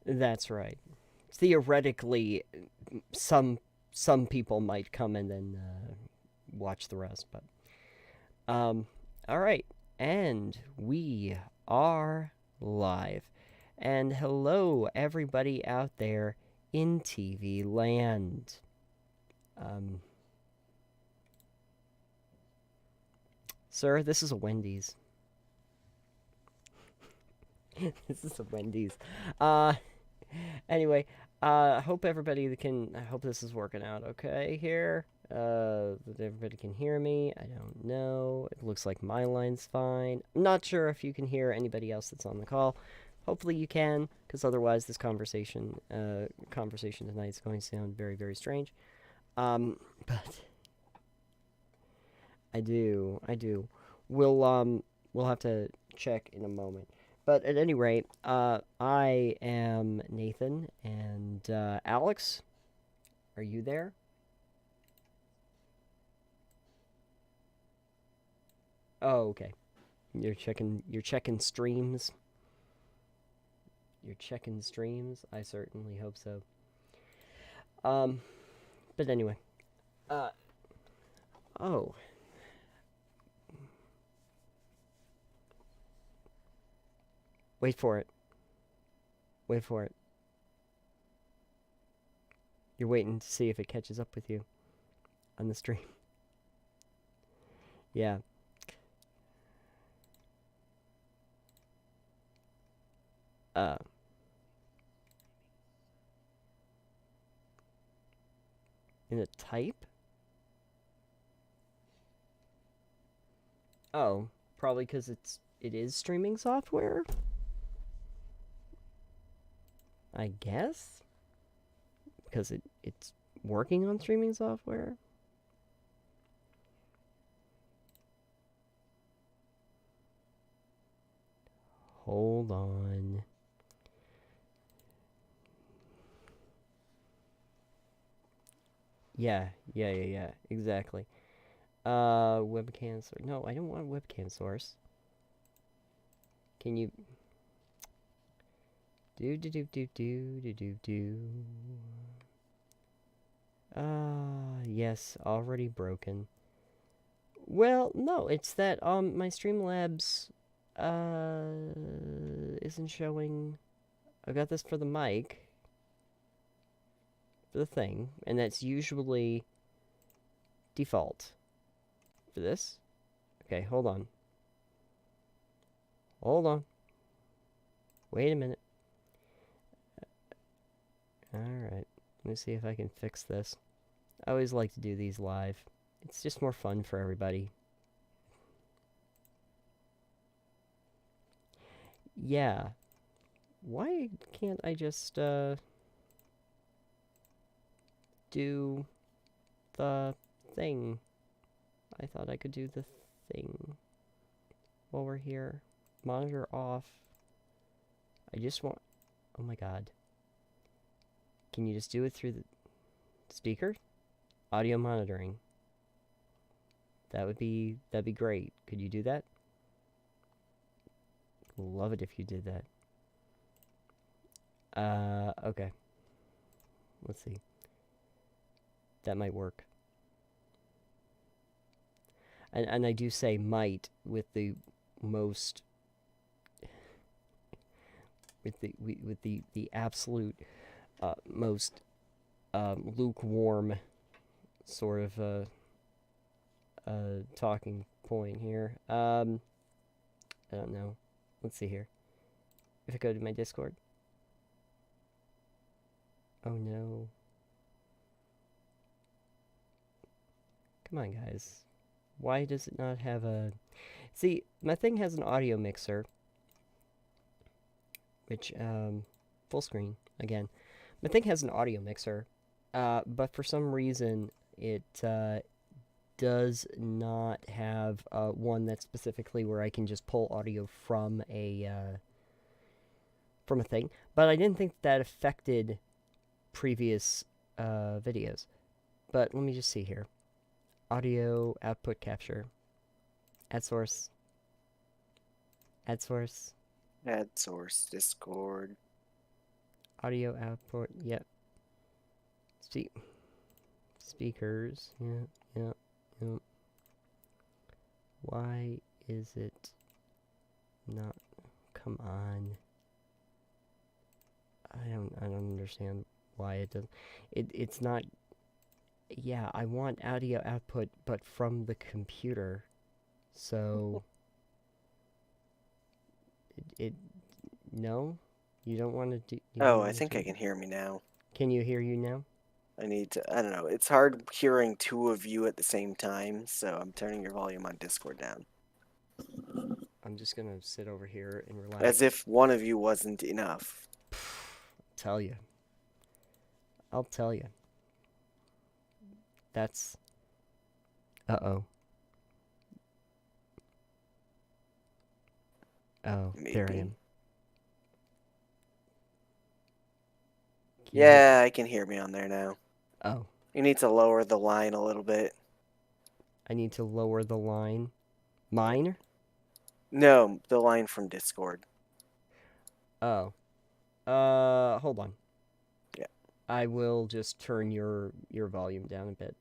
That's right. Theoretically, some some people might come and then watch the rest, but um, all right, and we are live, and hello everybody out there in TV land. Um, Sir, this is a Wendy's. This is a Wendy's. Uh, anyway, I hope everybody can. I hope this is working out okay here. That everybody can hear me. I don't know. It looks like my line's fine. I'm not sure if you can hear anybody else that's on the call. Hopefully you can, because otherwise this conversation tonight is going to sound very, very strange. But I do. We'll have to check in a moment. But at any rate, I am Nathan, and Alex, are you there? Oh, okay. You're checking streams. You're checking streams. I certainly hope so. Um, but anyway, uh, oh, wait for it. Wait for it. You're waiting to see if it catches up with you on the stream. Yeah. Uh, in a type? Oh, probably because it is streaming software. I guess because it's working on streaming software. Hold on. Yeah, exactly. Webcam source. No, I don't want a webcam source. Can you do? Yes, already broken. Well, no, it's that my Streamlabs isn't showing. I got this for the mic, for the thing, and that's usually default for this. Okay, hold on. Hold on. Wait a minute. Alright. Let me see if I can fix this. I always like to do these live. It's just more fun for everybody. Yeah. Why can't I just, do the thing? I thought I could do the thing while we're here. Monitor off. I just want... Oh my god. Can you just do it through the speaker? Audio monitoring. That'd be great. Could you do that? Love it if you did that. Okay. Let's see. That might work. And I do say might with the most with the absolute most lukewarm sort of talking point here. I don't know. Let's see here. If I go to my Discord. Oh no. Come on, guys. Why does it not have a... See, my thing has an audio mixer, which, full screen, again. My thing has an audio mixer, but for some reason, it, does not have, one that's specifically where I can just pull audio from a thing. But I didn't think that affected previous, videos. But let me just see here. Audio output capture. Add source. Add source. Add source Discord. Audio output. Yep. Speakers. Yeah. Yeah. Yeah. Why is it not? Come on. I don't understand why it doesn't. It's not. Yeah, I want audio output, but from the computer. So it no, you don't want to do. You Oh, don't I want think to I do. can hear me now. Can you hear you now? I need to, I don't know. It's hard hearing two of you at the same time, so I'm turning your volume on Discord down. I'm just gonna sit over here and As relax. if one of you wasn't enough. Tell you. I'll tell you. That's. Uh oh. Oh, there I Maybe. am. Can you hear? Yeah, I can hear me on there now. Oh, You need to lower the line a little bit. I need to lower the line. Yeah. Mine? No, the line from Discord. Oh. Hold on. Yeah. I will just turn your volume down a bit.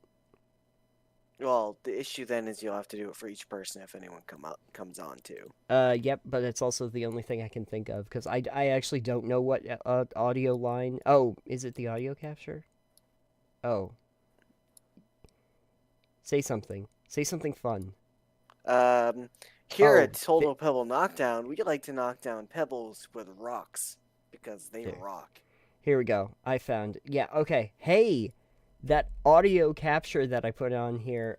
Well, the issue then is you'll have to do it for each person if anyone comes on too. Yep, but it's also the only thing I can think of because I actually don't know what audio line. Oh, is it the audio capture? Oh, say something. Say something fun. Um, Here Oh, at Total Pebble Knockdown, we like to knock down pebbles with rocks because they there. rock. Here we go. I found. Yeah. Okay. Hey, that audio capture that I put on here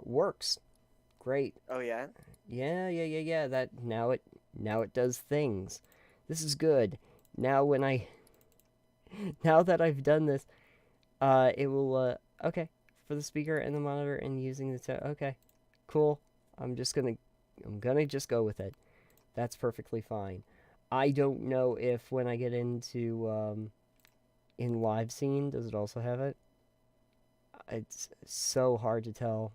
works. Great. Oh yeah? Yeah. That now it does things. This is good. Now when I now that I've done this, it will okay, for the speaker and the monitor and using the okay. Cool. I'm gonna just go with it. That's perfectly fine. I don't know if when I get into in live scene does it also have it? It's so hard to tell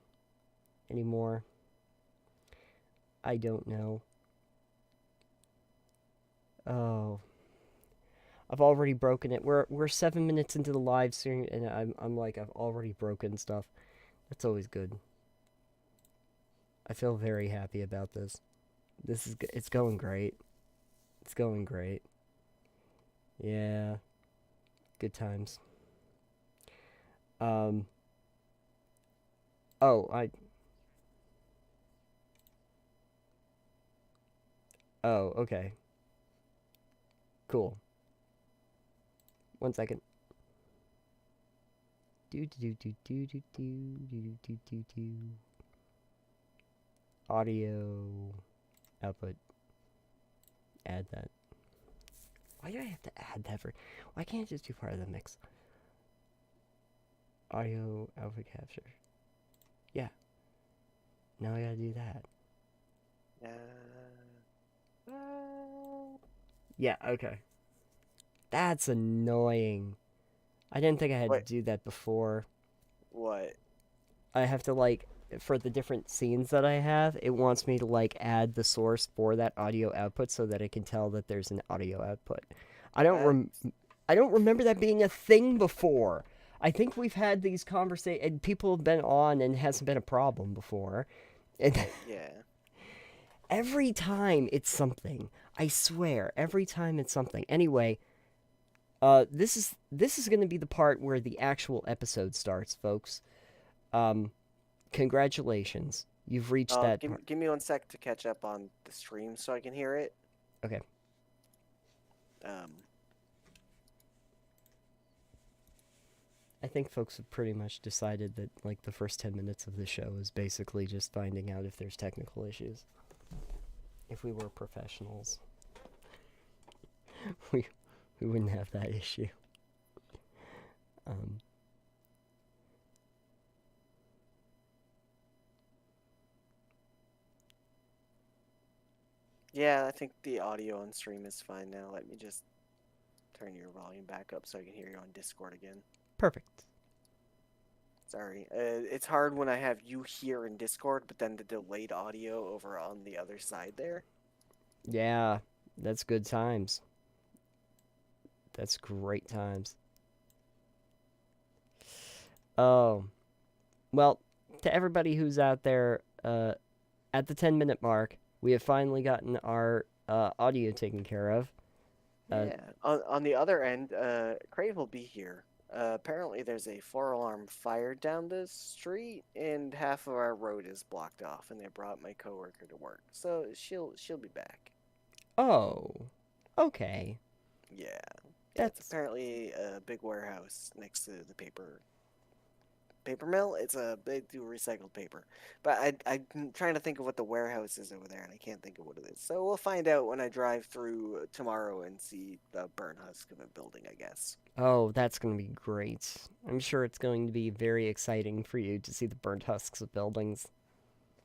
anymore. I don't know. Oh, I've already broken it. We're 7 minutes into the live stream, and I'm like I've already broken stuff. That's always good. I feel very happy about this. It's going great. It's going great. Yeah, good times. Um. Oh, I. Oh, okay. Cool. 1 second. Do do do do do do do do do do. Audio output. Add that. Why do I have to add that for? Why can't it just be part of the mix? Audio output capture. Yeah. Now I gotta do that. Yeah. Okay. That's annoying. I didn't think I had to Wait, do that before. what? I have to like for the different scenes that I have, it wants me to like add the source for that audio output so that it can tell that there's an audio output. I don't That rem- I don't remember that being a thing before. I think we've had these conversations and people have been on and it hasn't been a problem before. And yeah. every time it's something. I swear, every time it's something. Anyway, this is going to be the part where the actual episode starts, folks. Um Congratulations. You've reached that part. Give me 1 sec to catch up on the stream so I can hear it. Okay. Um, I think folks have pretty much decided that like the first 10 minutes of the show is basically just finding out if there's technical issues. If we were professionals, we we wouldn't have that issue. Um yeah, I think the audio on stream is fine now. Let me just turn your volume back up so I can hear you on Discord again. Perfect. Sorry. It's hard when I have you here in Discord, but then the delayed audio over on the other side there. Yeah, that's good times. That's great times. Oh, well, to everybody who's out there, at the 10-minute mark, we have finally gotten our audio taken care of. Uh, Yeah. On the other end, Crave will be here. Apparently, there's a four-alarm fire down the street, and half of our road is blocked off. And they brought my coworker to work, so she'll be back. oh, okay. Yeah. Yeah. It's That's apparently a big warehouse next to the paper mill. They do recycled paper, but I'm trying to think of what the warehouse is over there, and I can't think of what it is. So we'll find out when I drive through tomorrow and see the burn husk of a building, I guess. that's going to be great. I'm sure it's going to be very exciting for you to see the burnt husks of buildings.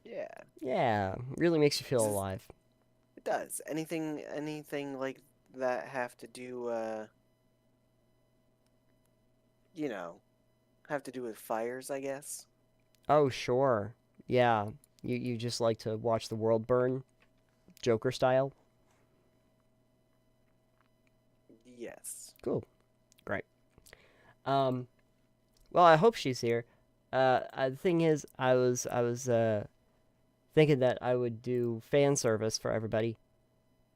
Yeah, Yeah, really makes you feel 'cause alive. it does. Anything like that have to do, you know, have to do with fires, I guess. Oh, sure. Yeah, you just like to watch the world burn, Joker style. Yes. Cool, great. Um, well, I hope she's here. The thing is, I was thinking that I would do fan service for everybody.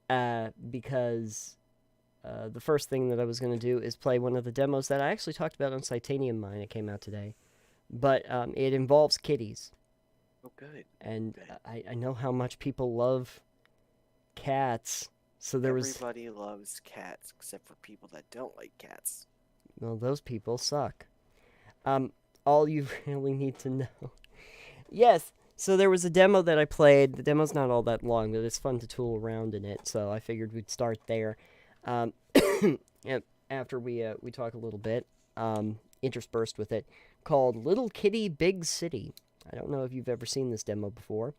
Because the first thing that I was going to do is play one of the demos that I actually talked about on Titanium Mine. It came out today, but it involves kitties, Oh, good. and Good. I know how much people love cats. So there was, Everybody loves cats except for people that don't like cats. well, those people suck. Um, all you really need to know. Yes, so there was a demo that I played. The demo's not all that long, but it's fun to tool around in it. So I figured we'd start there. Um, after we talk a little bit, interspersed with it, called Little Kitty Big City. I don't know if you've ever seen this demo before,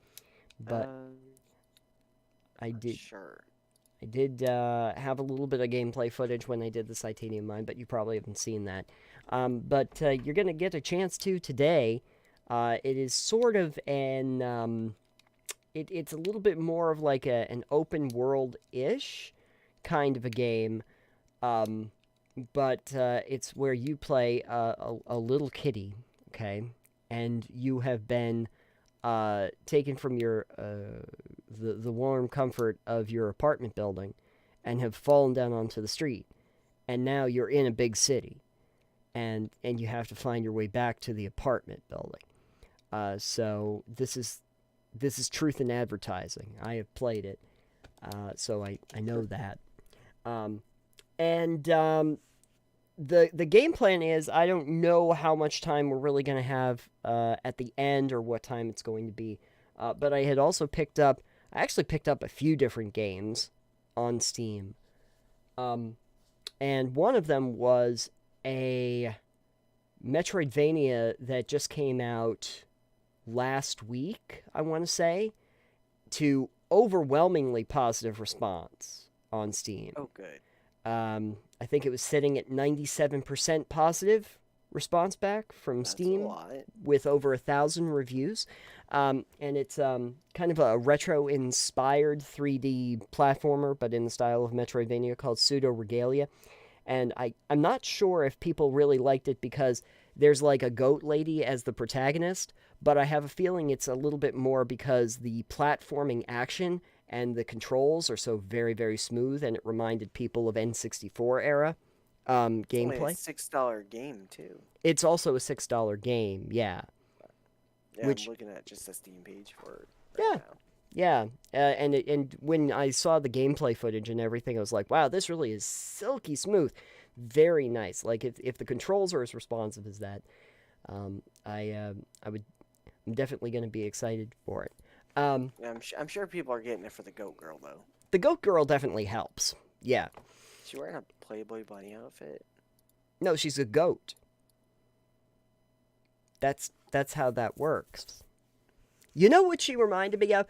but Uh, I not did. sure. I did have a little bit of gameplay footage when I did the Titanium Mine, but you probably haven't seen that. But you're gonna get a chance to today. It is sort of it's a little bit more of like an open world ish kind of a game. Um, but it's where you play a little kitty, okay, and you have been taken from your the warm comfort of your apartment building, and have fallen down onto the street, and now you're in a big city, and you have to find your way back to the apartment building. So this is truth in advertising. I have played it, so I know that. Um, and the game plan is I don't know how much time we're really going to have at the end or what time it's going to be. But I had also I actually picked up a few different games on Steam. Um, and one of them was a Metroidvania that just came out last week, I want to say, to overwhelmingly positive response on Steam. Oh, good. I think it was sitting at 97% positive response back from That's a Steam lot. with over 1,000 reviews. And it's kind of a retro inspired 3D platformer, but in the style of Metroidvania called Pseudo Regalia. And I'm not sure if people really liked it because there's like a goat lady as the protagonist, but I have a feeling it's a little bit more because the platforming action and the controls are so very, very smooth, and it reminded people of N64 era It's only a gameplay. $6 game too. It's also a $6 game, yeah. Yeah, I'm Which, looking at just the Steam page for it right yeah, now. yeah. And when I saw the gameplay footage and everything, I was like, wow, this really is silky smooth. Very nice. Like, if the controls are as responsive as that, I would, I'm definitely going to be excited for it. Yeah, I'm sure people are getting it for the Goat Girl though. The Goat Girl definitely helps. Yeah. Is she wearing a Playboy bunny outfit? No, she's a goat. That's how that works. You know what she reminded me of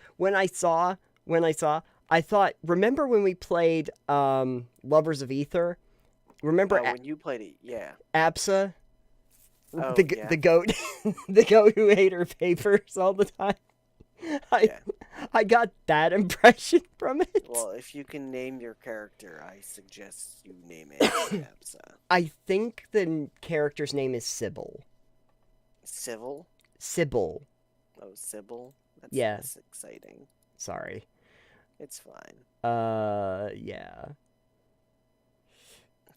I thought, remember when we played Lovers of Ether? Remember Oh, when you played it, yeah. Absa, Oh, the yeah. the goat, the goat who ate her papers all the time. I Yeah. I got that impression from it. Well, if you can name your character, I suggest you name it ASAP. So, I think the character's name is Sybil. Civil. Sybil. Oh, Sybil. That's Yeah, less exciting. sorry. It's fine. Yeah.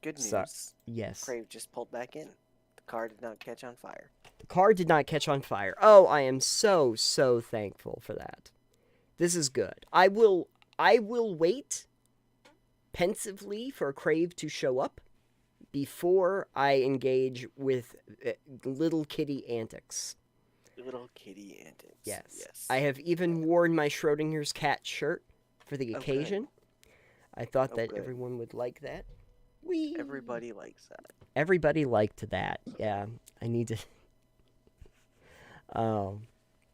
Good So, news. yes. Crave just pulled back in. The car did not catch on fire. The car did not catch on fire. Oh, I am so thankful for that. This is good. I will wait pensively for Crave to show up before I engage with little kitty antics. Little kitty antics. Yes. I Yes. have even worn my Schrodinger's cat shirt for the Oh, good. occasion. I thought Oh, that good. everyone would like that. We Everybody likes that. Everybody liked that. Yeah. I need to um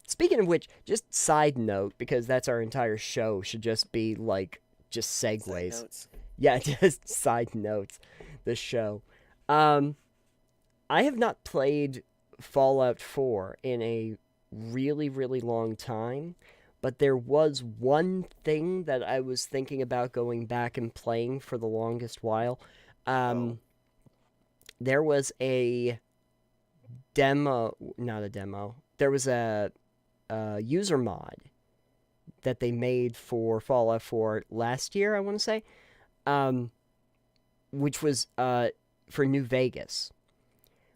speaking of which, just side note because that's our entire show should just be like just Side segues. notes. Yeah, just side notes. The show. Um I have not played Fallout 4 in a really long time, but there was one thing that I was thinking about going back and playing for the longest while. Oh, Um, there was a demo, not a demo, there was a user mod that they made for Fallout 4 last year, I want to say, um, which was for New Vegas,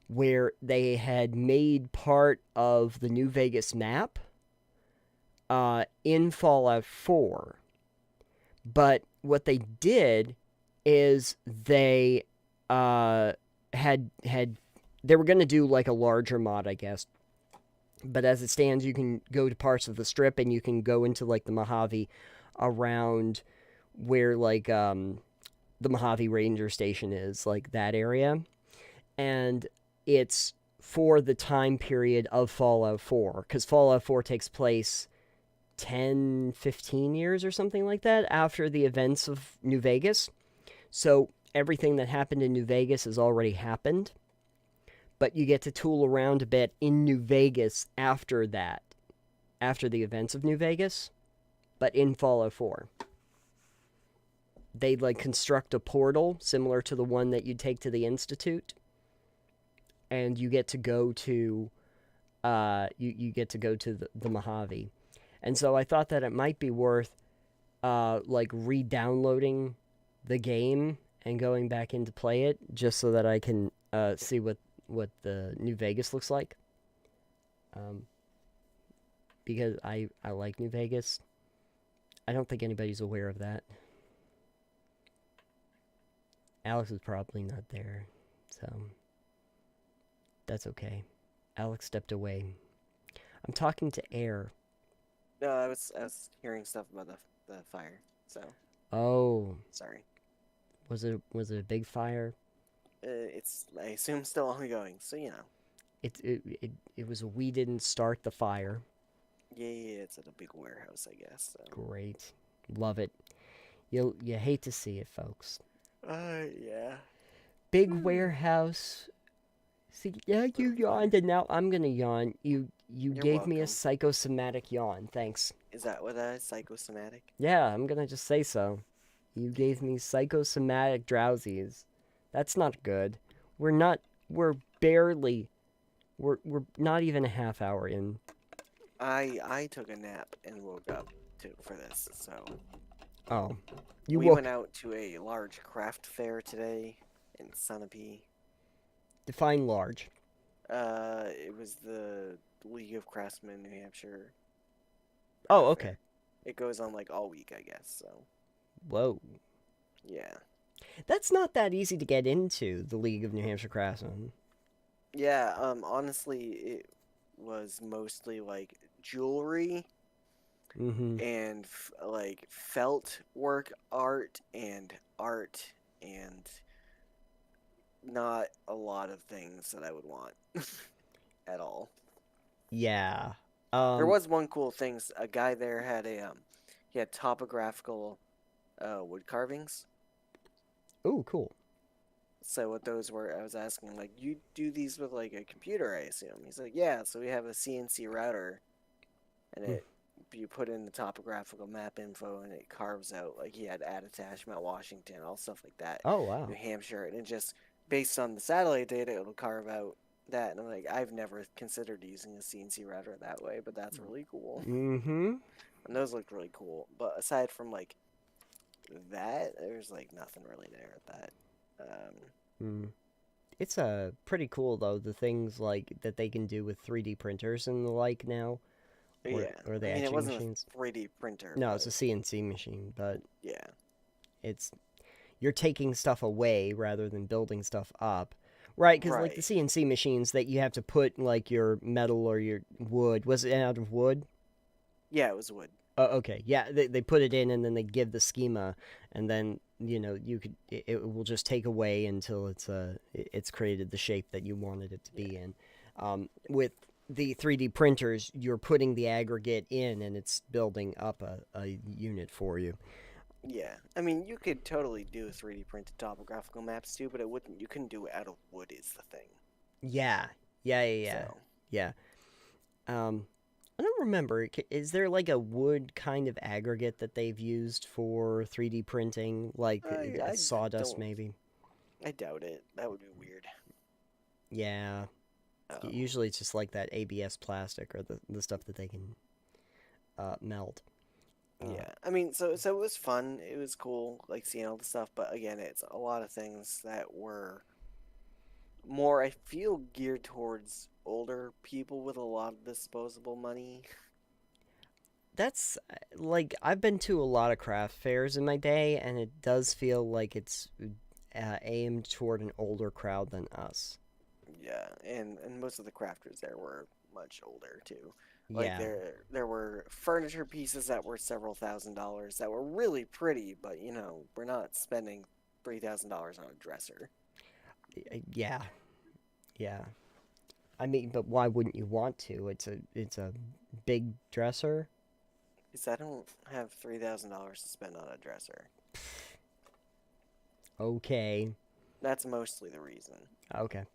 where they had made part of the New Vegas map in Fallout 4. But what they did is they uh, had they were going to do like a larger mod, I guess. But as it stands, you can go to parts of the strip and you can go into like the Mojave around where like the Mojave Ranger Station is, like that area. And it's for the time period of Fallout 4 because Fallout 4 takes place 10, 15 years or something like that after the events of New Vegas. So everything that happened in New Vegas has already happened, but you get to tool around a bit in New Vegas after that, after the events of New Vegas, but in Fallout 4. They'd like construct a portal similar to the one that you take to the Institute, and you get to go to you get to go to the Mojave. And so I thought that it might be worth like re-downloading the game and going back in to play it just so that I can see what the New Vegas looks like. Um, because I like New Vegas. I don't think anybody's aware of that. Alex is probably not there, so that's okay. Alex stepped away. I'm talking to air. no, I was hearing stuff about the fire. So Oh, sorry. was it a big fire? It's I assume still ongoing. So you know. It was a we didn't start the fire. Yeah, yeah, it's at a big warehouse, I guess. So. Great, love it. You hate to see it, folks. Yeah. Big Hmm. warehouse. See, yeah, you Little fire. yawned, and now I'm gonna yawn. You You're gave me a welcome. psychosomatic yawn. Thanks. Is that what that is? Psychosomatic? Yeah, I'm gonna just say so. You gave me psychosomatic drowsies. That's not good. We're not. We're barely. We're not even a half hour in. I took a nap and woke up to for this. So Oh, you we went woke. out to a large craft fair today in Sunapee. Define large. It was the League of Craftsmen New Hampshire Oh, okay. fair. It goes on like all week, I guess. So Whoa. yeah, That's not that easy to get into, the League of New Hampshire Craftsmen. yeah. Honestly, it was mostly like jewelry Mm-hmm. and like felt work art and not a lot of things that I would want at all. Yeah. There Um. was one cool thing. A guy there had a he had topographical wood carvings. Oh, cool. So what those were, I was asking like, you do these with like a computer, I assume. He's like, yeah. So we have a CNC router, and Mm. it you put in the topographical map info and it carves out like he had add attachment Washington, all stuff like that, Oh New wow. Hampshire, and it just based on the satellite data, it'll carve out that. And I'm like, I've never considered using a CNC router that way, but that's really cool. Mm-hmm. And those looked really cool. But aside from like that, there's like nothing really there at that. Mm. It's pretty cool though, the things like that they can do with 3D printers and the like now, Yeah, or I the mean, it etching wasn't a machines. 3D printer, No, it's but a CNC machine, but yeah, it's you're taking stuff away rather than building stuff up. Right, because like the right. CNC machines that you have to put like your metal or your wood, was it out of wood? Yeah, it was wood. Oh, okay. Yeah, they put it in and then they give the schema, and then you could it will just take away until it's created the shape that you wanted it to Yeah, be in. With the 3D printers, you're putting the aggregate in and it's building up a unit for you. yeah. I mean, you could totally do 3D printed topographical maps too, but it wouldn't. You couldn't do it out of wood. Is the thing. Yeah, yeah. So Yeah. I don't remember. Is there like a wood kind of aggregate that they've used for 3D printing, like I sawdust don't. maybe? I doubt it. That would be weird. Yeah. Um, Usually it's just like that ABS plastic or the stuff that they can melt. Uh, yeah. I mean, so it was fun. It was cool, like seeing all the stuff. But again, it's a lot of things that were more. I feel geared towards older people with a lot of disposable money. that's like I've been to a lot of craft fairs in my day, and it does feel like it's aimed toward an older crowd than us. Yeah, and most of the crafters there were much older too. Like Yeah, there were furniture pieces that were several $1,000s that were really pretty, but we're not spending $3,000 on a dresser. yeah, yeah. I mean, but why wouldn't you want to? It's a big dresser. Because I don't have $3,000 to spend on a dresser. Okay, That's mostly the reason. okay.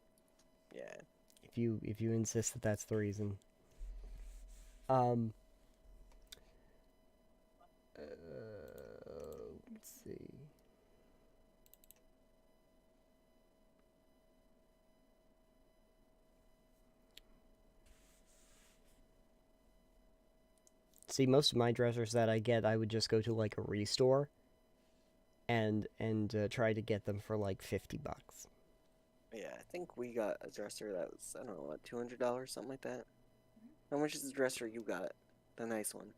Yeah. If you insist that that's the reason. Um. Let's see. See, most of my dressers that I get, I would just go to like a restore and try to get them for like $50. Yeah, I think we got a dresser that was, I don't know, what, $200, something like that. How much is the dresser you got? The nice one.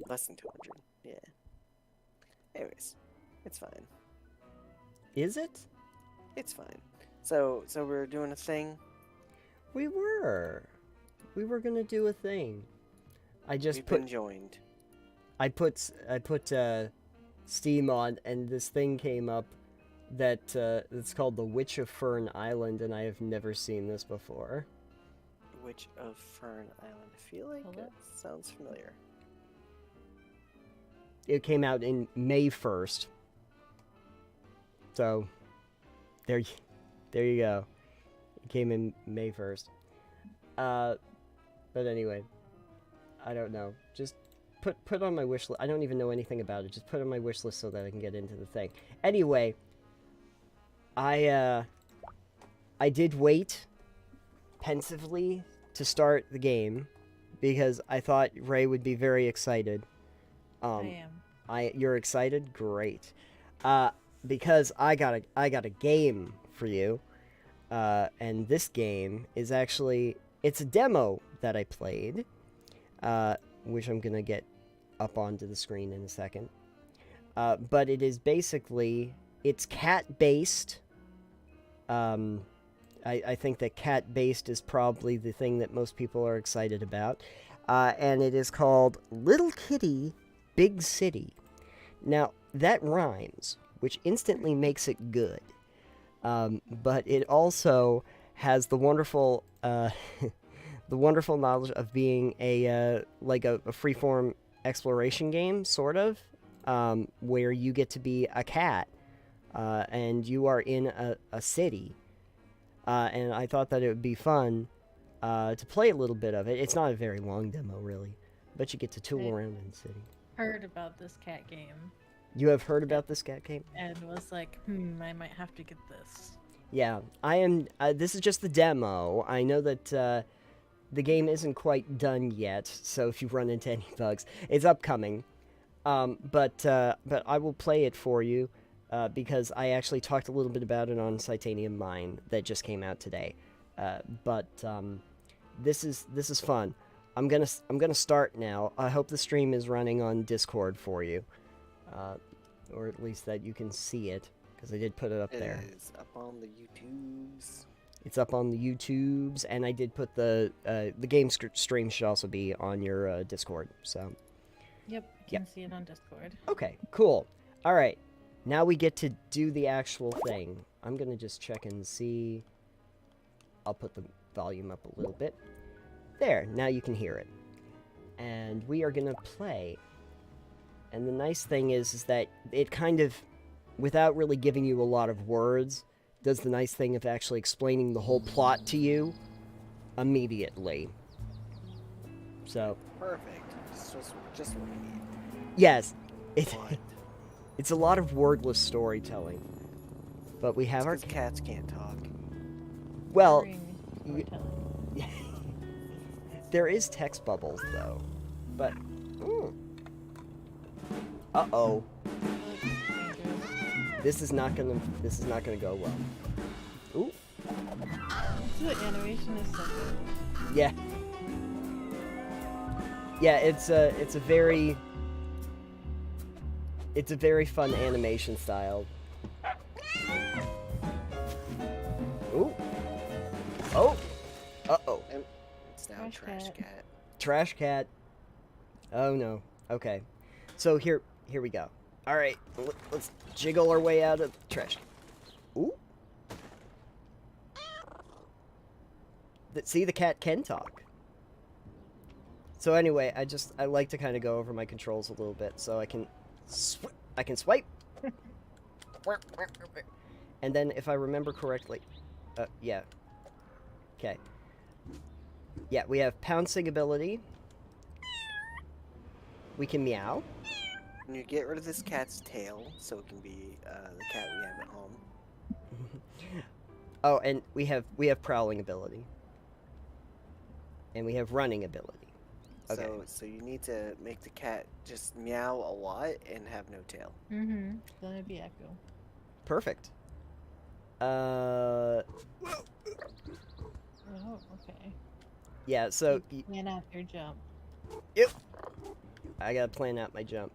Less than 200. Yeah. Anyways, it's fine. Is it? It's fine. So we're doing a thing. We were. We were gonna do a thing. I just We've put been joined. I put Steam on, and this thing came up that it's called the Witch of Fern Island, and I have never seen this before. Witch of Fern Island. I feel like Hello? it sounds familiar. It came out in May 1st, so there, there you go. It came in May 1st. Uh, but anyway, I don't know. Just put on my wish list. I don't even know anything about it. Just put on my wish list so that I can get into the thing. Anyway, I I did wait pensively to start the game because I thought Ray would be very excited. I Um, am. you're excited? Great. Uh, because I got a game for you. And this game is actually it's a demo that I played, which I'm gonna get up onto the screen in a second. But it is basically it's cat based. Um, I think that cat based is probably the thing that most people are excited about. And it is called Little Kitty Big City. Now, that rhymes, which instantly makes it good. But it also has the wonderful, the wonderful knowledge of being a freeform exploration game, sort of, where you get to be a cat, and you are in a city. And I thought that it would be fun to play a little bit of it. It's not a very long demo, really, but you get to tool I around in the city. heard about this cat game You have heard about this cat game? and was like, I might have to get this. Yeah, I am. This is just the demo. I know that the game isn't quite done yet, so if you run into any bugs, it's upcoming. But I will play it for you because I actually talked a little bit about it on Titanium Mine that just came out today. But this is fun. I'm gonna start now. I hope the stream is running on Discord for you, or at least that you can see it because I did put it up there. It is up on the YouTubes. It's up on the YouTubes, and I did put the game stream should also be on your Discord. So. Yep, you can see it on Discord. Okay, cool. All right, now we get to do the actual thing. I'm gonna just check and see. I'll put the volume up a little bit. There, now you can hear it. And we are gonna play. And the nice thing is that it kind of, without really giving you a lot of words, does the nice thing of actually explaining the whole plot to you immediately. So. Perfect. It's just what we need. Yes, What? it's a lot of wordless storytelling. But we have It's our 'cause cats can't talk. well, Boring storytelling. there is text bubbles though. But uh-oh. This is not gonna go well. Ooh. The animation is so good. Yeah. Yeah, it's a very fun animation style. Ooh. Oh. Uh-oh. And it's now Trash Trash cat. Cat. Trash cat. Oh no. Okay. So here we go. All right. Let's jiggle our way out of the trash. Ooh. See, the cat can talk. So anyway, I like to kind of go over my controls a little bit so I can swipe. And then if I remember correctly, yeah. Okay. Yeah, we have pouncing ability. We can meow. And you get rid of this cat's tail, so it can be the cat we have at home. Oh, and we have prowling ability. And we have running ability. Okay. So you need to make the cat just meow a lot and have no tail. Then it'd be Echo. Perfect. Oh, okay. Yeah, so Plan out your jump. yep. I gotta plan out my jump.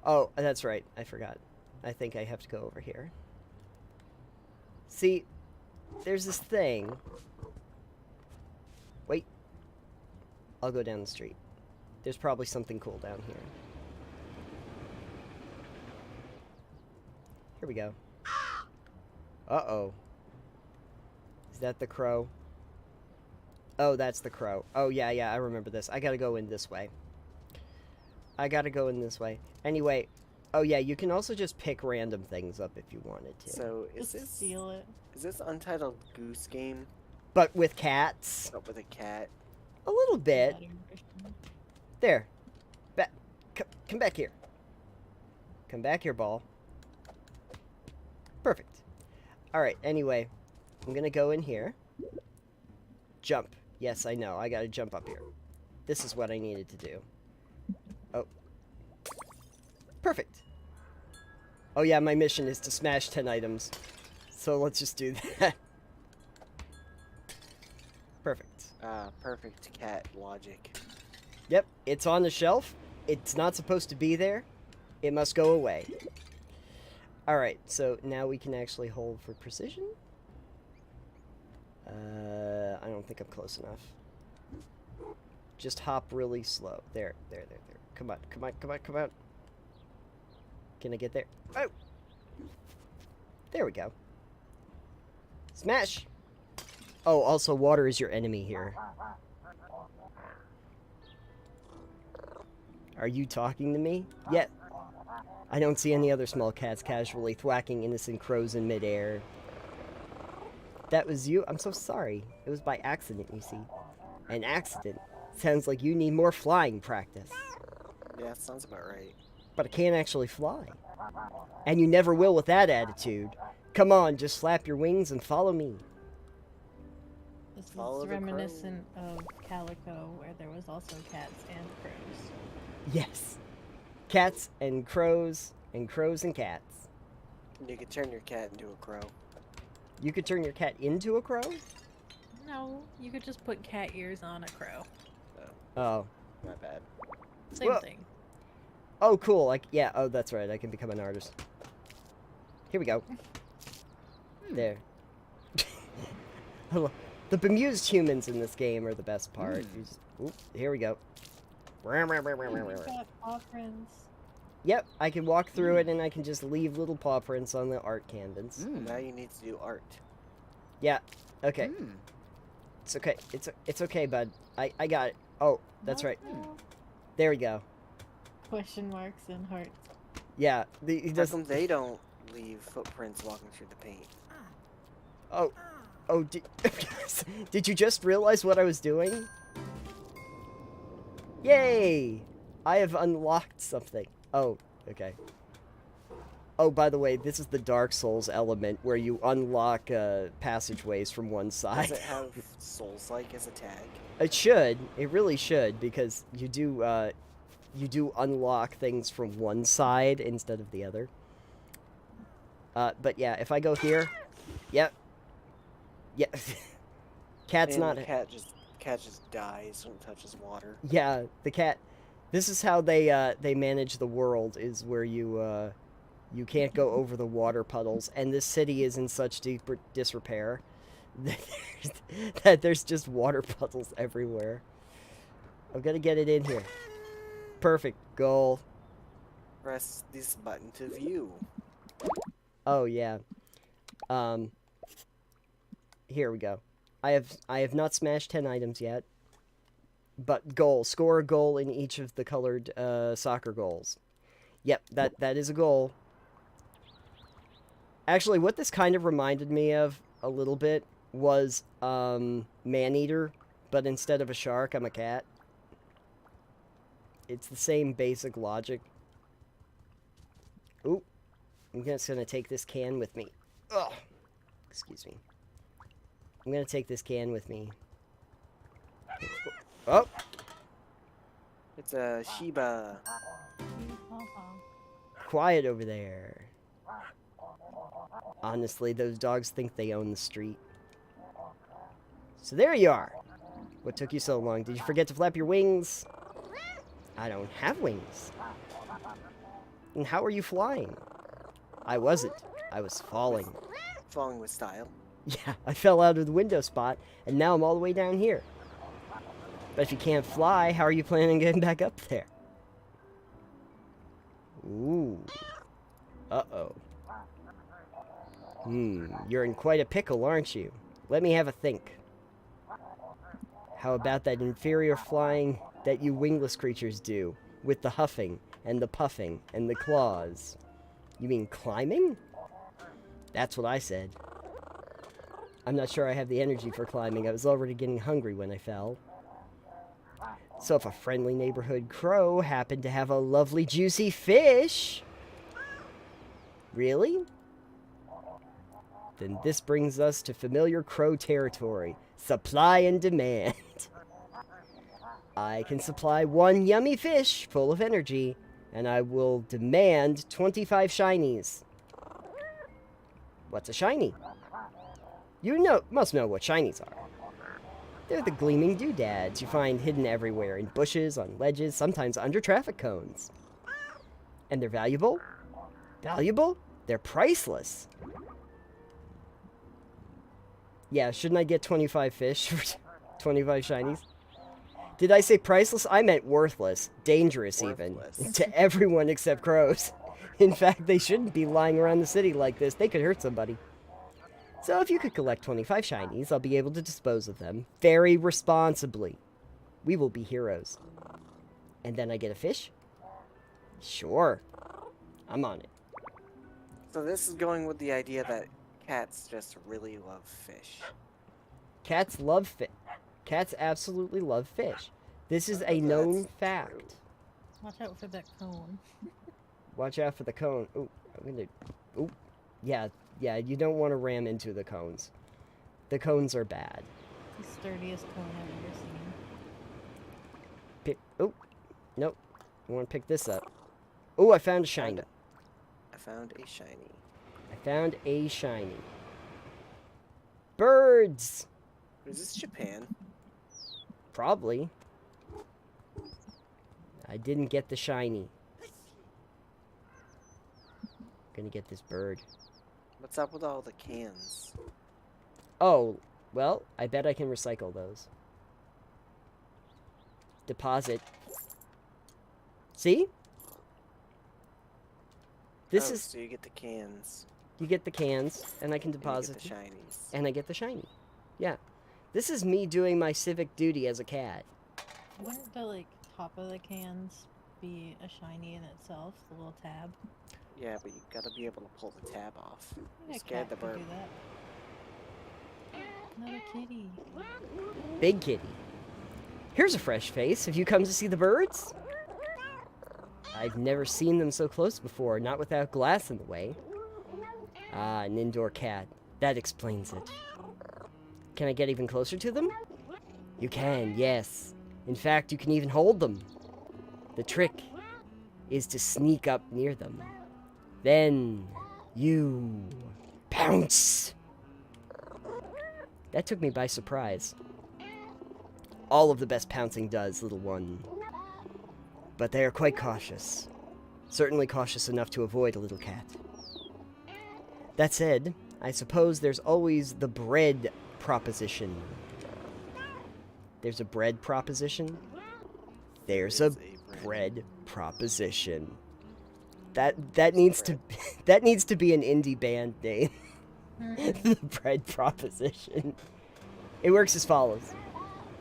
Oh, that's right. I forgot. I think I have to go over here. See, there's this thing. Wait. I'll go down the street. There's probably something cool down here. Here we go. Uh-oh. Is that the crow? Oh, that's the crow. Oh, yeah, I remember this. I gotta go in this way. Anyway, oh yeah, you can also just pick random things up if you wanted to. So is Just steal it. this Untitled Goose Game, But with cats, but with a cat? a little bit. Better version. There. Come back here. Come back here, ball. Perfect. Alright, anyway. I'm gonna go in here. Jump. Yes, I know. I gotta jump up here. This is what I needed to do. Oh. Perfect. Oh yeah, my mission is to smash 10 items. So let's just do that. Perfect. Perfect cat logic. Yep, it's on the shelf. It's not supposed to be there. It must go away. Alright, so now we can actually hold for precision. I don't think I'm close enough. Just hop really slow. There. Come on. Can I get there? Oh! There we go. Smash! Oh, also water is your enemy here. Are you talking to me? Yeah. I don't see any other small cats casually thwacking innocent crows in midair. That was you? I'm so sorry. It was by accident, you see. An accident. Sounds like you need more flying practice. Yeah, that sounds about right. But I can't actually fly. And you never will with that attitude. Come on, just flap your wings and follow me. This Follow is the crow. reminiscent of Calico, where there was also cats and crows. Yes. Cats and crows and cats. You could turn your cat into a crow. You could turn your cat into a crow? No, you could just put cat ears on a crow. Oh. My bad. Same Well- thing. Oh, cool. Like, yeah. Oh, that's right. I can become an artist. Here we go. There. The bemused humans in this game are the best part. You just, oop, here we go. You've got paw prints. Yep, I can walk through it and I can just leave little paw prints on the art canvas. Now you need to do art. Yeah. Okay. It's okay. It's okay, bud. I got it. Oh, that's right. No. There we go. Question marks and hearts. Yeah. He How does. come they don't leave footprints walking through the paint? Oh. Oh. Did you just realize what I was doing? Yay! I have unlocked something. Oh. Okay. Oh, by the way, this is the Dark Souls element where you unlock passageways from one side. Does it have Souls-like as a tag? It should. It really should, because you do unlock things from one side instead of the other. But yeah, if I go here, yep, yeah, cat's And not. the cat just dies when it touches water. Yeah, the cat. This is how they manage the world. Is where you can't go over the water puddles, and this city is in such deep disrepair that there's just water puddles everywhere. I'm gonna get it in here. Perfect. Goal. Press this button to view. Oh yeah. Here we go. I have not smashed 10 items yet. But goal. Score a goal in each of the colored soccer goals. Yep, that is a goal. Actually, what this kind of reminded me of a little bit was Maneater, but instead of a shark, I'm a cat. It's the same basic logic. Oop. I'm just gonna take this can with me. Ugh. Excuse me. I'm gonna take this can with me. Oh! It's a Shiba. Quiet over there. Honestly, those dogs think they own the street. So there you are. What took you so long? Did you forget to flap your wings? I don't have wings. And how are you flying? I wasn't. I was falling. Falling with style. Yeah, I fell out of the window spot, and now I'm all the way down here. But if you can't fly, how are you planning on getting back up there? Ooh. Uh-oh. You're in quite a pickle, aren't you? Let me have a think. How about that inferior flying that you wingless creatures do, with the huffing, and the puffing, and the claws? You mean climbing? That's what I said. I'm not sure I have the energy for climbing. I was already getting hungry when I fell. So if a friendly neighborhood crow happened to have a lovely juicy fish... Really? Then this brings us to familiar crow territory. Supply and demand. I can supply one yummy fish full of energy, and I will demand 25 shinies. What's a shiny? You must know what shinies are. They're the gleaming doodads you find hidden everywhere, in bushes, on ledges, sometimes under traffic cones. And they're valuable? Valuable? They're priceless. Yeah, shouldn't I get 25 fish for 25 shinies? Did I say priceless? I meant worthless. Dangerous, Worthless. even. To everyone except crows. In fact, they shouldn't be lying around the city like this. They could hurt somebody. So if you could collect 25 shinies, I'll be able to dispose of them very responsibly. We will be heroes. And then I get a fish? Sure. I'm on it. So this is going with the idea that cats just really love fish. Cats love fish. Cats absolutely love fish. This is a That's known true. fact. Watch out for that cone. Watch out for the cone. Ooh, I'm gonna. Ooh, yeah, yeah. You don't want to ram into the cones. The cones are bad. The sturdiest cone I've ever seen. Pick. Oh, nope. I want to pick this up. Oh, I found a shiny. I found a shiny. I found a shiny. Birds. Is this Japan? Probably. I didn't get the shiny. Gonna get this bird. What's up with all the cans? Oh, well, I bet I can recycle those. Deposit. See? This Oh, is... so you get the cans. You get the cans, and I can And you deposit get the them, shinies. and I get the shiny. Yeah. This is me doing my civic duty as a cat. Wouldn't the like top of the cans be a shiny in itself, the little tab? Yeah, but you gotta be able to pull the tab off. Yeah, You a scared the cat could bird. do that. Another kitty. Big kitty. Here's a fresh face. Have you come to see the birds? I've never seen them so close before, not without glass in the way. Ah, an indoor cat. That explains it. Can I get even closer to them? You can, yes. In fact, you can even hold them. The trick is to sneak up near them. Then you pounce. That took me by surprise. All of the best pouncing does, little one. But they are quite cautious. Certainly cautious enough to avoid a little cat. That said, I suppose there's always the bread proposition. There's a bread proposition? There's a Is bread proposition. That needs to that needs to be an indie band name. The bread proposition. It works as follows.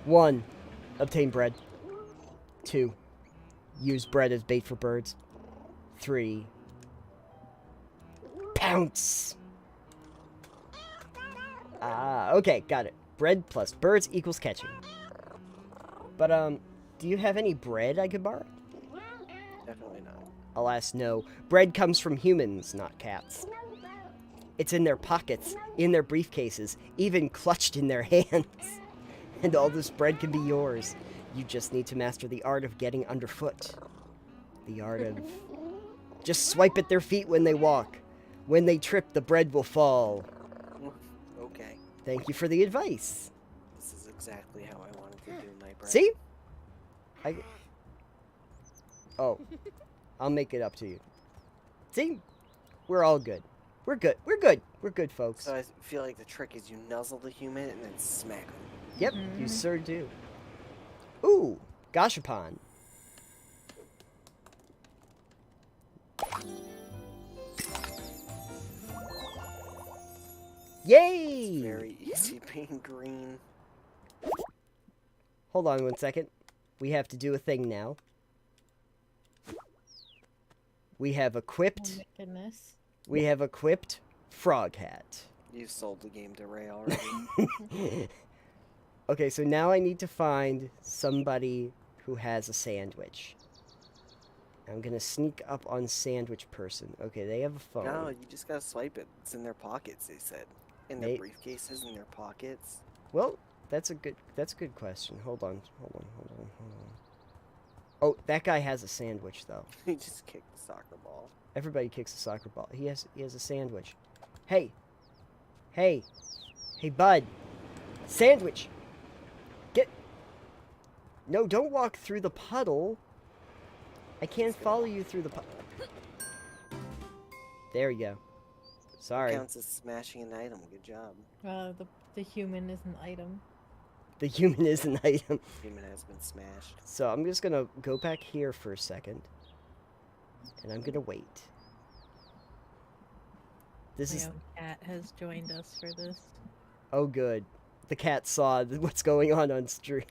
1. Obtain bread. 2. Use bread as bait for birds. 3. Pounce! Ah, okay, got it. Bread plus birds equals catching. But, do you have any bread I could borrow? Definitely not. Alas, no. Bread comes from humans, not cats. It's in their pockets, in their briefcases, even clutched in their hands. And all this bread can be yours. You just need to master the art of getting underfoot. The art of... Just swipe at their feet when they walk. When they trip, the bread will fall. Okay. Thank you for the advice. This is exactly how I wanted to do my bread. See? Oh. I'll make it up to you. See? We're all good. We're good. We're good. We're good, folks. So I feel like the trick is you nuzzle the human and then smack them. Yep, you sure do. Ooh, Gashapon. Yay! Very easy being green. Hold on 1 second. We have to do a thing now. We have Oh equipped. my goodness. We have equipped Frog Hat. You sold the game to Ray already. Okay, so now I need to find somebody who has a sandwich. I'm gonna sneak up on sandwich person. Okay, they have a phone. No, you just gotta swipe it. It's in their pockets, they said. In their briefcases, in their pockets. Well, that's a good question. Hold on. Oh, that guy has a sandwich though. He just kicked the soccer ball. Everybody kicks a soccer ball. He has a sandwich. Hey, bud, sandwich. Get. No, don't walk through the puddle. I can't follow you through the puddle. There you go. Sorry. Counts as smashing an item. Good job. The human is an item. The human is an item. Human has been smashed. So I'm just gonna go back here for a second. And I'm gonna wait. This is... My own cat has joined us for this. Oh, good. The cat saw what's going on stream.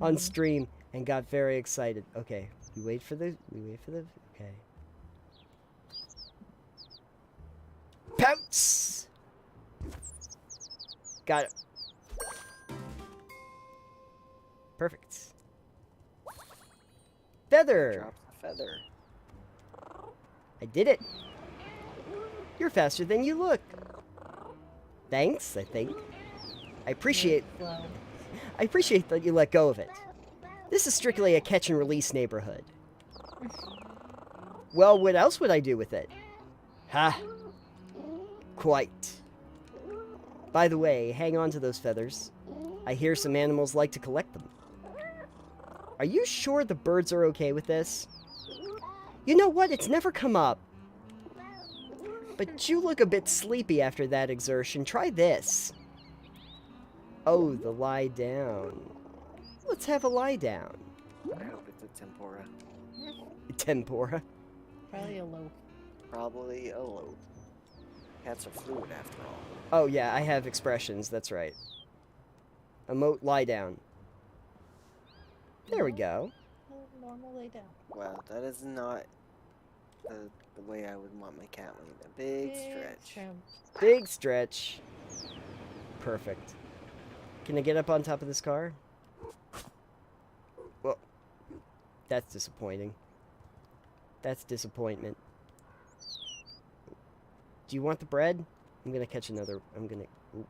On stream. And got very excited. Okay. We wait for the... Okay. Pounce! Got it. Perfect. Feather! Drops a feather. I did it! You're faster than you look. Thanks, I think. I appreciate Slow. that you let go of it. This is strictly a catch and release neighborhood. Well, what else would I do with it? Ha! Quite. By the way, hang on to those feathers. I hear some animals like to collect them. Are you sure the birds are okay with this? You know what? It's never come up. But you look a bit sleepy after that exertion. Try this. Oh, the lie down. Let's have a lie down. I hope it's a tempura. Tempura. Probably a loaf. Probably a loaf. Cats are fluid after all. Oh, yeah, I have expressions. That's right. Emote lie down. There we go. A normal lay down. Wow, that is not the way I would want my cat laying down. Big stretch. Big stretch. Perfect. Can I get up on top of this car? Well, that's disappointing. That's disappointment. Do you want the bread? I'm gonna catch another. I'm gonna. Ooh.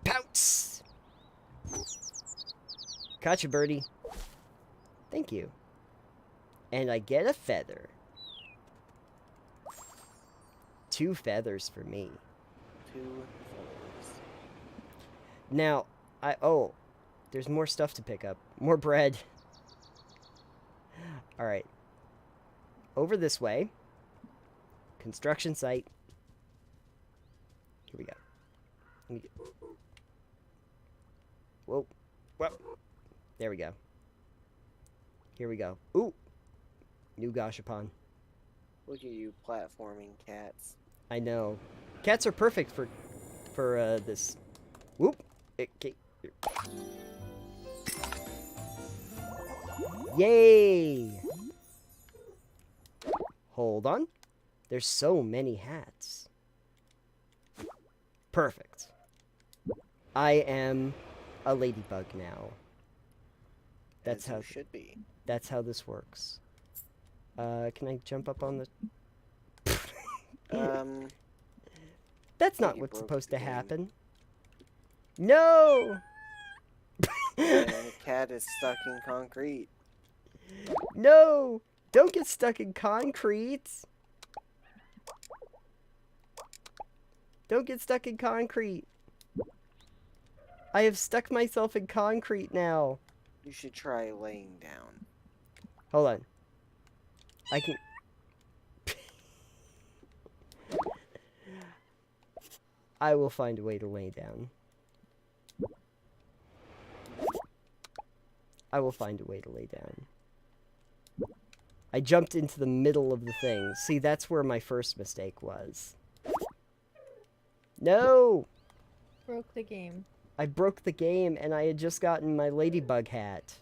Pounce! Gotcha, birdie. Thank you. And I get a feather. 2 feathers for me. 2 feathers. Now, oh, there's more stuff to pick up. More bread. Alright. Over this way. Construction site. Here we go. Let me get... Whoa. Whoa. There we go. Here we go. Ooh. New Gashapon. Look at you platforming cats. I know. Cats are perfect for this. Whoop. Yay! Hold on. There's so many hats. Perfect. I am a ladybug now. That's As you how should be. That's how this works. Can I jump up on the... That's not you what's broke supposed the to game. happen. No! And the cat is stuck in concrete. No! Don't get stuck in concrete! Don't get stuck in concrete! I have stuck myself in concrete now. You should try laying down. Hold on. I can... I will find a way to lay down. I will find a way to lay down. I jumped into the middle of the thing. See, that's where my first mistake was. No! Broke the game. I broke the game and I had just gotten my ladybug hat.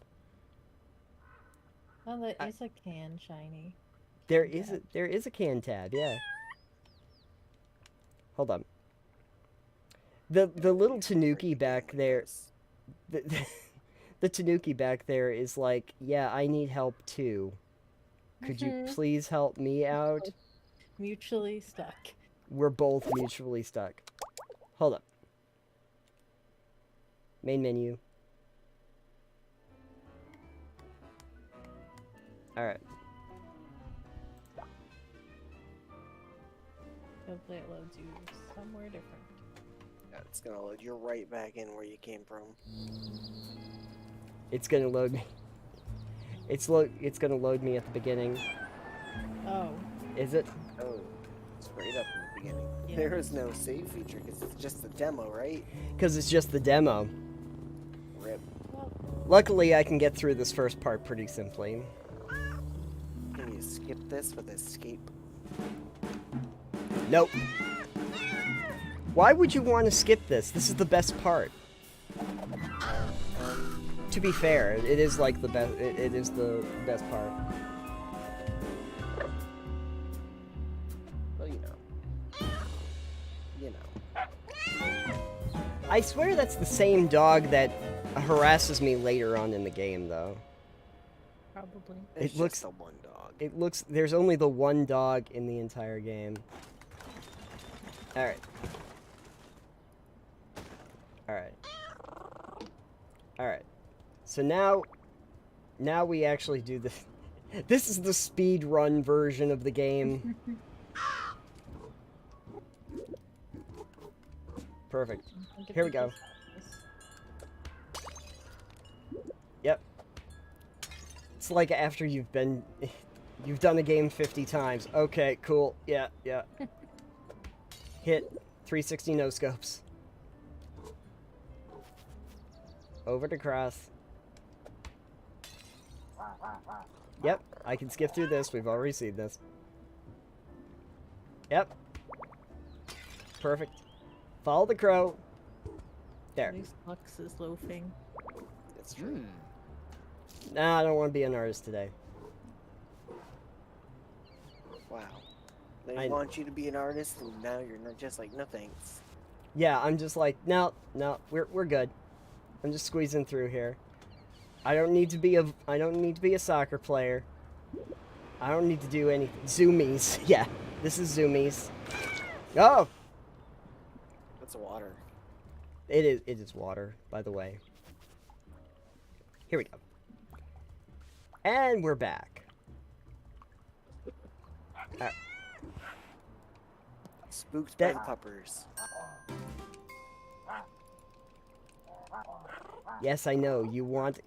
Oh, that is a can shiny. There is a can tab, yeah. Hold on. The little tanuki back there, the tanuki back there is like, yeah, I need help too. Could you please help me out? Mutually stuck. We're both mutually stuck. Hold up. Main menu. Alright. Hopefully it loads you somewhere different. It's gonna load you right back in where you came from. It's gonna load me. It's gonna load me at the beginning. Oh. Is it? Oh, straight up in the beginning. Yeah. There is no save feature because it's just a demo, right? Because it's just the demo. Rip. Well, Luckily, I can get through this first part pretty simply. Can you skip this with escape? Nope. Why would you want to skip this? This is the best part. To be fair, it is like the best. It is the best part. Well, you know. You know. I swear that's the same dog that harasses me later on in the game, though. Probably. It's It looks- just the one dog. It looks... There's only the one dog in the entire game. Alright. Alright. Alright. So now we actually do the... This is the speed run version of the game. Perfect. I'll get Here we people go. this. Yep. It's like after you've done a game 50 times. Okay, cool. Yeah, yeah. Hit 360 no scopes. Over to cross. Yep, I can skip through this. We've already seen this. Yep. Perfect. Follow the crow. There. At least Lux is loafing. It's true. Nah, I don't want to be an artist today. Wow. They I- want you to be an artist, and now you're not just like, no thanks. Yeah, I'm just like, no, we're good. I'm just squeezing through here. I don't need to be a soccer player. I don't need to do anything. Zoomies. Yeah, this is zoomies. Oh, That's water. it is water, by the way. Here we go. And we're back. Spooked by That- the puppers. Yes, I know. You want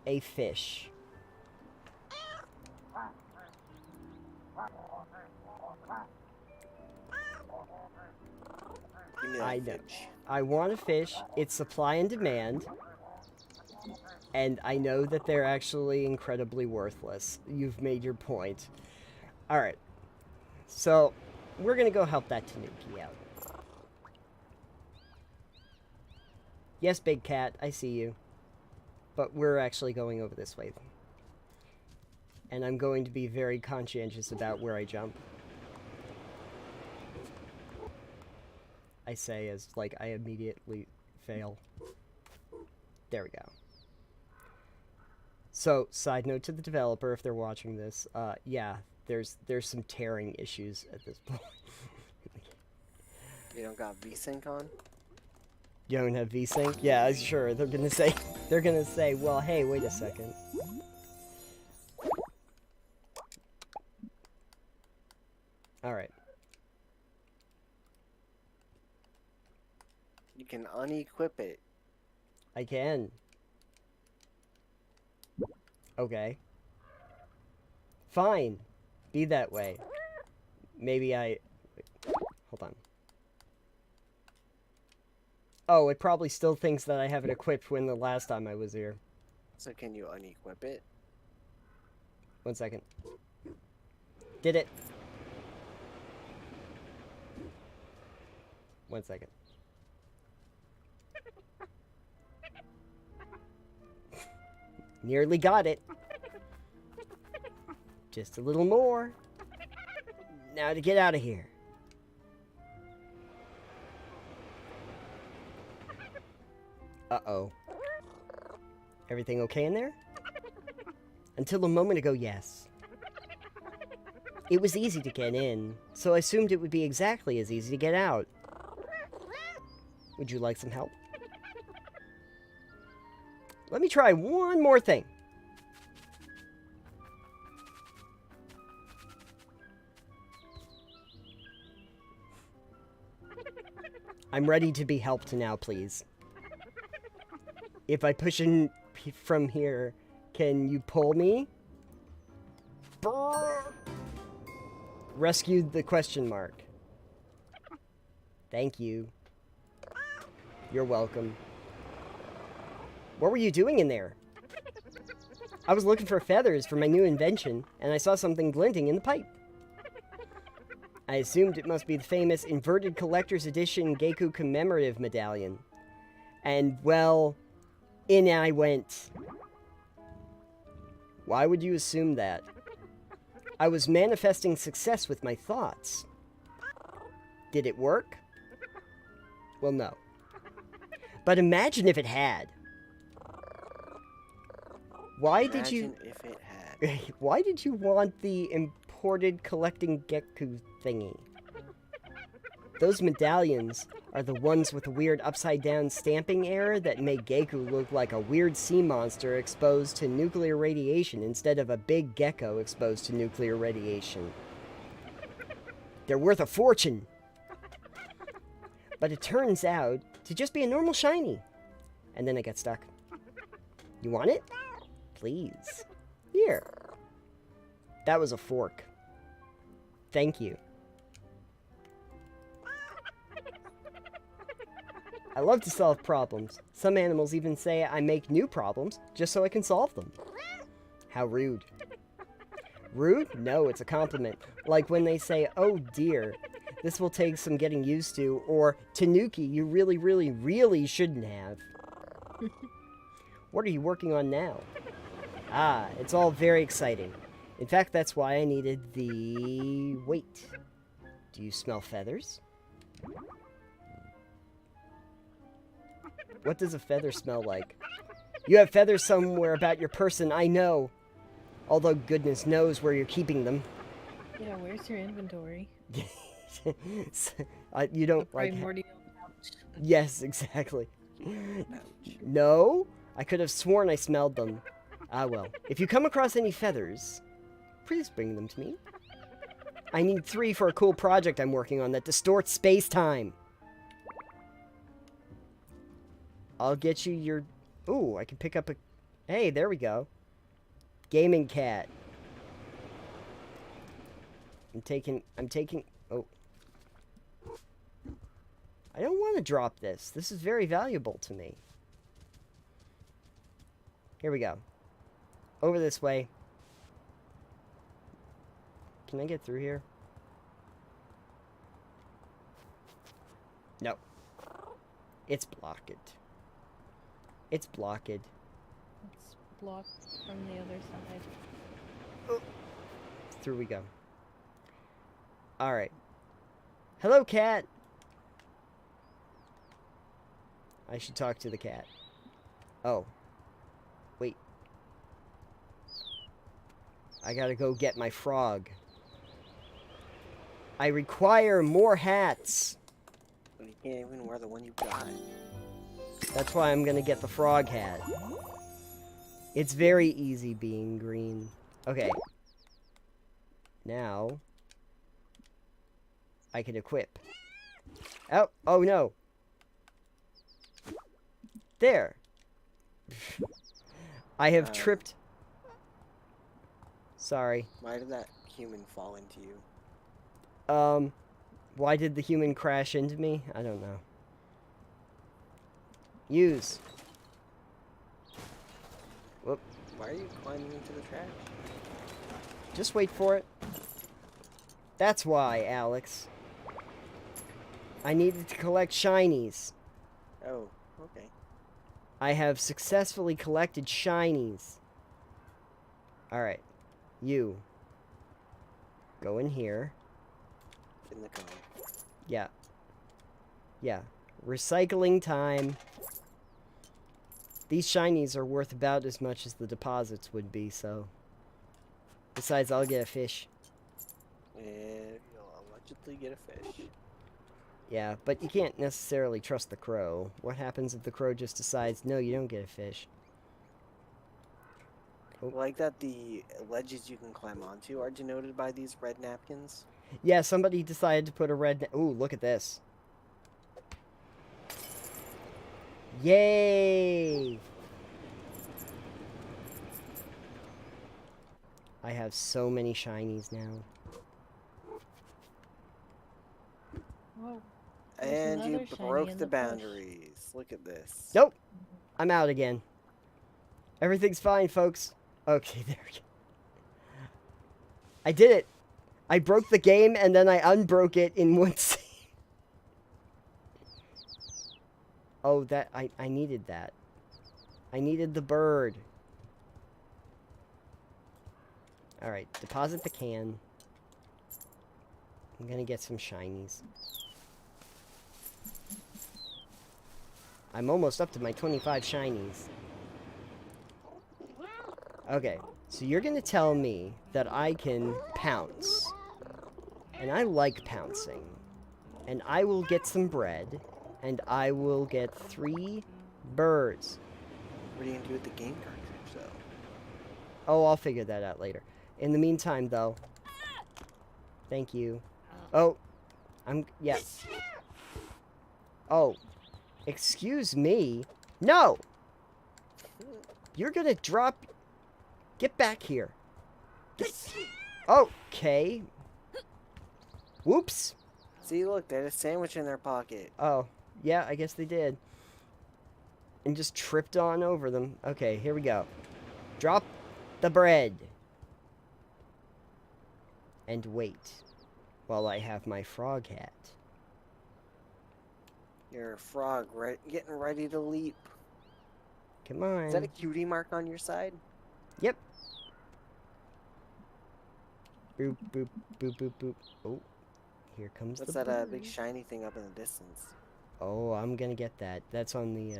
a fish. Give me that I know. fish. I want a fish. It's supply and demand. And I know that they're actually incredibly worthless. You've made your point. Alright. So, we're gonna go help that Tanuki out. Yes, big cat, I see you. But we're actually going over this way. And I'm going to be very conscientious about where I jump. I say as, like, I immediately fail. There we go. So, side note to the developer, if they're watching this, yeah, there's some tearing issues at this point. You don't got VSync on? You don't have VSync? Yeah, sure. They're gonna say, well, hey, wait a second. Alright. You can unequip it. I can. Okay. Fine. Be that way. Maybe I... Wait, hold on. Oh, it probably still thinks that I have it equipped when the last time I was here. So can you unequip it? 1 second. Did it. 1 second. Nearly got it. Just a little more. Now to get out of here. Uh-oh. Everything okay in there? Until a moment ago, yes. It was easy to get in, so I assumed it would be exactly as easy to get out. Would you like some help? Let me try one more thing. I'm ready to be helped now, please. If I push in from here, can you pull me? Brrr. Rescued the question mark. Thank you. You're welcome. What were you doing in there? I was looking for feathers for my new invention, and I saw something glinting in the pipe. I assumed it must be the famous Inverted Collector's Edition Geiku Commemorative Medallion. And, well, in I went. Why would you assume that? I was manifesting success with my thoughts. Did it work? Well, no. But imagine if it had. Why did you... Imagine if it had. Why did you want the imported collecting gecko thingy? Those medallions are the ones with the weird upside-down stamping error that make Geku look like a weird sea monster exposed to nuclear radiation instead of a big gecko exposed to nuclear radiation. They're worth a fortune! But it turns out to just be a normal shiny. And then I got stuck. You want it? Please. Here. That was a fork. Thank you. I love to solve problems. Some animals even say I make new problems just so I can solve them. How rude. Rude? No, it's a compliment. Like when they say, oh dear, this will take some getting used to, or Tanuki, you really, really, really shouldn't have. What are you working on now? Ah, it's all very exciting. In fact, that's why I needed the... Wait. Do you smell feathers? What does a feather smell like? You have feathers somewhere about your person, I know. Although goodness knows where you're keeping them. Yeah, where's your inventory? You don't like... Primordial pouch. Yes, exactly. No? I could have sworn I smelled them. Ah well. If you come across any feathers, please bring them to me. I need 3 for a cool project I'm working on that distorts space-time. I'll get you your... Ooh, I can pick up a... Hey, there we go. Gaming cat. I'm taking... Oh. I don't want to drop this. This is very valuable to me. Here we go. Over this way. Can I get through here? No. It's blocked. It's blocked. It's blocked from the other side. Oh. Through we go. Alright. Hello, cat! I should talk to the cat. Oh. Wait. I gotta go get my frog. I require more hats! But you can't even wear the one you got. That's why I'm gonna get the frog hat. It's very easy being green. Okay. Now... I can equip. Oh no! There! I have tripped... Sorry. Why did that human fall into you? Why did the human crash into me? I don't know. Use. Whoop. Why are you climbing into the trash? Just wait for it. That's why, Alex. I needed to collect shinies. Oh, okay. I have successfully collected shinies. Alright. You. Go in here. In the cone. Yeah. Yeah. Recycling time. These shinies are worth about as much as the deposits would be, so... Besides, I'll get a fish. And you'll allegedly get a fish. Yeah, but you can't necessarily trust the crow. What happens if the crow just decides, no, you don't get a fish? Oh. Like that the ledges you can climb onto are denoted by these red napkins. Yeah, somebody decided to put a red... Ooh, look at this. Yay! I have so many shinies now. Whoa. And you another shiny broke in the the bush. boundaries. Look at this. Nope. I'm out again. Everything's fine, folks. Okay, there we go. I did it. I broke the game, and then I unbroke it in one save. Oh, I needed that. I needed the bird. Alright, deposit the can. I'm gonna get some shinies. I'm almost up to my 25 shinies. Okay, so you're gonna tell me that I can pounce. And I like pouncing. And I will get some bread. And I will get 3 birds. What are you gonna do with the game cartridge, though? Oh, I'll figure that out later. In the meantime, though. Thank you. Oh, yes. Oh, excuse me. No! You're gonna drop... Get back here. Okay. Whoops. See, look, they had a sandwich in their pocket. Oh, yeah, I guess they did. And just tripped on over them. Okay, here we go. Drop the bread. And wait while I have my frog hat. You're a frog, right? Getting ready to leap. Come on. Is that a cutie mark on your side? Yep. Boop, boop, boop, boop, boop. Oh, here comes What's the that big bird. shiny thing up in the distance? Oh, I'm gonna get that. That's on the,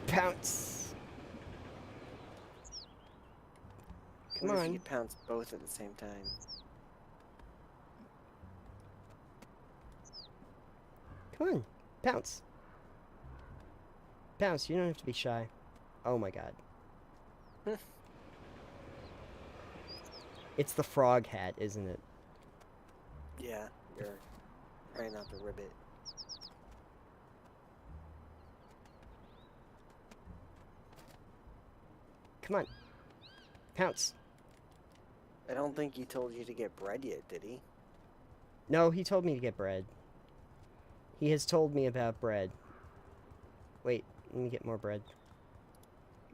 pounce. Come What if on. you could pounce both at the same time? Come on. Pounce. Pounce, you don't have to be shy. Oh my god. It's the frog hat, isn't it? Yeah, you're trying not to rib it. Come on. Pounce. I don't think he told you to get bread yet, did he? No, he told me to get bread. He has told me about bread. Wait, let me get more bread.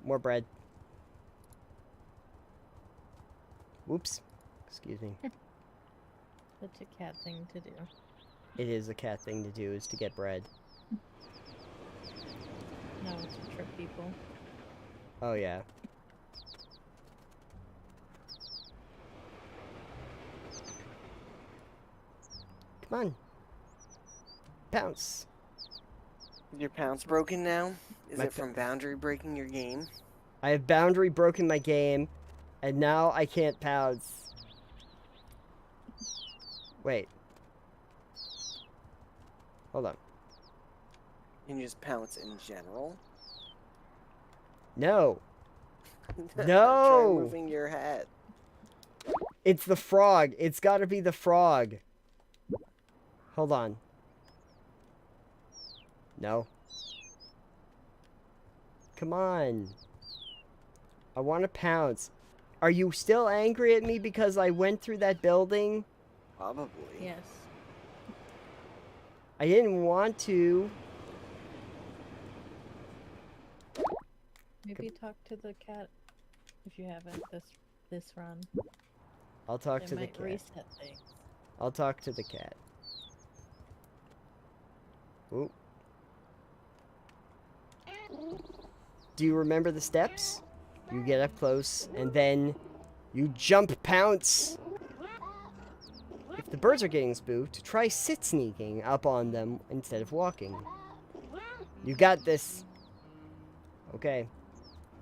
More bread. Whoops. Excuse me. Such a cat thing to do. It is a cat thing to do, is to get bread. No, it's to trick people. Oh, yeah. Come on. Pounce. Is your pounce broken now? Is My it from boundary breaking your game? I have boundary broken my game, and now I can't pounce. Wait. Hold on. Can you just pounce in general? No. Try No! moving your hat. It's the frog. It's gotta be the frog. Hold on. No. Come on. I want to pounce. Are you still angry at me because I went through that building? Probably. Yes. I didn't want to. Maybe talk to the cat if you haven't this run. I'll talk It to the might cat. reset things. I'll talk to the cat. Ooh. Do you remember the steps? You get up close, and then you jump pounce. If the birds are getting spooked, try sit sneaking up on them instead of walking. You got this. Okay.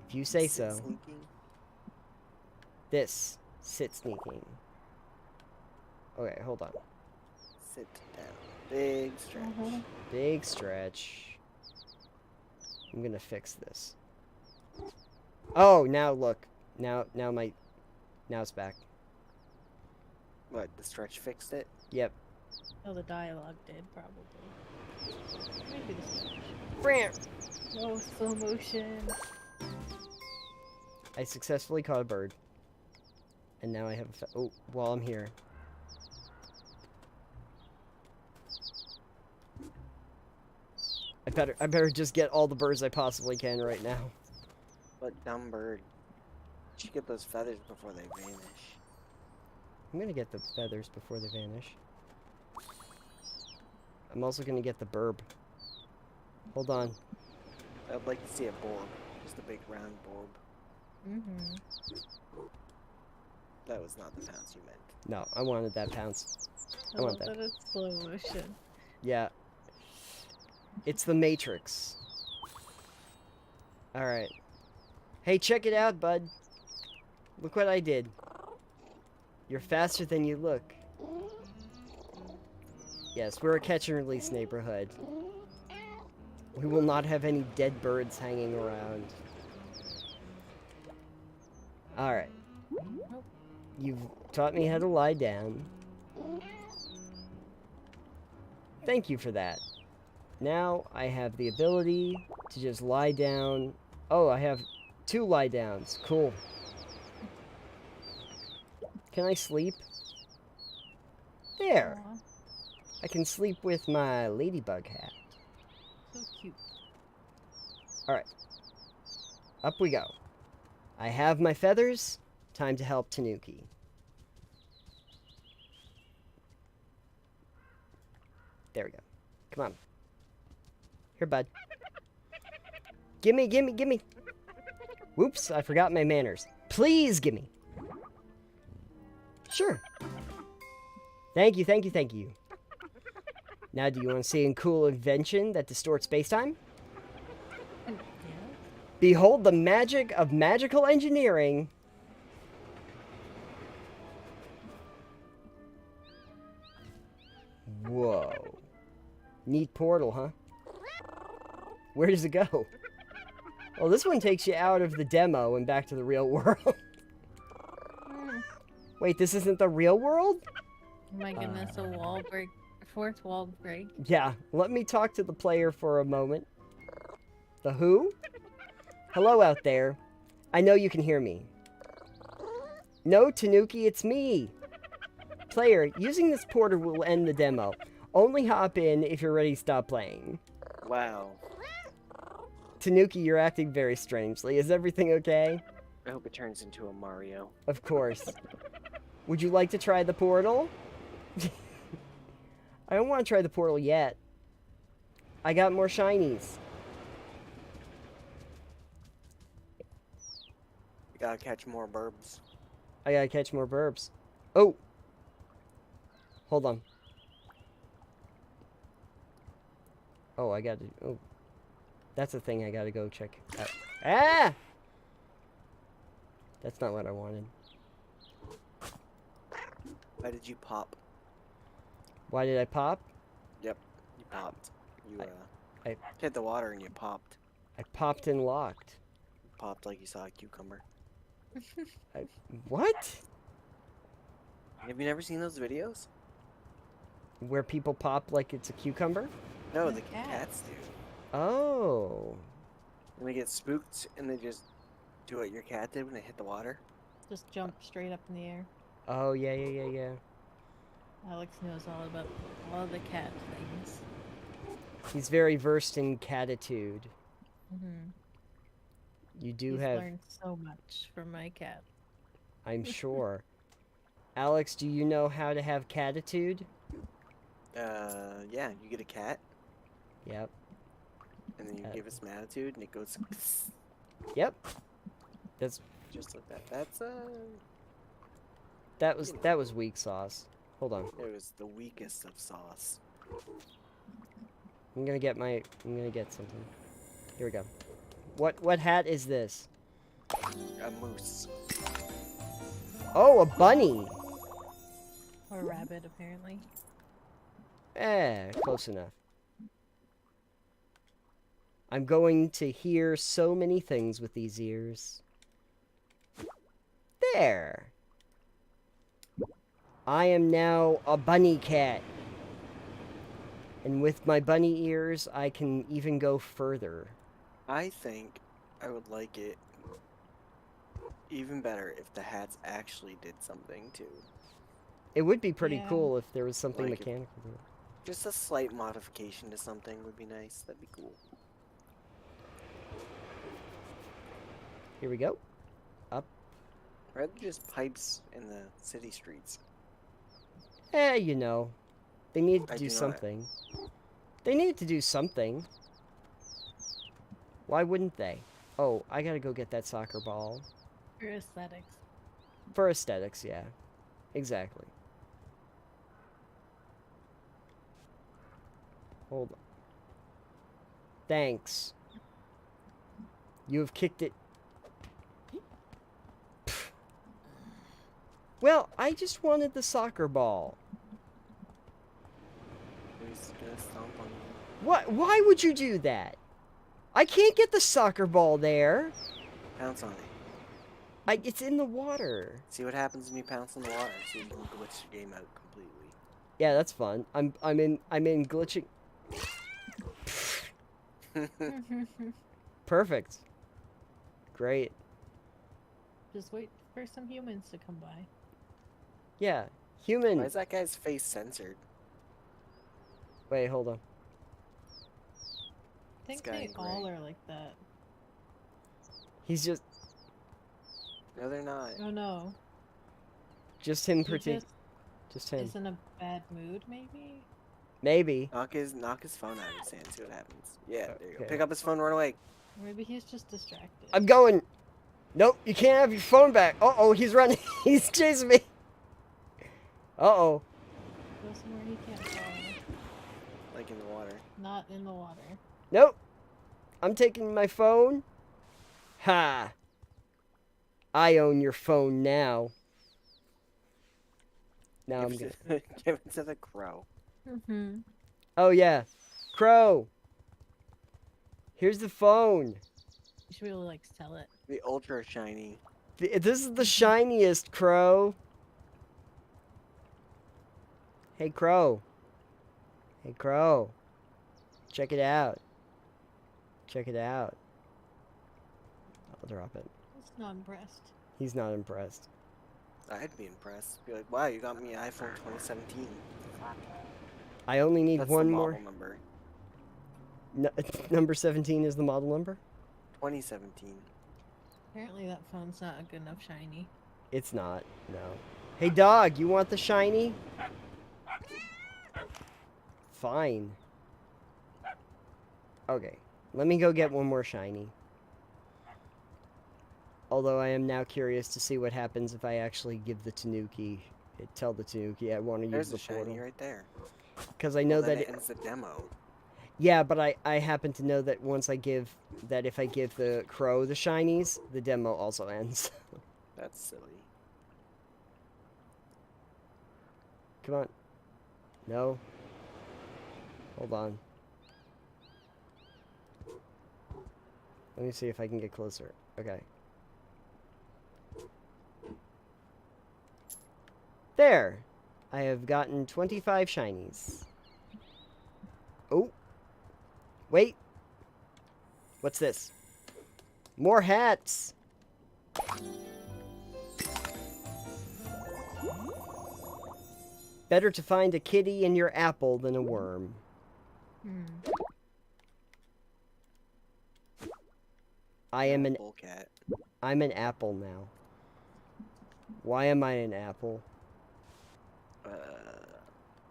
If you say Sit so. sneaking. This. Sit sneaking. Okay, hold on. Sit down. Big stretch. Big stretch. I'm gonna fix this. Oh, now look. Now it's back. What, the stretch fixed it? Yep. Oh, the dialogue did, probably. Maybe the stretch. Bram! Oh, slow motion. I successfully caught a bird. And now I have a oh, while I'm here. I better just get all the birds I possibly can right now. What dumb bird. You should get those feathers before they vanish. I'm gonna get the feathers before they vanish. I'm also gonna get the burb. Hold on. I'd like to see a borb. Just a big round borb. Mm-hmm. That was not the pounce you meant. No, I wanted that pounce. I want love that. that it's slow motion. Yeah. It's the Matrix. Alright. Hey, check it out, bud. Look what I did. You're faster than you look. Yes, we're a catch and release neighborhood. We will not have any dead birds hanging around. Alright. You've taught me how to lie down. Thank you for that. Now I have the ability to just lie down. Oh, I have 2 lie downs. Cool. Can I sleep? There. Aw, I can sleep with my ladybug hat. so cute. Alright. Up we go. I have my feathers. Time to help Tanuki. There we go. Come on. Here, bud. Gimme, gimme, gimme. Whoops, I forgot my manners. Please gimme. Sure. Thank you, thank you, thank you. Now, do you want to see a cool invention that distorts spacetime? Yeah. Behold the magic of magical engineering. Whoa. Neat portal, huh? Where does it go? Well, this one takes you out of the demo and back to the real world. Wait, this isn't the real world? Oh my goodness, a wall break. Fourth wall break. Yeah, let me talk to the player for a moment. The who? Hello out there. I know you can hear me. No, Tanuki, it's me. Player, using this portal will end the demo. Only hop in if you're ready to stop playing. Wow. Tanuki, you're acting very strangely. Is everything okay? I hope it turns into a Mario. Of course. Would you like to try the portal? I don't want to try the portal yet. I got more shinies. You gotta catch more burbs. I gotta catch more burbs. Oh! Hold on. Oh, I gotta... Oh. That's a thing I gotta go check out. Ah! That's not what I wanted. Why did you pop? Why did I pop? Yep, you popped. You I- hit the water and you popped. I popped and locked. You popped like you saw a cucumber. What? Have you never seen those videos? Where people pop like it's a cucumber? No, The the cat. cats do. Oh. And they get spooked and they just do what your cat did when they hit the water. Just jump straight up in the air. Oh, yeah, yeah, yeah, yeah. Alex knows all about all the cat things. He's very versed in catitude. Mm-hmm. You do He's have... learned so much from my cat. I'm sure. Alex, do you know how to have catitude? Yeah, you get a cat Yep. and then you Uh, give it some attitude and it goes Yep. That's just like that. That's that was weak sauce. Hold on. it was the weakest of sauce. I'm gonna get something. Here we go. What hat is this? A moose. Oh, a bunny. Or rabbit, apparently. Close enough. I'm going to hear so many things with these ears. There. I am now a bunny cat. And with my bunny ears, I can even go further. I think I would like it even better if the hats actually did something too. It would be pretty Yeah. cool if there was something Like if- mechanical to it. Just a slight modification to something would be nice. That'd be cool. Here we go. Rather than just pipes in the city streets. You know. They need to I do do not- something. They need to do something. Why wouldn't they? Oh, I gotta go get that soccer ball. For aesthetics. For aesthetics, yeah. Exactly. Hold on. Thanks. You have kicked it. Well, I just wanted the soccer ball. He's gonna stomp on you. What? Why would you do that? I can't get the soccer ball there. Pounce on it. It's in the water. See what happens when you pounce on the water. So you can glitch the game out completely. Yeah, that's fun. I'm in glitching. Perfect. Great. Just wait for some humans to come by. Yeah. Why Human. is that guy's face censored? Wait, hold on. I think guy they in all gray. are like that. He's No, they're not. Oh no. just him He just just him. is in a bad mood, maybe? Maybe. Knock his phone out of his hand. See what happens. Yeah, there you go. Okay. Pick up his phone. Run away. Maybe he's just distracted. I'm going. Nope, you can't have your phone back. Uh-oh, he's running. He's chasing me. Uh-oh. Go somewhere he can't go. Like in the water. Not in the water. Nope. I'm taking my phone. Ha. I own your phone now. Now I'm Give good. it to- Give it to the crow. Mm-hmm. Oh, yeah. Crow. Here's the phone. You should be able to like sell it. The ultra shiny. This is the shiniest, Crow. Hey, Crow. Hey, Crow. Check it out. Check it out. I'll drop it. It's not impressed. He's not impressed. I'd be impressed. Be like, wow, you got me an iPhone 2017. I only need That's one the more. model number. Number 17 is the model number? 2017. Apparently that phone's not a good enough shiny. It's not, no. Hey, dog, you want the shiny? Fine. Okay, let me go get one more shiny. Although I am now curious to see what happens if I actually give the Tanuki. Tell the Tanuki I want to use There's the a shiny portal. right there. Because I know Well, then that it ends the demo. Yeah, but I happen to know that if I give the crow the shinies, the demo also ends. That's silly. Come on. No. Hold on. Let me see if I can get closer. Okay. There. I have gotten 25 shinies. Oh. Wait. What's this? More hats. Better to find a kitty in your apple than a worm. Hmm. Bullcat. I'm an apple now. Why am I an apple?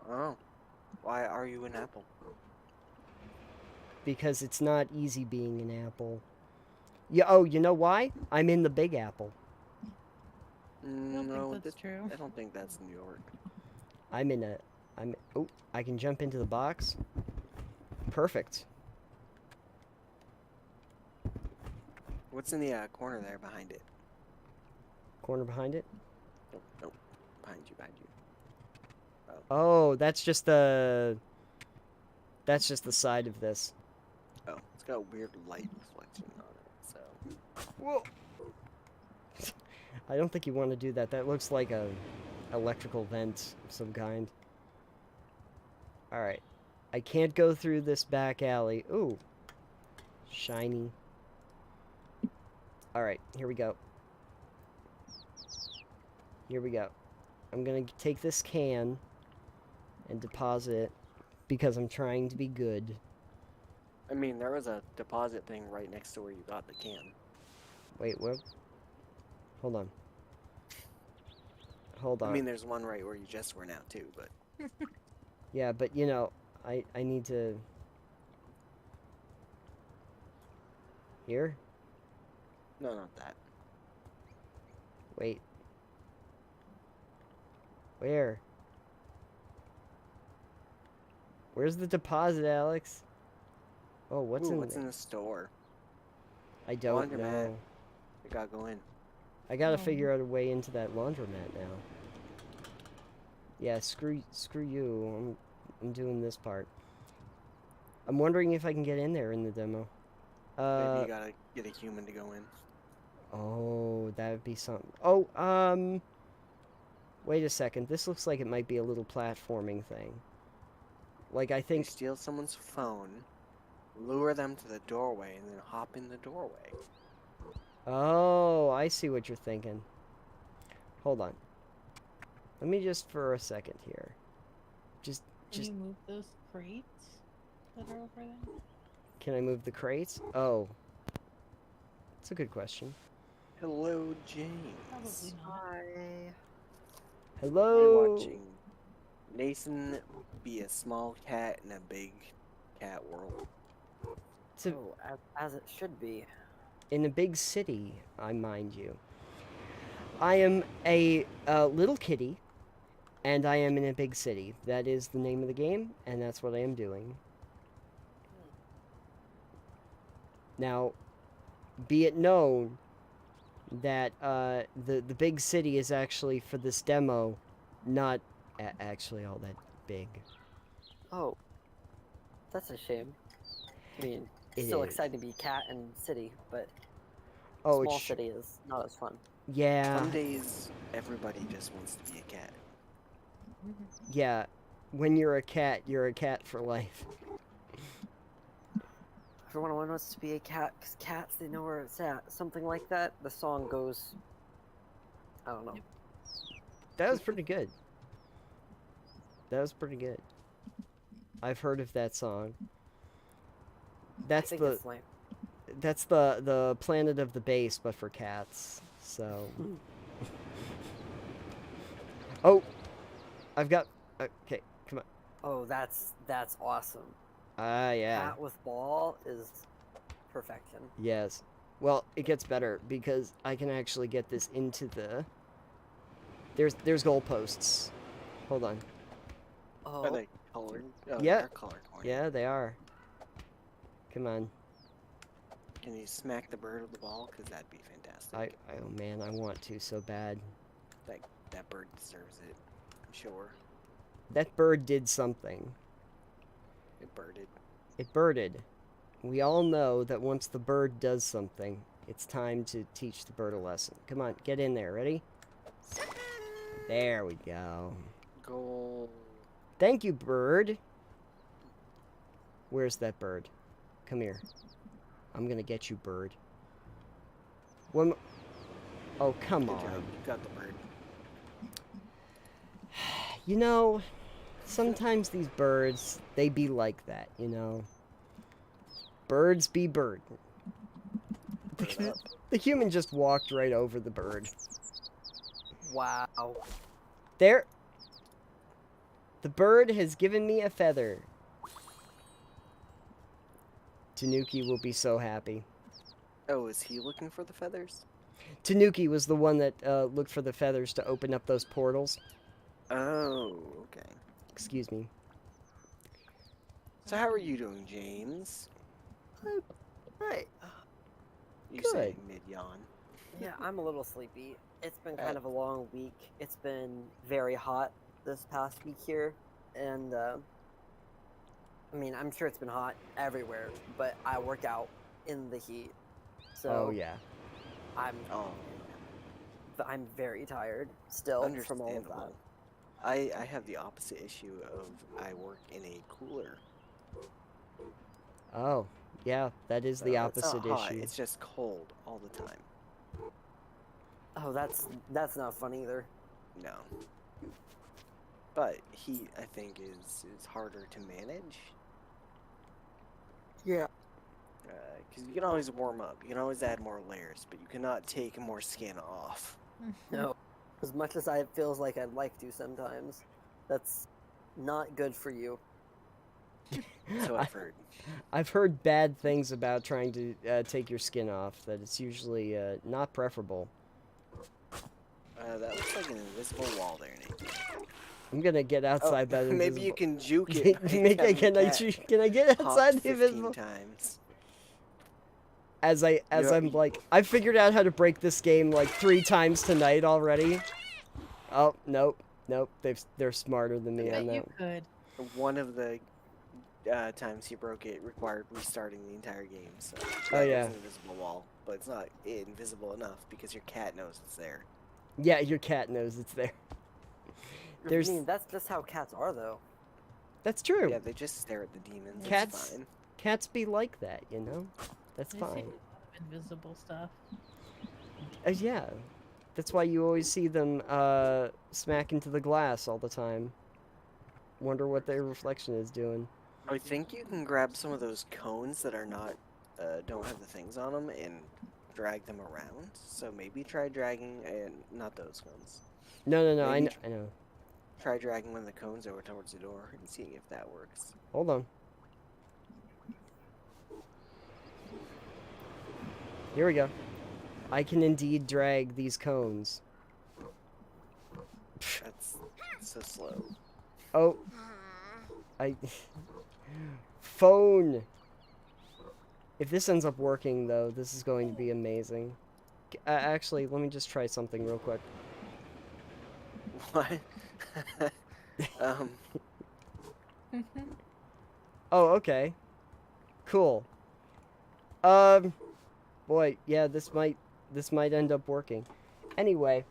Oh. Why are you an apple? Because it's not easy being an apple. Yeah, oh, you know why? I'm in the Big Apple. I don't No, think that's true. I don't think that's New York. Oh, I can jump into the box. Perfect. What's in the corner there behind it? Corner behind it. Nope, nope. Behind you. Oh, that's just the side of this. Oh, it's got a weird light reflection on it, so. Whoa. I don't think you want to do that. That looks like a electrical vent of some kind. Alright. I can't go through this back alley. Ooh. Shiny. Alright, here we go. Here we go. I'm gonna take this can and deposit it because I'm trying to be good. I mean, there was a deposit thing right next to where you got the can. Wait, what? Hold on. Hold on. I mean, there's one right where you just were now, too, but... Yeah, but you know, I need to... Here? No, not that. Wait. Where? Where's the deposit, Alex? Oh, what's Ooh, in what's there? in the store? I don't Laundromat. know. I gotta go in. I gotta Oh. figure out a way into that laundromat now. Yeah, screw you. I'm doing this part. I'm wondering if I can get in there in the demo. Maybe you gotta get a human to go in. Oh, that would be something. Oh, wait a second. This looks like it might be a little platforming thing. Like, I You think... steal someone's phone, lure them to the doorway, and then hop in the doorway. Oh, I see what you're thinking. Hold on. Let me just for a second here. Can Just... you move those crates that are over there? Can I move the crates? Oh. That's a good question. Hello, James. Probably not. Hi. Hello? You're watching Nathan be a small cat in a big cat world. To, Oh, as it should be. in a big city, I mind you. I am a little kitty, and I am in a big city. That is the name of the game, and that's what I am doing. Now, be it known that the big city is actually, for this demo, not actually all that big. Oh, that's a shame. I mean, It still is. exciting to be cat and city, but Oh, small it's... city is not as fun. Yeah. Some days, everybody just wants to be a cat. Yeah. When you're a cat for life. Everyone wants to be a cat because cats, they know where it's at. Something like that. The song goes. I don't know. Yep. That was pretty good. That was pretty good. I've heard of that song. That's I think the it's lame. that's the Planet of the Bass, but for cats. So. Oh, I've got. Okay, come on. Oh, that's awesome. Ah, yeah. Cat with ball is perfection. Yes. Well, it gets better because I can actually get this into the. There's goalposts. Hold on. Oh, Are they colored? Oh, Yeah. they're color coordinated. Yeah, they are. Come on. Can you smack the bird with the ball? Because that'd be fantastic. Oh man, I want to so bad. That bird deserves it. I'm sure. That bird did something. It birded. It birded. We all know that once the bird does something, it's time to teach the bird a lesson. Come on, get in there. Ready? There we go. Goal. Thank you, bird. Where's that bird? Come here. I'm gonna get you, bird. One. Oh, come Good on. job. You got the bird. You know, sometimes these birds, they be like that, you know? Birds be bird. Bird up. The human just walked right over the bird. wow. There. The bird has given me a feather. Tanuki will be so happy. Oh, is he looking for the feathers? Tanuki was the one that looked for the feathers to open up those portals. Oh, okay. Excuse me. So how are you doing, James? Right. You Good. say mid-yawn. Yeah, I'm a little sleepy. It's been kind of a long week. It's been very hot this past week here, and I mean, I'm sure it's been hot everywhere, but I work out in the heat, so Oh, yeah. Oh, I'm very tired still from all of that. understandable. I have the opposite issue of I work in a cooler. Oh, yeah, that is the It's not opposite It's not hot, issue. it's just cold all the time. Oh, that's not fun either. No. But heat, I think, is harder to manage. Yeah. Because you can always warm up. You can always add more layers, but you cannot take more skin off. No. As much as it feels like I'd like to sometimes, that's not good for you. So I've heard. I've heard bad things about trying to take your skin off, that it's usually not preferable. That looks like an invisible wall there, Nate. I'm gonna get Oh, outside that maybe you invisible. can juke it. by Can having can the I cat can I get hop outside the 15 invisible? times. As You're- I'm like, I figured out how to break this game like 3 times tonight already. Oh nope, nope. They're smarter than me I on bet you that. could. One of the times you broke it required restarting the entire game. So Oh, yeah, yeah. there's an invisible wall, but it's not invisible enough because your cat knows it's there. Yeah, your cat knows it's there. There's I mean, that's just how cats are, though. that's true. Yeah, they just stare at the demons. Cats- It's fine. Cats be like that, you know. That's I see fine. a lot of invisible stuff. Yeah, that's why you always see them smack into the glass all the time. Wonder what their reflection is doing. I think you can grab some of those cones that are not, don't have the things on them and drag them around. So maybe try dragging, and not those cones. No, Maybe I know. Try dragging one of the cones over towards the door and seeing if that works. Hold on. Here we go. I can indeed drag these cones. That's so slow. Oh. I... Phone! If this ends up working, though, this is going to be amazing. Actually, let me just try something real quick. What? um, Oh, okay. Cool. Boy, yeah, this might end up working. Anyway,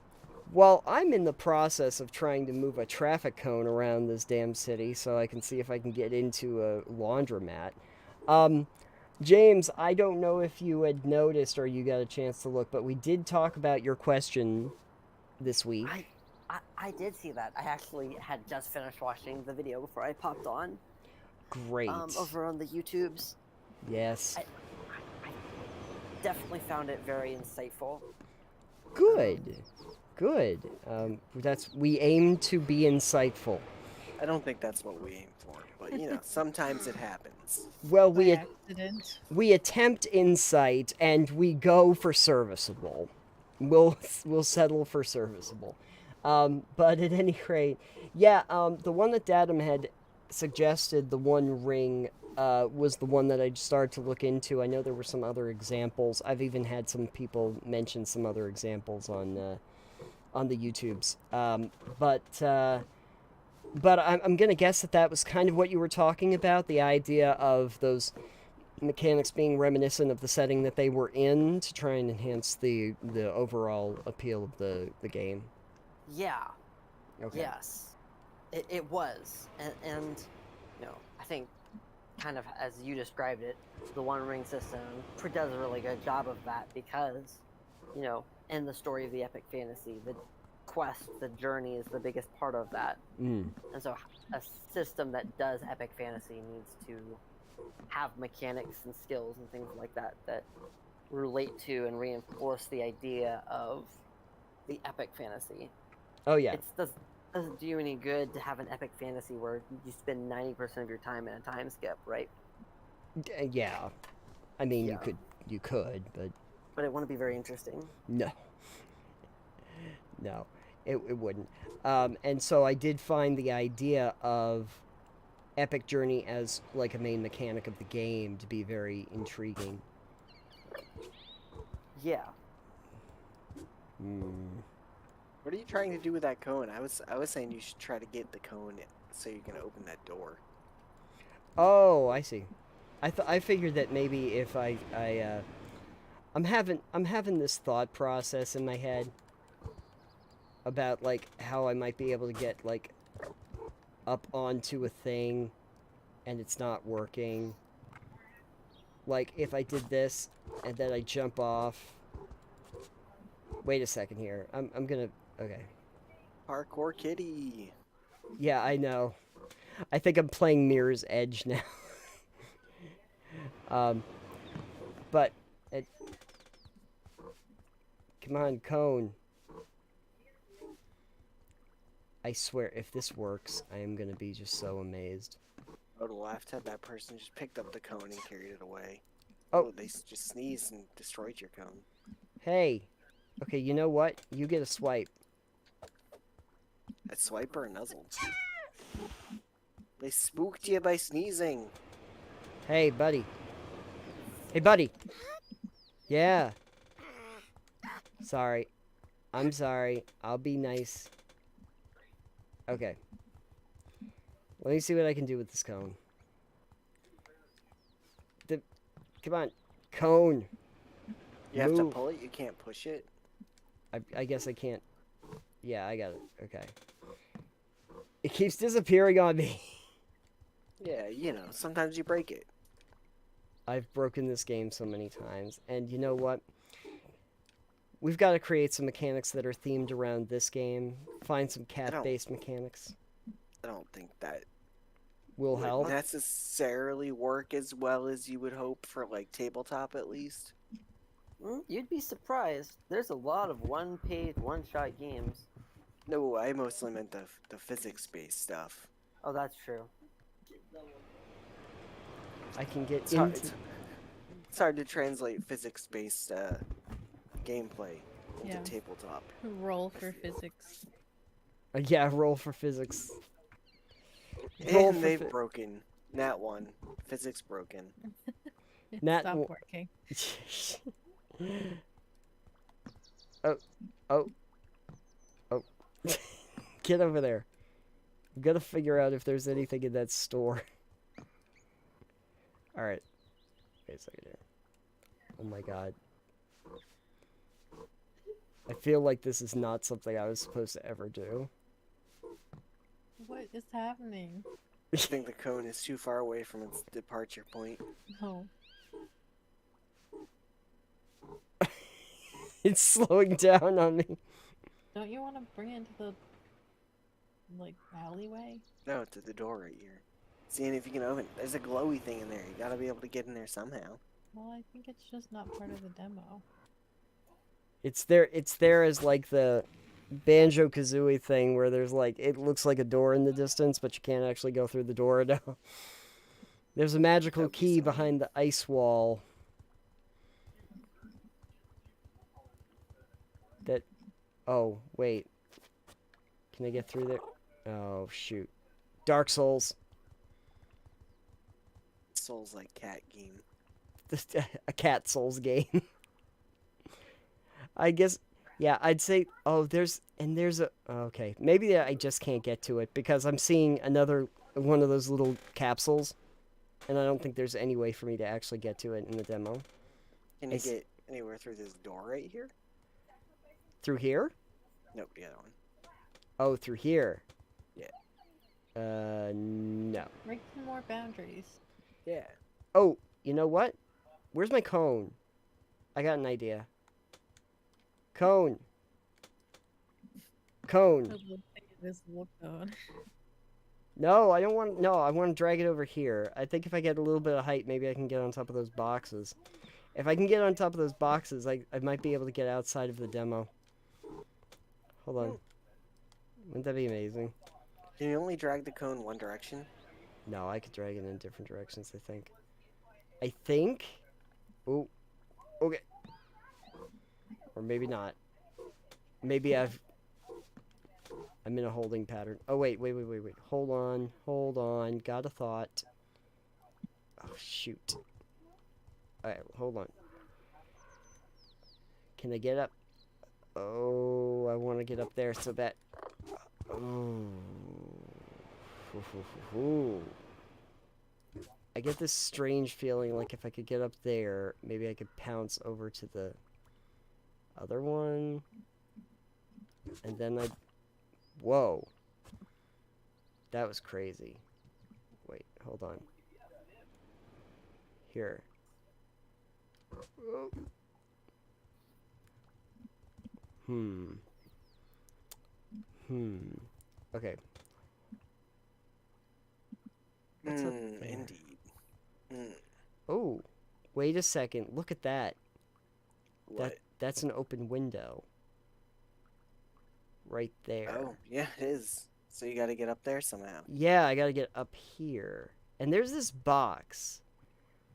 while I'm in the process of trying to move a traffic cone around this damn city so I can see if I can get into a laundromat, James, I don't know if you had noticed or you got a chance to look, but we did talk about your question this week. I did see that. I actually had just finished watching the video before I popped on. Great. Over on the YouTubes. Yes. I definitely found it very insightful. Good. Good. We aim to be insightful. I don't think that's what we aim for, but you know, sometimes it happens. Well, By accident. we attempt insight and we go for serviceable. We'll settle for serviceable. But at any rate, yeah, the one that Datum had suggested, the One Ring, was the one that I started to look into. I know there were some other examples. I've even had some people mention some other examples on the YouTubes. But I'm gonna guess that was kind of what you were talking about, the idea of those mechanics being reminiscent of the setting that they were in to try and enhance the overall appeal of the game. Yeah. Okay. Yes. It was. And you know, I think kind of as you described it, the One Ring system does a really good job of that because, you know, in the story of the epic fantasy, the quest, the journey is the biggest part of that. Mm. And so a system that does epic fantasy needs to have mechanics and skills and things like that that relate to and reinforce the idea of the epic fantasy. Oh yeah. It doesn't do you any good to have an epic fantasy where you spend 90% of your time in a time skip, right? Yeah. I mean, Yeah. you could, but it wouldn't be very interesting. no. No, it wouldn't. And so I did find the idea of epic journey as like a main mechanic of the game to be very intriguing. Yeah. Hmm. What are you trying to do with that cone? I was saying you should try to get the cone so you can open that door. Oh, I see. I figured that maybe if I'm having this thought process in my head about like how I might be able to get like up onto a thing and it's not working. Like if I did this and then I jump off. Wait a second here. I'm gonna okay. Parkour kitty. Yeah, I know. I think I'm playing Mirror's Edge now. But come on, cone. I swear, if this works, I am gonna be just so amazed. Go to the left, had that person just picked up the cone and carried it away. Oh. They just sneezed and destroyed your cone. Hey. Okay, you know what? You get a swipe. A swipe or a nuzzle? They spooked you by sneezing. Hey, buddy. Hey, buddy. Yeah. Sorry. I'm sorry. I'll be nice. Okay. Let me see what I can do with this cone. Come on. Cone. You have to Move. pull it, you can't push it. I guess I can't. Yeah, I got it. Okay. It keeps disappearing on me. Yeah, you know, sometimes you break it. I've broken this game so many times. And you know what? We've got to create some mechanics that are themed around this game. Find some cat-based mechanics. I don't think that Will would help. necessarily work as well as you would hope for, like, tabletop at least. You'd be surprised. There's a lot of one-page, one-shot games. No, I mostly meant the physics-based stuff. Oh, that's true. I can get It's hard, into... it's hard to translate physics-based gameplay into Yeah. tabletop. Roll for physics. Yeah, roll for physics. Roll And for they've broken. Nat 1. Physics broken. It Nat stopped w- working. Oh. Get over there. I'm gonna figure out if there's anything in that store. Alright. Wait a second here. Oh my god. I feel like this is not something I was supposed to ever do. What is happening? I think the cone is too far away from its departure point. Oh. It's slowing down on me. Don't you want to bring it into the, like, alleyway? No, to the door right here. Seeing if you can open it. There's a glowy thing in there. You gotta be able to get in there somehow. Well, I think it's just not part of the demo. It's there as like the Banjo-Kazooie thing where there's like, it looks like a door in the distance, but you can't actually go through the door now. There's a magical That'd be key something. behind the ice wall. That, oh, wait. Can I get through there? Oh, shoot. Dark Souls. Souls like cat game. A cat Souls game. I guess, yeah, I'd say, oh, there's a, okay. Maybe I just can't get to it because I'm seeing another one of those little capsules, and I don't think there's any way for me to actually get to it in the demo. Can you It's- get anywhere through this door right here? Through here? Nope, the other one. Oh, through here. Yeah. No. Break some more boundaries. Yeah. Oh, you know what? Where's my cone? I got an idea. Cone. Cone. This look code. No, I don't want. No, I want to drag it over here. I think if I get a little bit of height, maybe I can get on top of those boxes. If I can get on top of those boxes, I might be able to get outside of the demo. Hold on. Wouldn't that be amazing? Can you only drag the cone one direction? No, I could drag it in different directions, I think. I think? Oh. Okay. Or maybe not. Maybe I'm in a holding pattern. Oh, wait. Hold on. Got a thought. Oh, shoot. Alright, hold on. Can I get up? Oh, I want to get up there so bad. Oh. I get this strange feeling like if I could get up there, maybe I could pounce over to the other one. And then I'd... Whoa. That was crazy. Wait, hold on. Here. Oh. Okay. What's up there? Indeed. Oh, wait a second. Look at that. What? That's an open window. Right there. Oh, yeah, it is. So you gotta get up there somehow. Yeah, I gotta get up here. And there's this box.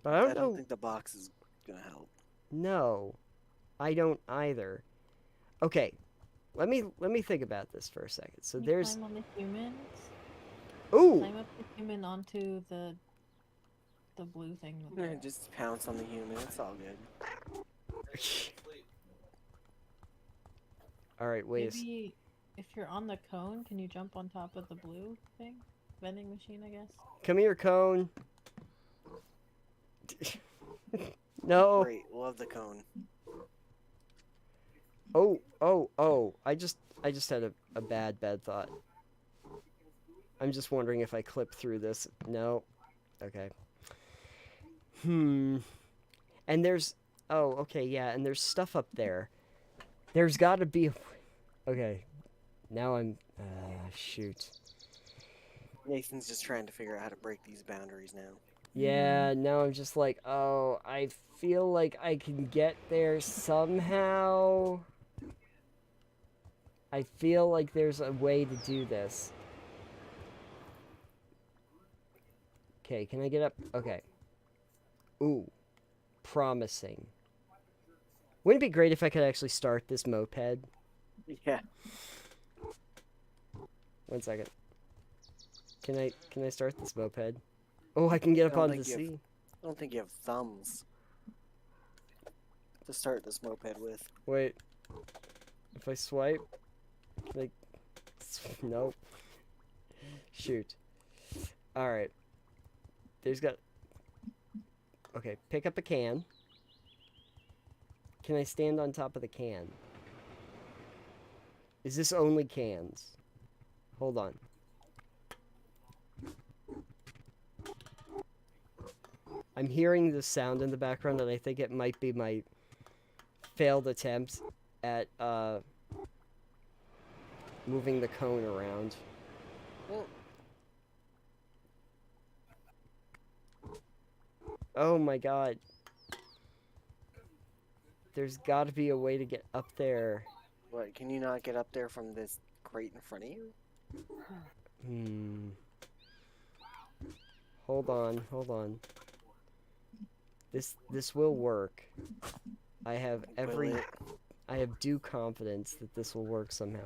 But I don't know. think the box is gonna help. No. I don't either. Okay. let me think about this for a second. So You there's climb on the humans. ooh. Climb up the human onto the blue thing. with Yeah, the- just pounce on the human. It's all good. All right, wait. Maybe if you're on the cone, can you jump on top of the blue thing? Vending machine, I guess. Come here, cone. No. Great, love the cone. Oh. I just had a bad thought. I'm just wondering if I clip through this. No. Okay. And there's oh, okay, yeah, and there's stuff up there. There's got to be okay. Now I'm shoot. Nathan's just trying to figure out how to break these boundaries now. Yeah, now I'm just like, oh, I feel like I can get there somehow. I feel like there's a way to do this. Okay, can I get up? Okay. Ooh, promising. Wouldn't it be great if I could actually start this moped? Yeah. 1 second. Can I start this moped? Oh, I can get up don't onto the think you have- sea. I don't think you have thumbs to start this moped with. Wait. If I swipe, like, nope. Shoot. All right. There's got. Okay, pick up a can. Can I stand on top of the can? Is this only cans? Hold on. I'm hearing the sound in the background, and I think it might be my failed attempt at moving the cone around. Well, Oh my god. There's got to be a way to get up there. what? Can you not get up there from this crate in front of you? Hold on. This will work. I have Will it? I have due confidence that this will work somehow.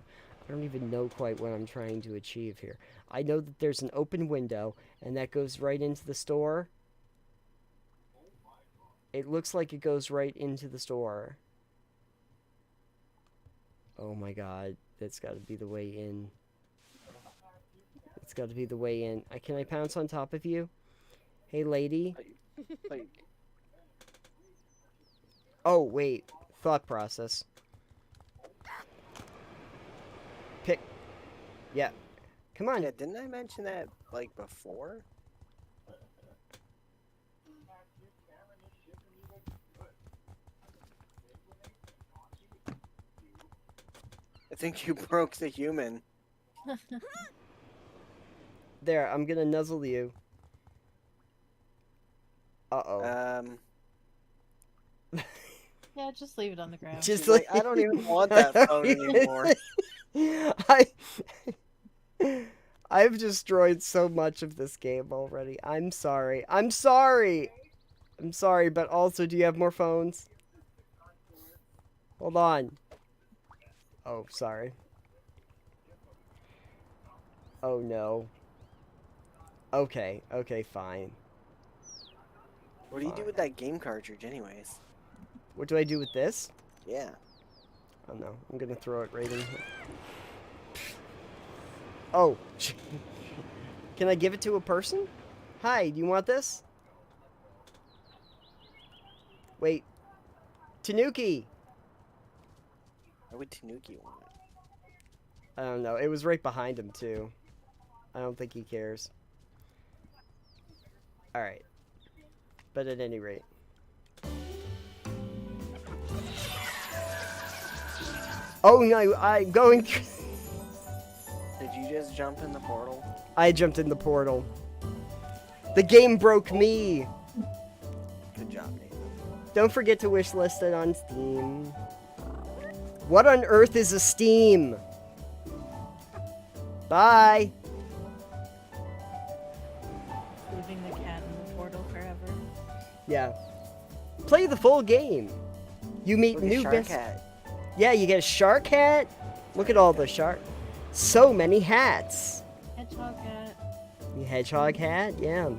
I don't even know quite what I'm trying to achieve here. I know that there's an open window, and that goes right into the store. It looks like it goes right into the store. Oh my god, that's got to be the way in. It's got to be the way in. Can I pounce on top of you? Hey, lady. Like, Oh, wait. Thought process. Pick. Yeah. Come on. yeah, didn't I mention that, like, before? I think you broke the human. There, I'm gonna nuzzle you. Uh-oh. Yeah, just leave it on the ground. Just She's like, I don't even want that phone anymore. I've destroyed so much of this game already. I'm sorry. I'm sorry, but also, do you have more phones? Hold on. Oh, sorry. Oh, no. Okay, fine. What do you do with that game cartridge, anyways? What do I do with this? Yeah. Oh, no. I'm gonna throw it right in here. Oh. Can I give it to a person? Hi, do you want this? Wait. Tanuki! Why would Tanuki want it? I don't know. It was right behind him, too. I don't think he cares. Alright. But at any rate. Oh no, I'm going through. Did you just jump in the portal? I jumped in the portal. The game broke me. Good job, Nathan. Don't forget to wishlist it on Steam. What on earth is a Steam? Bye. Leaving the cat in the portal forever. Yeah. Play the full game. You meet Look at new Shark best. Hat. Yeah, you get a shark hat. Look at all the shark. So many hats. Hedgehog hat. The hedgehog hat, yeah.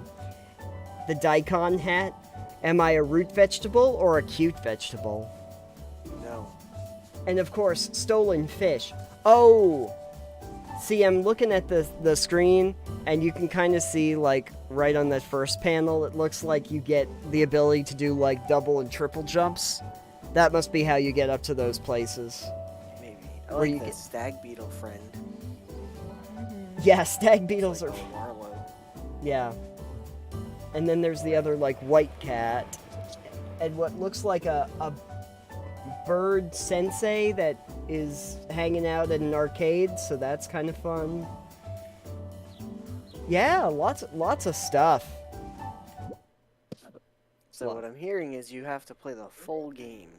The daikon hat. Am I a root vegetable or a cute vegetable? No. And of course, stolen fish. Oh! See, I'm looking at the screen, and you can kind of see, like, right on that first panel, it looks like you get the ability to do, like, double and triple jumps. That must be how you get up to those places. Maybe. I Where like you the get- stag beetle friend. Yeah, stag beetles It's are... like a Warlow. Yeah. And then there's the other, like, white cat. And what looks like a bird sensei that is hanging out at an arcade, so that's kind of fun. Yeah, lots of stuff. So what I'm hearing is you have to play the full game.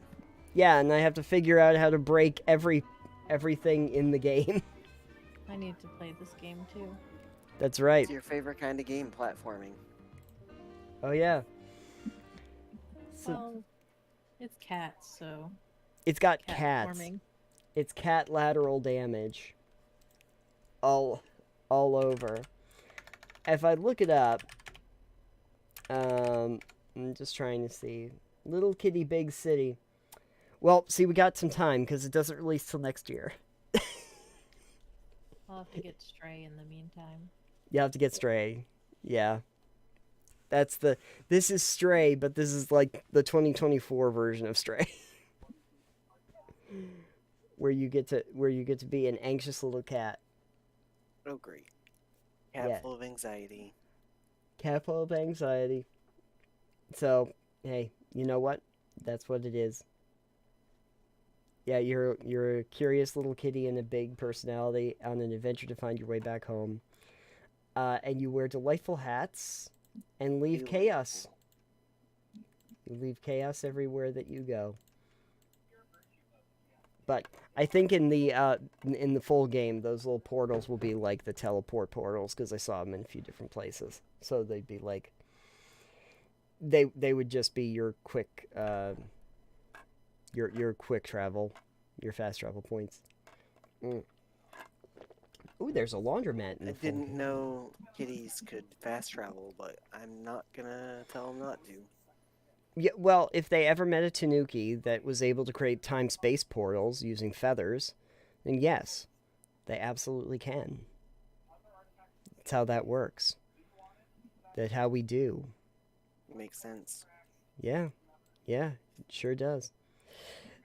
Yeah, and I have to figure out how to break everything in the game. I need to play this game too. That's right. What's your favorite kind of game, platforming? Oh yeah. So Well, it's cats, so it's got cat cats. forming. It's cat lateral damage. All over. If I look it up, I'm just trying to see. Little Kitty Big City. Well, see, we got some time because it doesn't release till next year. I'll have to get Stray in the meantime. You have to get Stray. Yeah. This is Stray, but this is like the 2024 version of Stray. where you get to be an anxious little cat. Oh, great. Cat Yeah. full of anxiety. Cat full of anxiety. So, hey, you know what? That's what it is. Yeah, you're a curious little kitty and a big personality on an adventure to find your way back home. And you wear delightful hats and leave chaos. You leave chaos everywhere that you go. But I think in the full game, those little portals will be like the teleport portals because I saw them in a few different places. So they'd be like they would just be your quick your quick travel, your fast travel points. Ooh, there's a laundromat in I the full didn't game. know kitties could fast travel, but I'm not gonna tell them not to. Yeah, well, if they ever met a Tanuki that was able to create time-space portals using feathers, then yes, they absolutely can. That's how that works. That's how we do. Makes sense. Yeah, it sure does.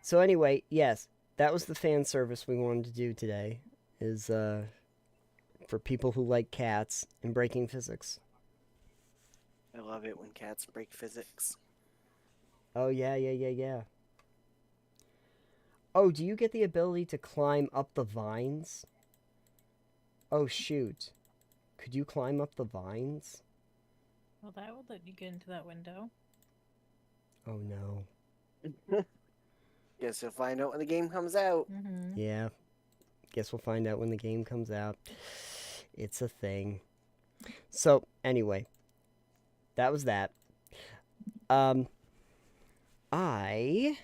So anyway, yes, that was the fan service we wanted to do today, is for people who like cats and breaking physics. I love it when cats break physics. Oh, yeah. Oh, do you get the ability to climb up the vines? Oh, shoot. Could you climb up the vines? Well, that would let you get into that window. Oh, no. Guess you'll find out when the game comes out. Mm-hmm. Yeah. Guess we'll find out when the game comes out. It's a thing. So, anyway. That was that. I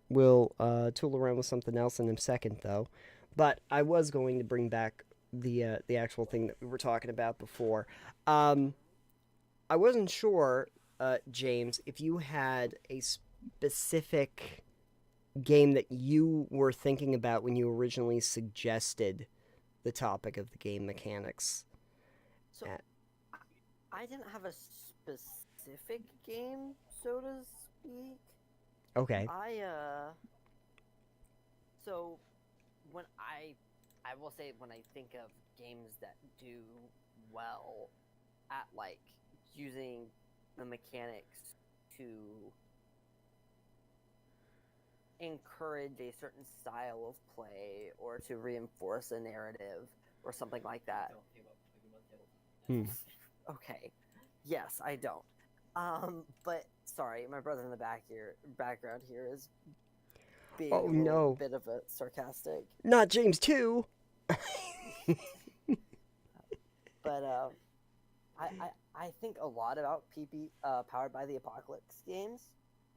will tool around with something else in a second, though. But I was going to bring back the actual thing that we were talking about before. I wasn't sure, James, if you had a specific game that you were thinking about when you originally suggested the topic of the game mechanics. So, I didn't have a specific game, so to speak. Okay. So, when I will say when I think of games that do well at, like, using the mechanics to encourage a certain style of play or to reinforce a narrative or something like that. Okay. Yes, I don't. But sorry, my brother in the background here is being Oh, a no. little bit of a sarcastic. Not James 2! But I think a lot about PP Powered by the Apocalypse games.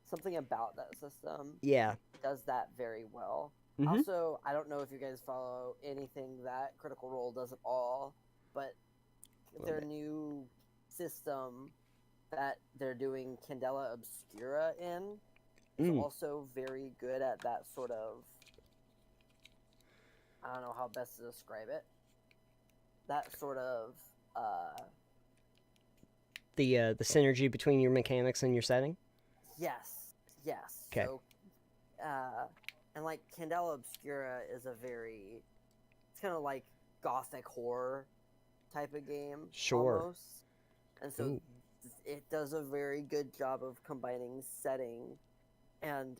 Something about that system Yeah. does that very well. Also, I don't know if you guys follow anything that Critical Role does at all, but their new system that they're doing Candela Obscura in is also very good at that sort of, I don't know how best to describe it. That sort of the synergy between your mechanics and your setting. yes. Okay. So and like Candela Obscura is it's kind of like gothic horror type of game. Sure. Almost. And so it does a very good job of combining setting and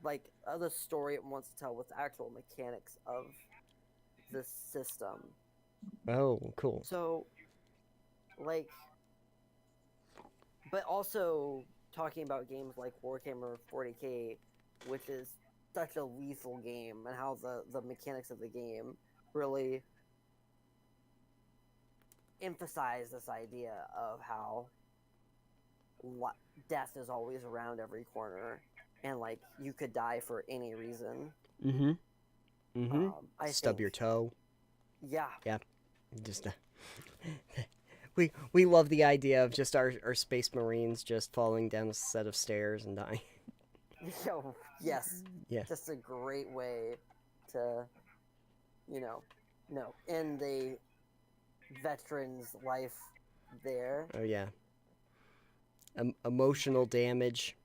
like the story it wants to tell with actual mechanics of the system. Oh, cool. So like, but also talking about games like Warhammer 40k, which is such a lethal game, and how the mechanics of the game really emphasize this idea of how death is always around every corner, and like you could die for any reason. Stub your toe. Yeah. Just we love the idea of just our space marines just falling down a set of stairs and dying. Yes. Yeah. Just a great way to, end a veteran's life there. Oh yeah. Emotional damage.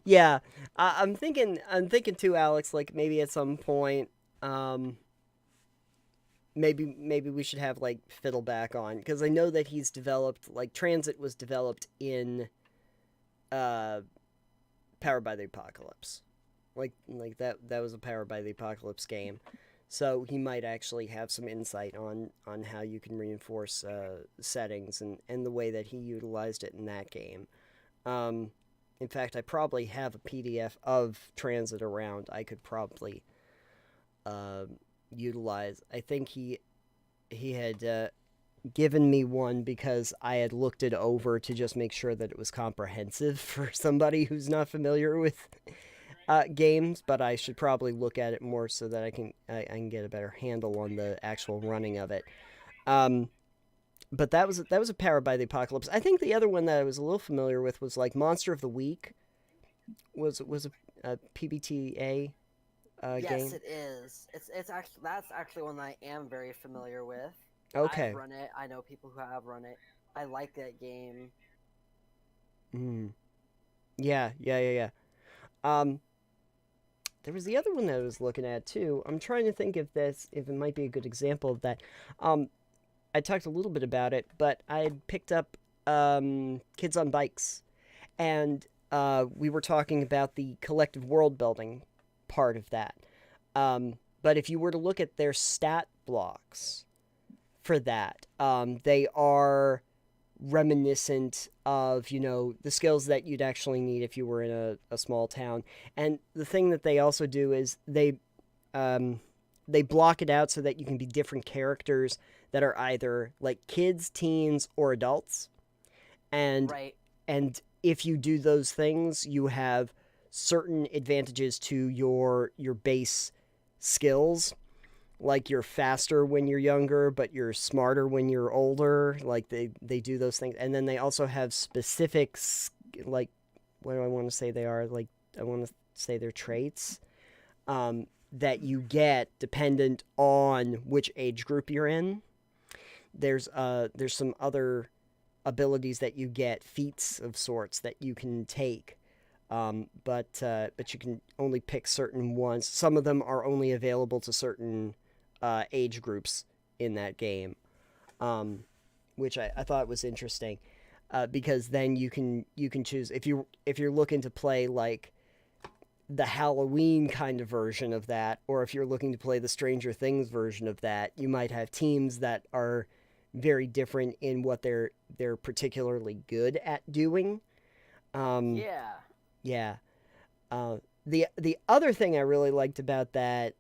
Yeah. I'm thinking too, Alex. Like maybe at some point, maybe we should have like Fiddle back on, because I know that he's developed, like Transit was developed in Powered by the Apocalypse. Like that was a Powered by the Apocalypse game. So he might actually have some insight on how you can reinforce settings and the way that he utilized it in that game. In fact, I probably have a PDF of Transit around. I could probably utilize. I think he had given me one because I had looked it over to just make sure that it was comprehensive for somebody who's not familiar with games, but I should probably look at it more so that I can get a better handle on the actual running of it. But that was a Powered by the Apocalypse. I think the other one that I was a little familiar with was like Monster of the Week. Was a PBTA yes, game? Yes, it is. It's actually that's actually one that I am very familiar with. Okay. I've run it. I know people who have run it. I like that game. Yeah. There was the other one that I was looking at too. I'm trying to think if it might be a good example of that. I talked a little bit about it, but I had picked up Kids on Bikes, and we were talking about the collective world building part of that. But if you were to look at their stat blocks for that, they are reminiscent of, the skills that you'd actually need if you were in a small town. And the thing that they also do is they block it out so that you can be different characters that are either like kids, teens, or adults. And right. And if you do those things, you have certain advantages to your base skills. Like you're faster when you're younger, but you're smarter when you're older. Like they do those things. And then they also have specifics, like, what do I want to say they are? Like, I want to say they're traits that you get dependent on which age group you're in. There's some other abilities that you get, feats of sorts that you can take. But you can only pick certain ones. Some of them are only available to certain age groups in that game, which I thought was interesting, because then you can choose if you're looking to play like the Halloween kind of version of that, or if you're looking to play the Stranger Things version of that. You might have teams that are very different in what they're particularly good at doing. Yeah. The other thing I really liked about that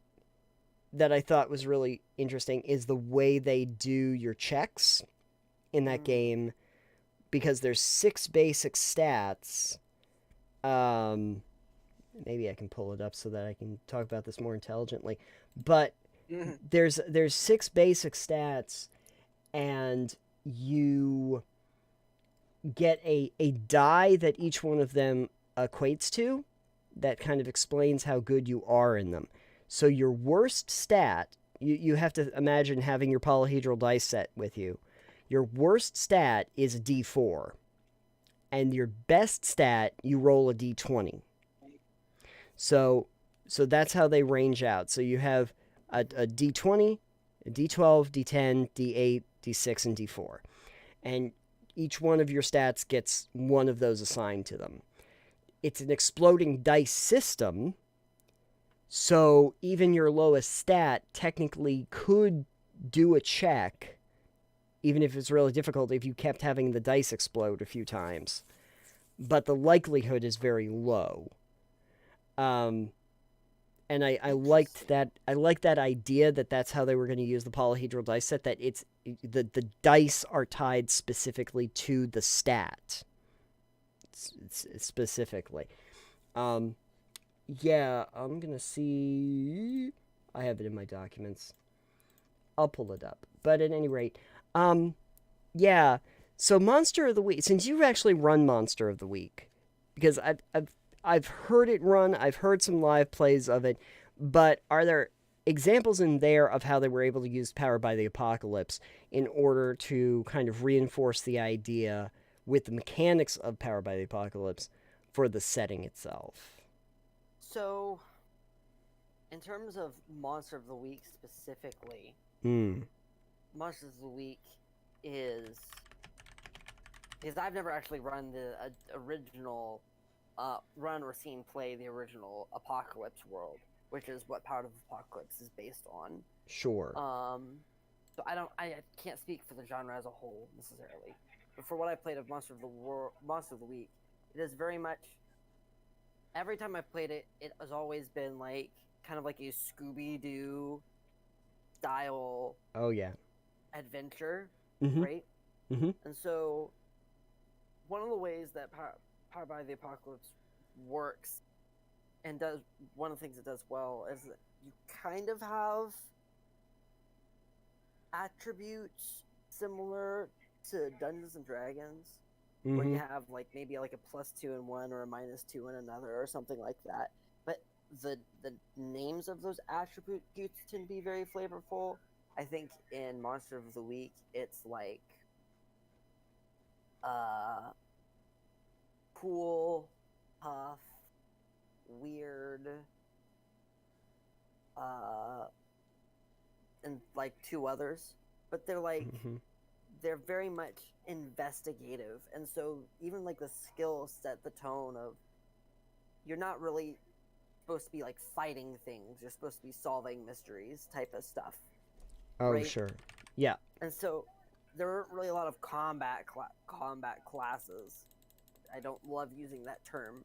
I thought was really interesting is the way they do your checks in that game, because there's 6 basic stats, Um, maybe I can pull it up so that I can talk about this more intelligently. But Mhm. there's 6 basic stats, and you get a die that each one of them equates to that kind of explains how good you are in them. So your worst stat, you have to imagine having your polyhedral dice set with you. Your worst stat is a d4, and your best stat, you roll a d20. So that's how they range out. So you have a d20, a d12, d10, d8, d6, and d4. And each one of your stats gets one of those assigned to them. It's an exploding dice system, so even your lowest stat technically could do a check, even if it's really difficult if you kept having the dice explode a few times. But the likelihood is very low. Um, and I liked that. I liked that idea that that's how they were going to use the polyhedral dice set. That it's the dice are tied specifically to the stat. Specifically. Um, yeah, I'm gonna see. I have it in my documents. I'll pull it up. But at any rate, yeah. So Monster of the Week. Since you've actually run Monster of the Week, because I've heard it run. I've heard some live plays of it. But are there examples in there of how they were able to use Power by the Apocalypse in order to kind of reinforce the idea with the mechanics of Power by the Apocalypse for the setting itself? So, in terms of Monster of the Week specifically, Hmm. Monster of the Week is because I've never actually run the original, run or seen play the original Apocalypse world, which is what Power of Apocalypse is based on. Sure. So I can't speak for the genre as a whole necessarily, but for what I played of Monster of the Week, it is very much. Every time I played it, it has always been like kind of like a Scooby Doo style Oh yeah. adventure, Mm-hmm. right? Mm-hmm. And so, one of the ways that Power by the Apocalypse works and does one of the things it does well is that you kind of have attributes similar to Dungeons and Dragons, where you have like maybe like a +2 in one or a -2 in another or something like that. But the names of those attributes tend to be very flavorful. I think in Monster of the Week, it's like cool, tough, weird, and like 2 others. But they're like they're very much investigative, and so even like the skills set the tone of you're not really supposed to be like fighting things, you're supposed to be solving mysteries type of stuff. Oh right? sure. Yeah. And so there aren't really a lot of combat classes. I don't love using that term,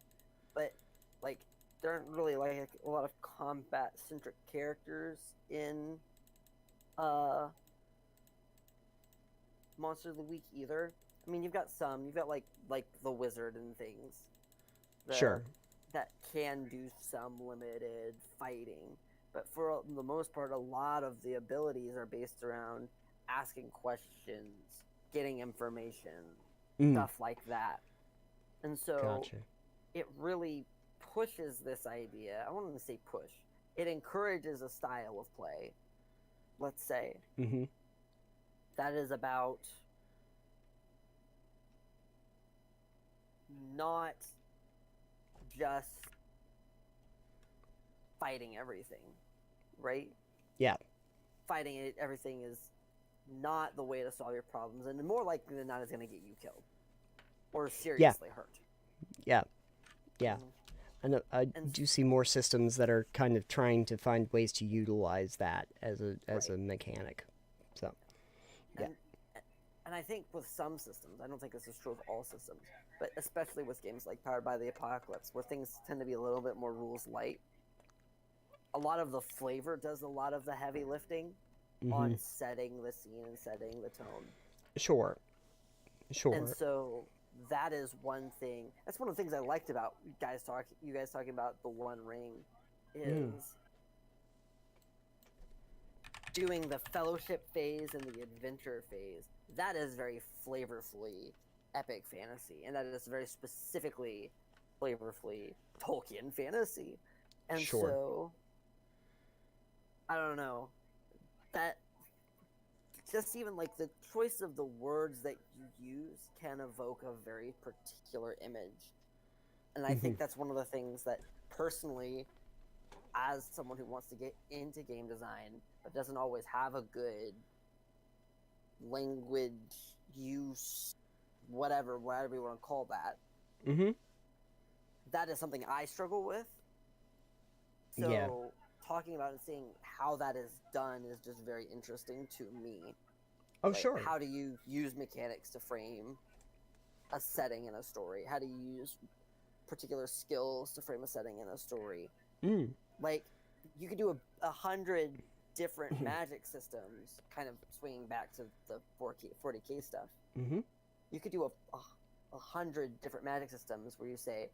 but like there aren't really like a lot of combat centric characters in Monster of the Week either. I mean, you've got like the wizard and things. Sure. That can do some limited fighting, but for the most part, a lot of the abilities are based around asking questions, getting information, stuff like that. And so Gotcha. it really pushes this idea. I wouldn't say push. It encourages a style of play, let's say, that is about not just fighting everything, right? Yeah. Fighting everything is not the way to solve your problems, and more likely than not is going to get you killed or seriously hurt. Yeah. Yeah. I do see more systems that are kind of trying to find ways to utilize that as a mechanic. So, yeah. And I think with some systems, I don't think this is true with all systems, but especially with games like Powered by the Apocalypse, where things tend to be a little bit more rules light, a lot of the flavor does a lot of the heavy lifting on setting the scene and setting the tone. Sure. And so that is one thing. That's one of the things I liked about you guys talking about the One Ring, is doing the fellowship phase and the adventure phase. That is very flavorfully epic fantasy, and that is very specifically flavorfully Tolkien fantasy. And Sure. so, I don't know, that just even like the choice of the words that you use can evoke a very particular image. And I think that's one of the things that personally, as someone who wants to get into game design but doesn't always have a good language use, whatever you want to call that, Mm-hmm. that is something I struggle with. So Yeah. talking about and seeing how that is done is just very interesting to me. Oh, Like, sure. how do you use mechanics to frame a setting in a story? How do you use particular skills to frame a setting in a story? Like, you could do 100 different magic systems, kind of swinging back to the 40K stuff. You could do 100 different magic systems where you say,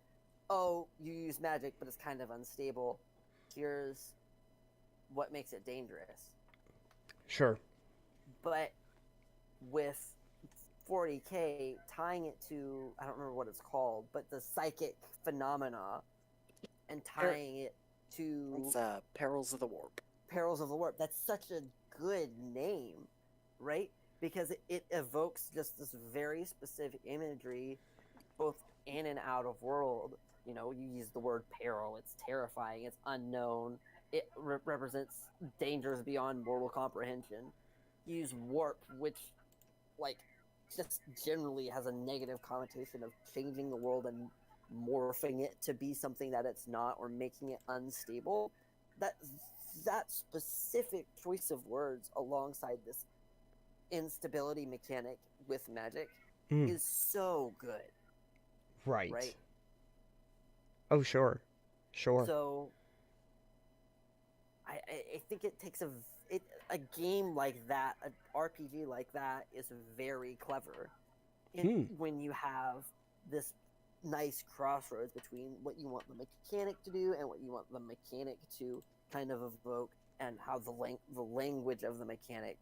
oh, you use magic, but it's kind of unstable. Here's what makes it dangerous. Sure. But with 40K, tying it to, I don't remember what it's called, but the psychic phenomena, and tying it to It's Perils of the Warp. Perils of the Warp. That's such a good name, right? Because it evokes just this very specific imagery, both in and out of world. You know, you use the word peril. It's terrifying. It's unknown. It represents dangers beyond mortal comprehension. You use warp, which, like, just generally has a negative connotation of changing the world and morphing it to be something that it's not, or making it unstable. That specific choice of words alongside this instability mechanic with magic is so good. Right. Right? Oh, sure. Sure. So I think it takes a game like that, an RPG like that, is very clever. When you have this nice crossroads between what you want the mechanic to do and what you want the mechanic to kind of evoke, and how the language of the mechanic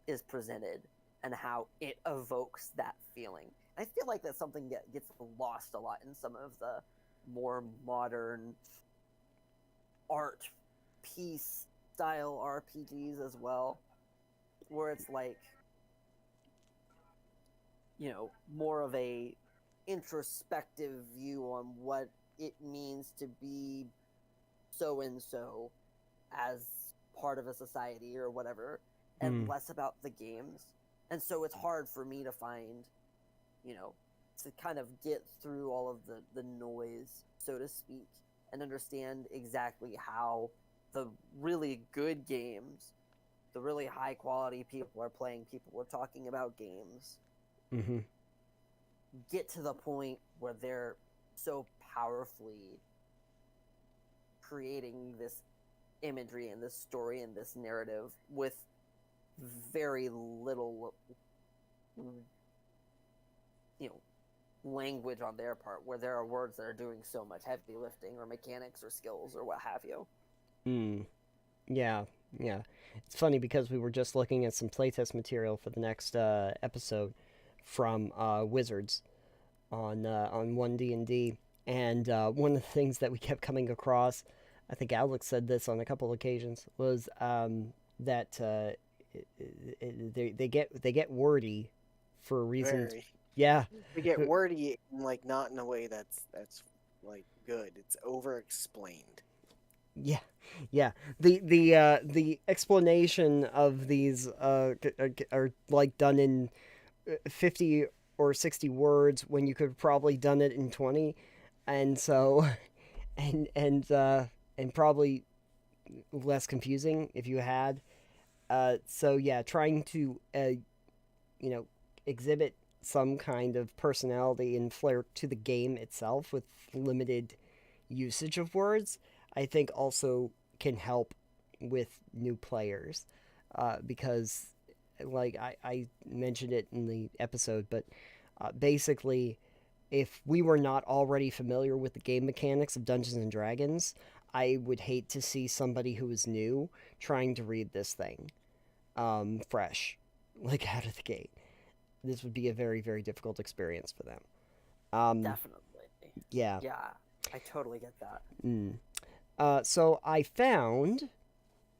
is presented and how it evokes that feeling. I feel like that's something that gets lost a lot in some of the more modern art piece style RPGs as well, where it's like, you know, more of a introspective view on what it means to be so and so as part of a society or whatever, and less about the games. And so it's hard for me to find, you know, to kind of get through all of the noise, so to speak, and understand exactly how the really good games, the really high quality people are playing, people are talking about games, get to the point where they're so powerfully creating this imagery and this story and this narrative with very little, you know, language on their part, where there are words that are doing so much heavy lifting or mechanics or skills or what have you. Yeah. It's funny because we were just looking at some playtest material for the next episode from Wizards on 1D&D, and one of the things that we kept coming across, I think Alex said this on a couple of occasions, was that they get wordy for reasons. Very. Yeah. We get wordy, like not in a way that's like good. It's over explained. Yeah. The explanation of these are like done in 50 or 60 words when you could probably done it in 20, and so and probably less confusing if you had. So yeah, trying to exhibit some kind of personality and flair to the game itself with limited usage of words, I think also can help with new players, because like I mentioned it in the episode, but basically if we were not already familiar with the game mechanics of Dungeons and Dragons, I would hate to see somebody who is new trying to read this thing fresh, like out of the gate. This would be a very, very difficult experience for them. Definitely. Yeah. Yeah, I totally get that. So I found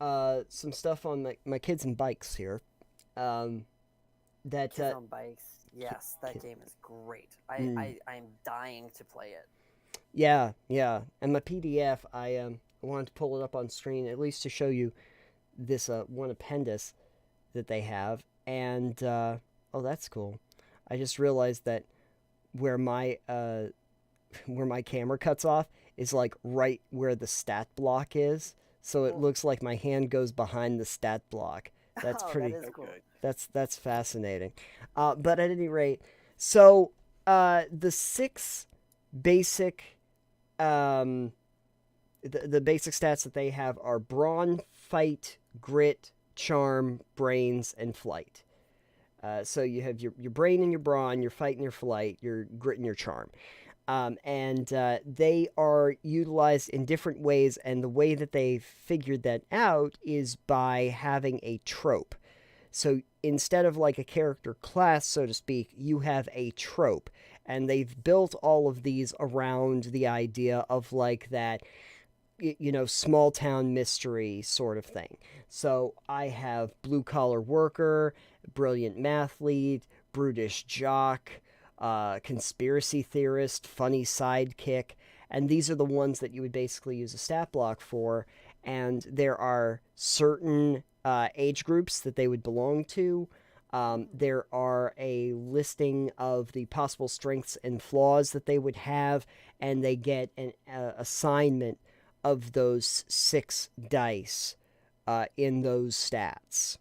some stuff on my kids and bikes here. That Kids on Bikes. Yes, that game is great. I'm dying to play it. yeah, and my PDF, I wanted to pull it up on screen at least to show you this one appendice that they have, and oh, that's cool. I just realized that where my camera cuts off is like right where the stat block is, so it looks like my hand goes behind the stat block. That's pretty. That is cool. That's fascinating. But at any rate, so the 6 basic the basic stats that they have are brawn, fight, grit, charm, brains, and flight. So you have your brain and your brawn, your fight and your flight, your grit and your charm. And they are utilized in different ways, and the way that they figured that out is by having a trope. So instead of like a character class, so to speak, you have a trope. And they've built all of these around the idea of like that, small town mystery sort of thing. So I have blue collar worker, brilliant mathlete, brutish jock, conspiracy theorist, funny sidekick, and these are the ones that you would basically use a stat block for. And there are certain age groups that they would belong to. There are a listing of the possible strengths and flaws that they would have, and they get an assignment of those 6 dice in those stats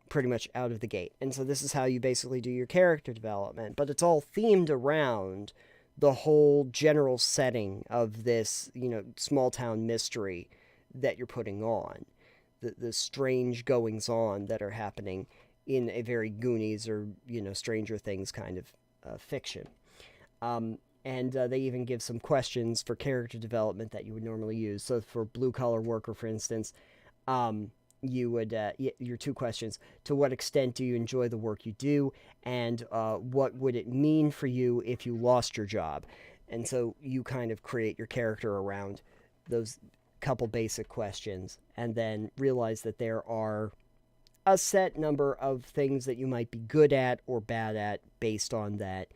pretty much out of the gate. And so this is how you basically do your character development, but it's all themed around the whole general setting of this, small town mystery that you're putting on, the strange goings on that are happening in a very Goonies or, Stranger Things kind of fiction. And they even give some questions for character development that you would normally use. So for blue collar worker, for instance, you would your 2 questions: to what extent do you enjoy the work you do, and what would it mean for you if you lost your job? And so you kind of create your character around those couple basic questions, and then realize that there are a set number of things that you might be good at or bad at based on that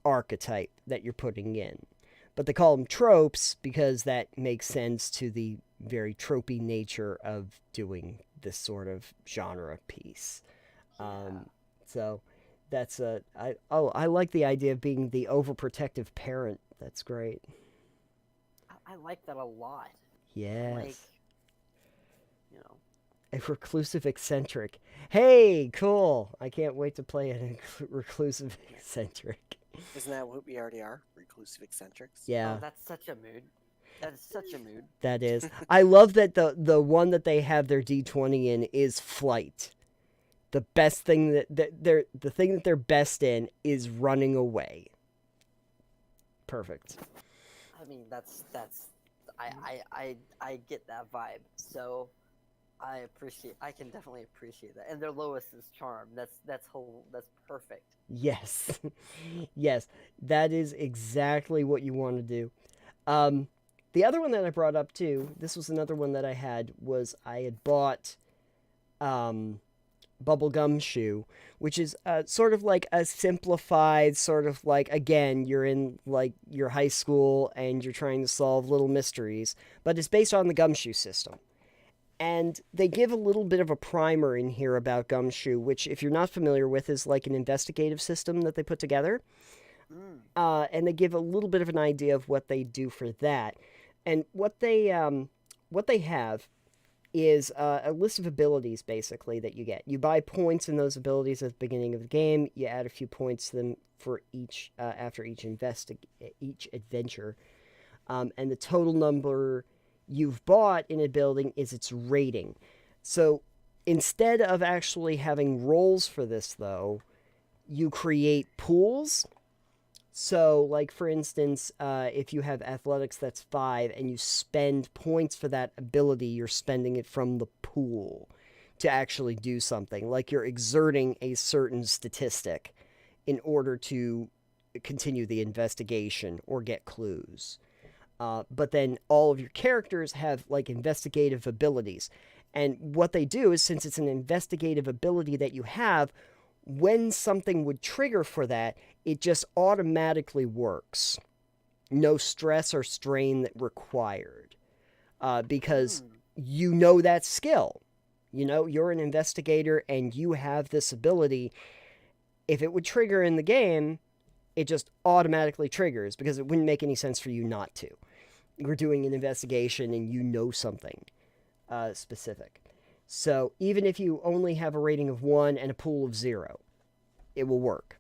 archetype that you're putting in. But they call them tropes because that makes sense to the very tropey nature of doing this sort of genre piece. So that's I like the idea of being the overprotective parent. That's great. I like that a lot. Yes. Like, a reclusive eccentric. Hey, cool. I can't wait to play an reclusive eccentric. Isn't that what we already are? Reclusive eccentrics? Yeah. Oh, that's such a mood. That is such a mood. That is. I love that the one that they have their D20 in is flight. The best thing the thing that they're best in is running away. Perfect. I mean, that's I get that vibe. So I can definitely appreciate that. And their lowest is charm. That's perfect. Yes. Yes. That is exactly what you want to do. The other one that I brought up too, this was another one that I had bought Bubblegum Shoe, which is sort of like a simplified sort of like, again, you're in like your high school and you're trying to solve little mysteries, but it's based on the Gumshoe system. And they give a little bit of a primer in here about Gumshoe, which, if you're not familiar with, is like an investigative system that they put together. And they give a little bit of an idea of what they do for that. And what they have is a list of abilities, basically, that you get. You buy points in those abilities at the beginning of the game. You add a few points to them for each after each adventure. And the total number you've bought in a building is its rating. So instead of actually having rolls for this, though, you create pools So, like for instance, if you have athletics that's 5 and you spend points for that ability, you're spending it from the pool to actually do something. Like you're exerting a certain statistic in order to continue the investigation or get clues. But then all of your characters have like investigative abilities. And what they do is, since it's an investigative ability that you have, when something would trigger for that, it just automatically works. No stress or strain required. Because you know that skill. You know, you're an investigator and you have this ability. If it would trigger in the game, it just automatically triggers because it wouldn't make any sense for you not to. You're doing an investigation and you know something specific. So even if you only have a rating of 1 and a pool of 0, it will work.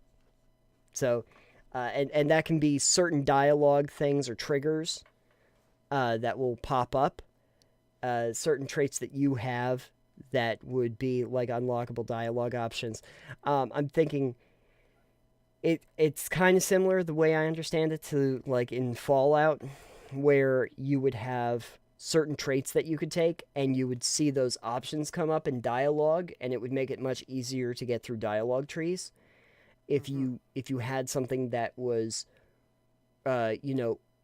So, and that can be certain dialogue things or triggers that will pop up. Certain traits that you have that would be like unlockable dialogue options. I'm thinking it's kind of similar the way I understand it to like in Fallout, where you would have certain traits that you could take and you would see those options come up in dialogue, and it would make it much easier to get through dialogue trees if you had something that was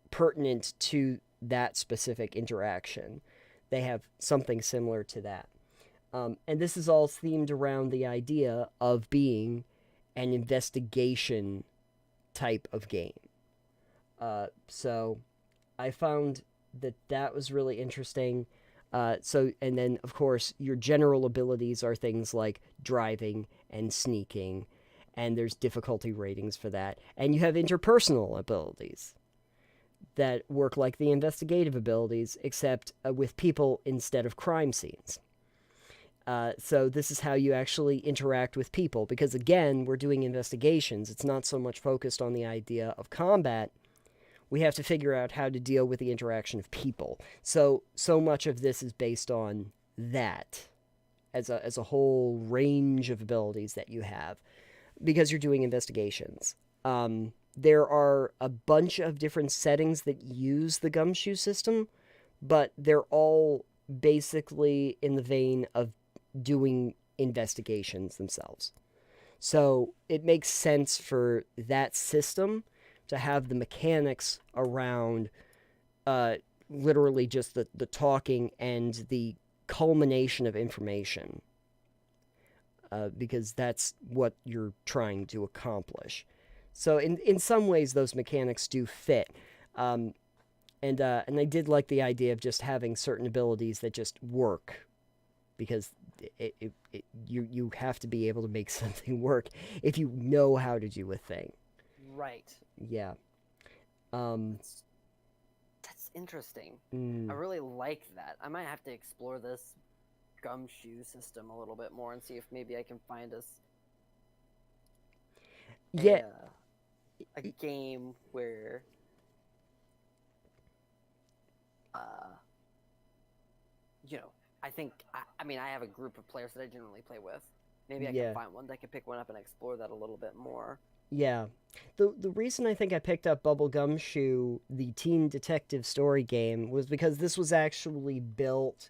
pertinent to that specific interaction. They have something similar to that. And this is all themed around the idea of being an investigation type of game. So I found that was really interesting. And then, of course, your general abilities are things like driving and sneaking, and there's difficulty ratings for that. And you have interpersonal abilities that work like the investigative abilities, except with people instead of crime scenes. So this is how you actually interact with people, because again, we're doing investigations. It's not so much focused on the idea of combat. We have to figure out how to deal with the interaction of people. So much of this is based on that as a whole range of abilities that you have, because you're doing investigations. There are a bunch of different settings that use the gumshoe system, but they're all basically in the vein of doing investigations themselves. So it makes sense for that system to have the mechanics around literally just the talking and the culmination of information, because that's what you're trying to accomplish. So in some ways, those mechanics do fit. And I did like the idea of just having certain abilities that just work, because you have to be able to make something work if you know how to do a thing. Right. Yeah. That's interesting. I really like that. I might have to explore this gumshoe system a little bit more and see if maybe I can find us a game where I think I have a group of players that I generally play with. Maybe I can find one that can pick one up and explore that a little bit more. Yeah. The reason I think I picked up Bubble Gumshoe, the teen detective story game, was because this was actually built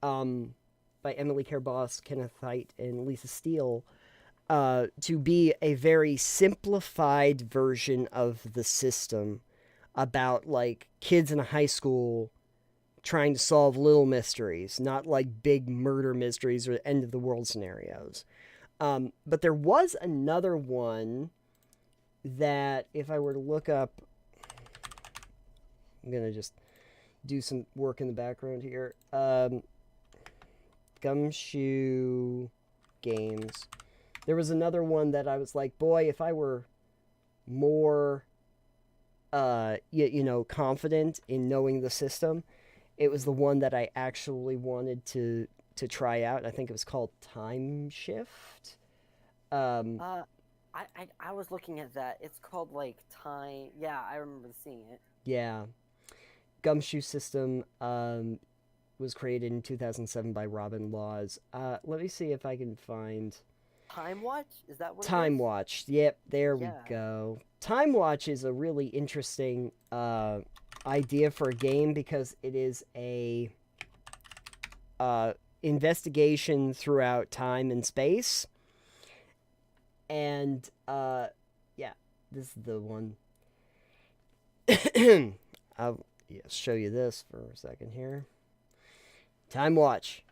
by Emily Care-Boss, Kenneth Hite, and Lisa Steele to be a very simplified version of the system about like kids in a high school trying to solve little mysteries, not like big murder mysteries or end of the world scenarios. But there was another one that, if I were to look up, I'm going to just do some work in the background here. Gumshoe games. There was another one that I was like, boy, if I were more, confident in knowing the system, it was the one that I actually wanted to try out. I think it was called Time Shift. I was looking at that. It's called like Time. Yeah, I remember seeing it. Yeah. Gumshoe system was created in 2007 by Robin Laws. Let me see if I can find Time Watch? Is that what it Time is? Watch. Yep, there we Yeah. go. Time Watch is a really interesting idea for a game because it is a investigation throughout time and space. And yeah, this is the one. I'll show you this for a second here. Time Watch.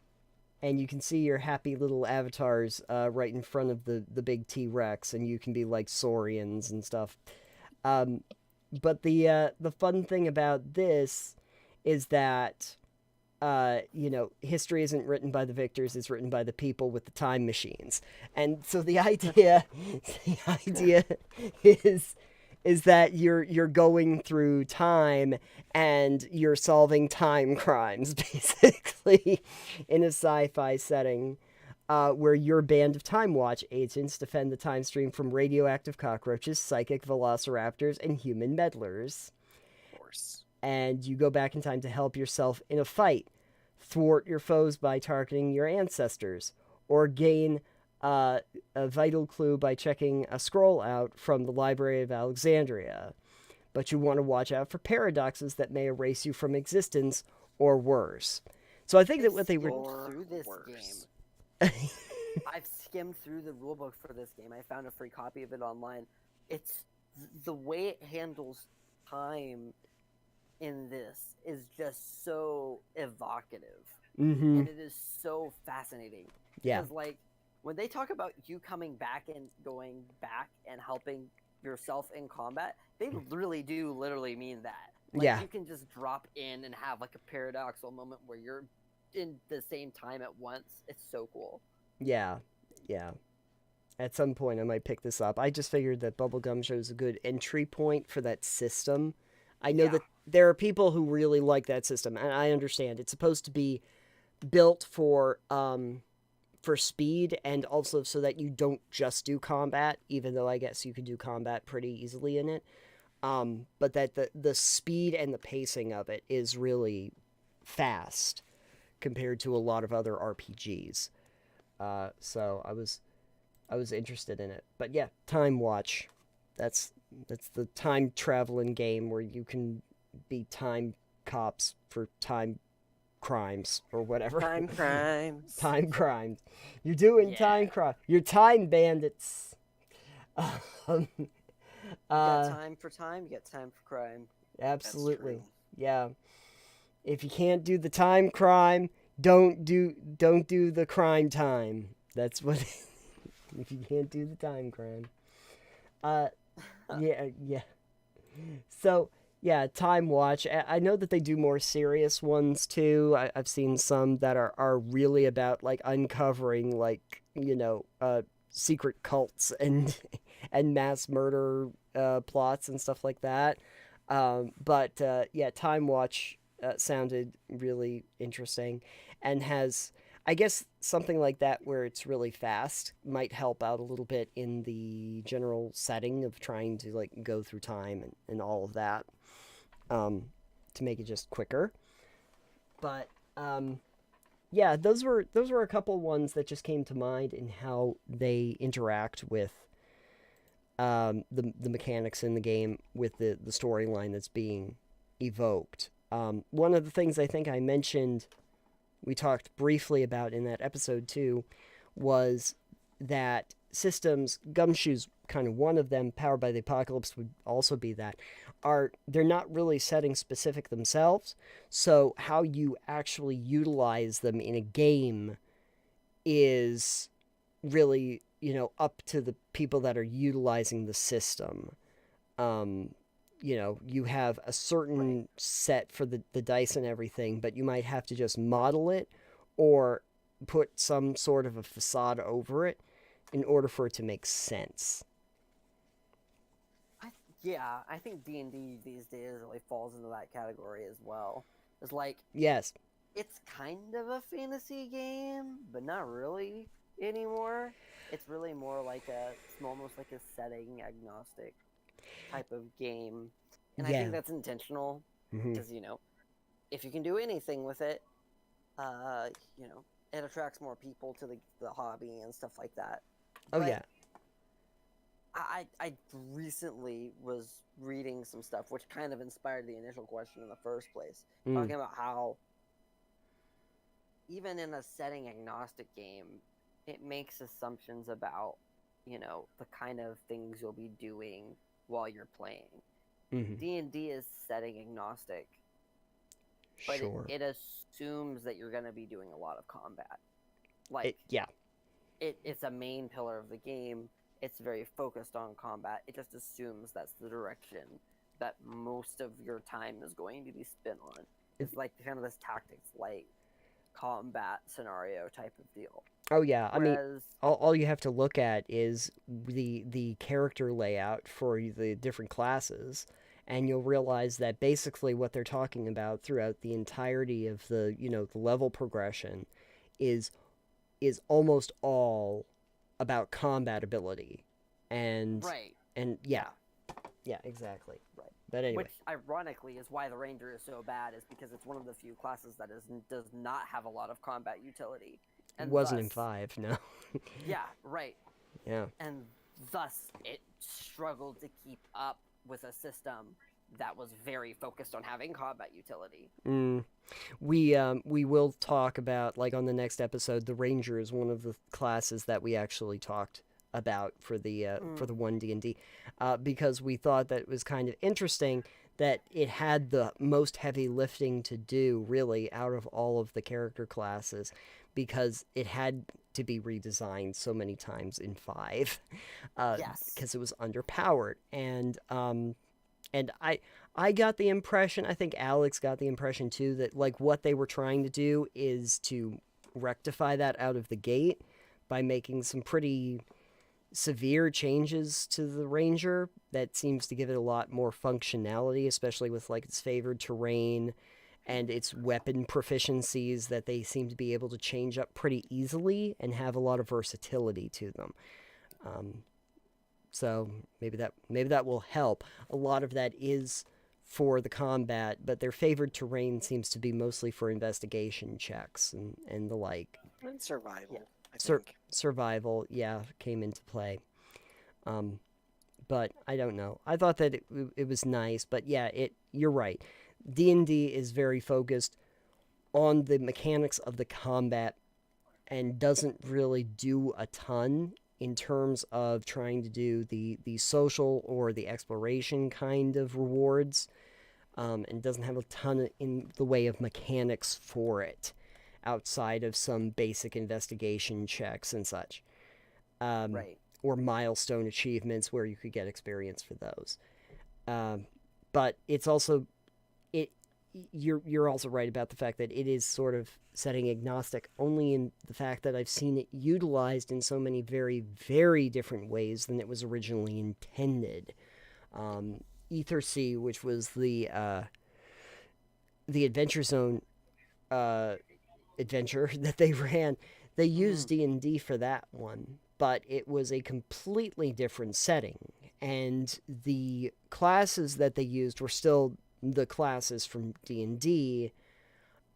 And you can see your happy little avatars right in front of the big T-Rex, and you can be like Saurians and stuff. But the fun thing about this is that history isn't written by the victors; it's written by the people with the time machines. And so the idea, the idea is that you're going through time and you're solving time crimes, basically, in a sci-fi setting. Where your band of Time Watch agents defend the time stream from radioactive cockroaches, psychic velociraptors, and human meddlers. Of course. And you go back in time to help yourself in a fight, thwart your foes by targeting your ancestors, or gain a vital clue by checking a scroll out from the Library of Alexandria. But you want to watch out for paradoxes that may erase you from existence, or worse. So I think that what they were... Through this worse. game. I've skimmed through the rulebook for this game. I found a free copy of it online. It's the way it handles time in this is just so evocative, Mm-hmm. and it is so fascinating. Yeah. Because like when they talk about you coming back and going back and helping yourself in combat, they literally mean that. Like, Yeah. you can just drop in and have like a paradoxical moment where you're in the same time at once. It's so cool. Yeah. Yeah. At some point, I might pick this up. I just figured that Bubblegum shows a good entry point for that system. I know that there are people who really like that system, and I understand. It's supposed to be built for speed and also so that you don't just do combat, even though I guess you could do combat pretty easily in it. But that the speed and the pacing of it is really fast compared to a lot of other RPGs. So I was interested in it. But yeah, Time Watch. That's the time traveling game where you can be time cops for time crimes or whatever. Time crimes. Time crimes. You're doing time Yeah. crime. You're time bandits. You got time for time, you got time for crime. Absolutely. true. Yeah. If you can't do the time crime, don't do the crime time. That's what if you can't do the time crime. Yeah. So, yeah, Time Watch. I know that they do more serious ones too. I've seen some that are really about like uncovering like, secret cults and and mass murder plots and stuff like that. But yeah, Time Watch sounded really interesting and has, I guess, something like that where it's really fast might help out a little bit in the general setting of trying to like go through time and all of that, to make it just quicker. But yeah, those were a couple ones that just came to mind in how they interact with the mechanics in the game with the storyline that's being evoked. One of the things I think I mentioned, we talked briefly about in that episode too, was that systems, Gumshoe's kind of one of them, Powered by the Apocalypse would also be that, they're not really setting specific themselves, so how you actually utilize them in a game is really, up to the people that are utilizing the system. You have a certain set for the dice and everything, but you might have to just model it or put some sort of a facade over it in order for it to make sense. I think D&D these days really falls into that category as well. It's like, Yes. it's kind of a fantasy game, but not really anymore. It's really more like it's almost like a setting agnostic type of game. And I Yeah. think that's intentional Mm-hmm. because, if you can do anything with it, it attracts more people to the hobby and stuff like that. Oh But yeah. I recently was reading some stuff which kind of inspired the initial question in the first place, Mm. talking about how even in a setting agnostic game, it makes assumptions about, the kind of things you'll be doing while you're playing. Mm-hmm. D&D is setting agnostic, but Sure. it assumes that you're going to be doing a lot of combat. Like, Yeah. it's a main pillar of the game. It's very focused on combat. It just assumes that's the direction that most of your time is going to be spent on. It's like kind of this tactics light combat scenario type of deal. Oh yeah. I mean, Whereas, all you have to look at is the character layout for the different classes, and you'll realize that basically what they're talking about throughout the entirety of the the level progression is almost all about combat ability, and right, yeah, exactly. right. But anyway, Which ironically is why the ranger is so bad, is because it's one of the few classes that does not have a lot of combat utility, it and wasn't in thus, 5, no. yeah, right, Yeah. and thus it struggled to keep up with a system that was very focused on having combat utility. Mm. We will talk about, like, on the next episode, the ranger is one of the classes that we actually talked about for the 1D&D, because we thought that it was kind of interesting that it had the most heavy lifting to do, really, out of all of the character classes, because it had to be redesigned so many times in 5, Yes. because it was underpowered. And I got the impression, I think Alex got the impression too, that like what they were trying to do is to rectify that out of the gate by making some pretty severe changes to the Ranger that seems to give it a lot more functionality, especially with like its favored terrain and its weapon proficiencies that they seem to be able to change up pretty easily and have a lot of versatility to them. So maybe that will help. A lot of that is for the combat, but their favored terrain seems to be mostly for investigation checks and the like. And survival, Yeah. I think. Survival, yeah, came into play. But I don't know. I thought that it was nice, but yeah, you're right. D&D is very focused on the mechanics of the combat and doesn't really do a ton in terms of trying to do the social or the exploration kind of rewards, and doesn't have a ton in the way of mechanics for it outside of some basic investigation checks and such, Right. or milestone achievements where you could get experience for those. But it's also it you're also right about the fact that it is sort of setting agnostic only in the fact that I've seen it utilized in so many very, very different ways than it was originally intended. Ether Sea, which was the Adventure Zone adventure that they ran, they used D&D for that one, but it was a completely different setting, and the classes that they used were still the classes from D&D,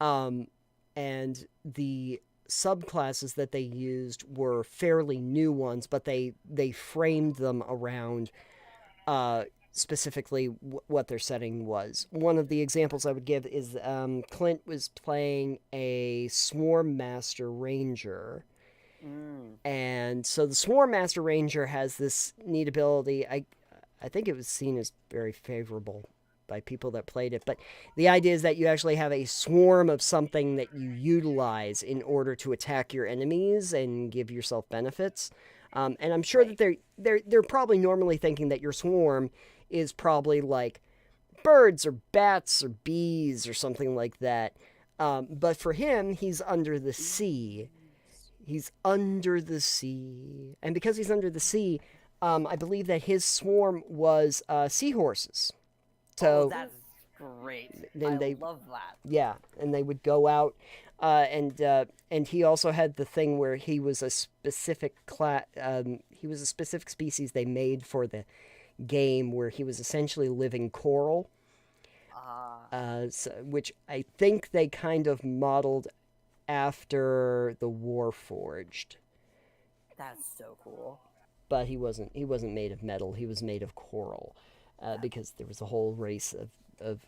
and the subclasses that they used were fairly new ones, but they framed them around specifically what their setting was. One of the examples I would give is Clint was playing a Swarm Master Ranger. And so the Swarm Master Ranger has this neat ability. I think it was seen as very favorable by people that played it. But the idea is that you actually have a swarm of something that you utilize in order to attack your enemies and give yourself benefits. And I'm sure that they're probably normally thinking that your swarm is probably like birds or bats or bees or something like that. But for him, he's under the sea. He's under the sea. And because he's under the sea, I believe that his swarm was seahorses. So that's great. then I love that. yeah, and they would go out, and he also had the thing where he was a specific he was a specific species they made for the game where he was essentially living coral, which I think they kind of modeled after the Warforged, That's so cool. But he wasn't made of metal. He was made of coral, because there was a whole race of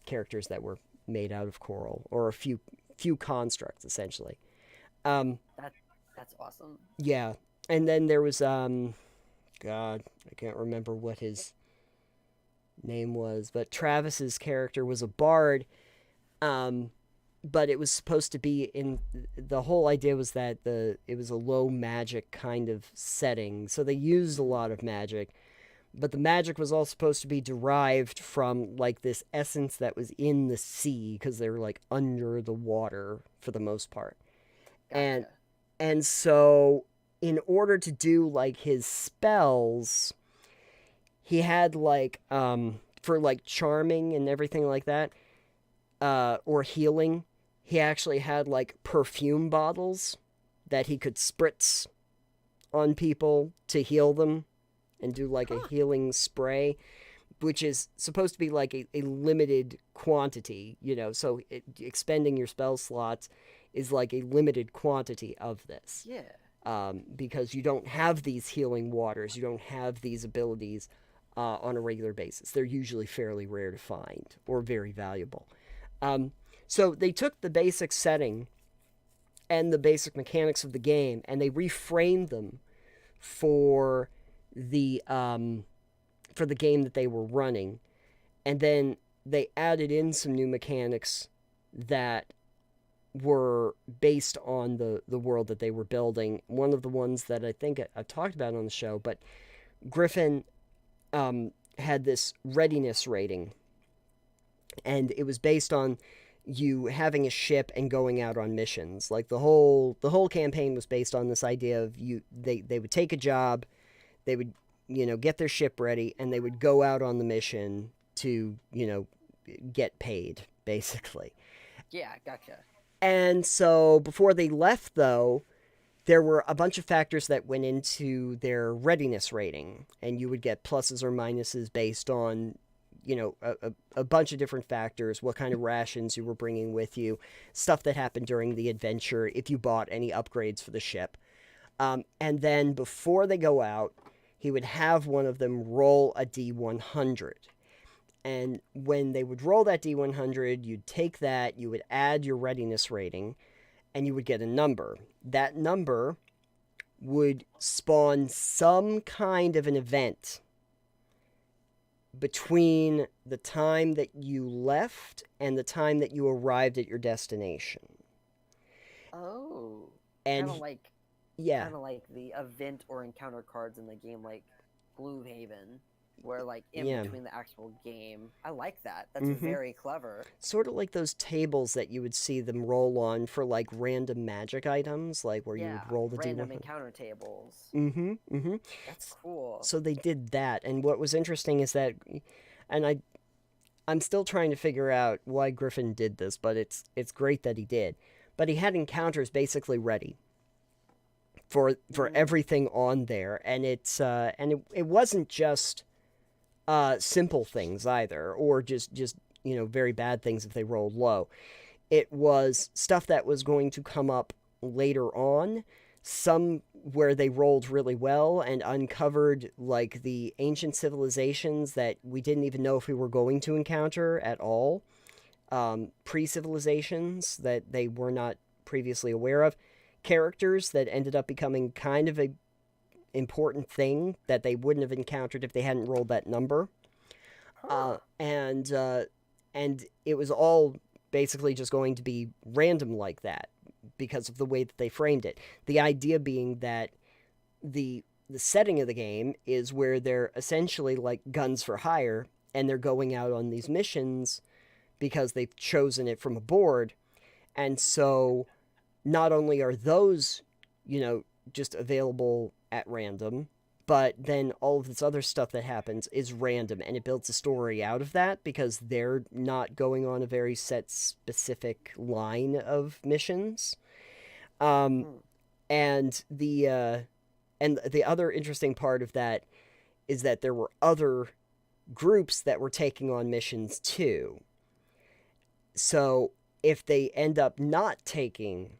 characters that were made out of coral, or a few constructs essentially. Um, That that's awesome. yeah, and then there was God, I can't remember what his name was, but Travis's character was a bard. Um, but it was supposed to be in the whole idea was that it was a low magic kind of setting, so they used a lot of magic, but the magic was all supposed to be derived from like this essence that was in the sea because they were like under the water for the most part. and Gotcha. and so in order to do like his spells, he had like for like charming and everything like that, or healing, he actually had like perfume bottles that he could spritz on people to heal them and do like a Huh. healing spray, which is supposed to be like a limited quantity, so expending your spell slots is like a limited quantity of this. Yeah. Because you don't have these healing waters, you don't have these abilities on a regular basis. They're usually fairly rare to find or very valuable. Um, so they took the basic setting and the basic mechanics of the game and they reframed them for the game that they were running, and then they added in some new mechanics that were based on the world that they were building. One of the ones that I think I've talked about on the show, but Griffin had this readiness rating, and it was based on you having a ship and going out on missions. Like the whole campaign was based on this idea of they would take a job, they would get their ship ready, and they would go out on the mission to get paid basically. Yeah. Gotcha. And so before they left, though, there were a bunch of factors that went into their readiness rating, and you would get pluses or minuses based on a bunch of different factors, what kind of rations you were bringing with you, stuff that happened during the adventure, if you bought any upgrades for the ship. And then before they go out, he would have one of them roll a D100. And when they would roll that D100, you'd take that, you would add your readiness rating, and you would get a number. That number would spawn some kind of an event between the time that you left and the time that you arrived at your destination. Oh. And Kind of like yeah, kind of like the event or encounter cards in the game, like Blue Haven, where like in Yeah. between the actual game. I like that. That's Mhm. very clever. sort of like those tables that you would see them roll on for like random magic items, like where you Yeah, would roll the random D100. encounter tables. Mm-hmm. That's cool. So they did that, and what was interesting is that, and I'm still trying to figure out why Griffin did this, but it's great that he did. But he had encounters basically ready for everything on there, and it wasn't just simple things either, or just very bad things if they rolled low. It was stuff that was going to come up later on, some where they rolled really well and uncovered like the ancient civilizations that we didn't even know if we were going to encounter at all, pre-civilizations that they were not previously aware of, characters that ended up becoming kind of a important thing that they wouldn't have encountered if they hadn't rolled that number. Huh. And it was all basically just going to be random like that because of the way that they framed it. The idea being that the setting of the game is where they're essentially like guns for hire, and they're going out on these missions because they've chosen it from a board. And so not only are those, just available at random, but then all of this other stuff that happens is random, and it builds a story out of that because they're not going on a very set specific line of missions. Hmm. And the other interesting part of that is that there were other groups that were taking on missions too. So if they end up not taking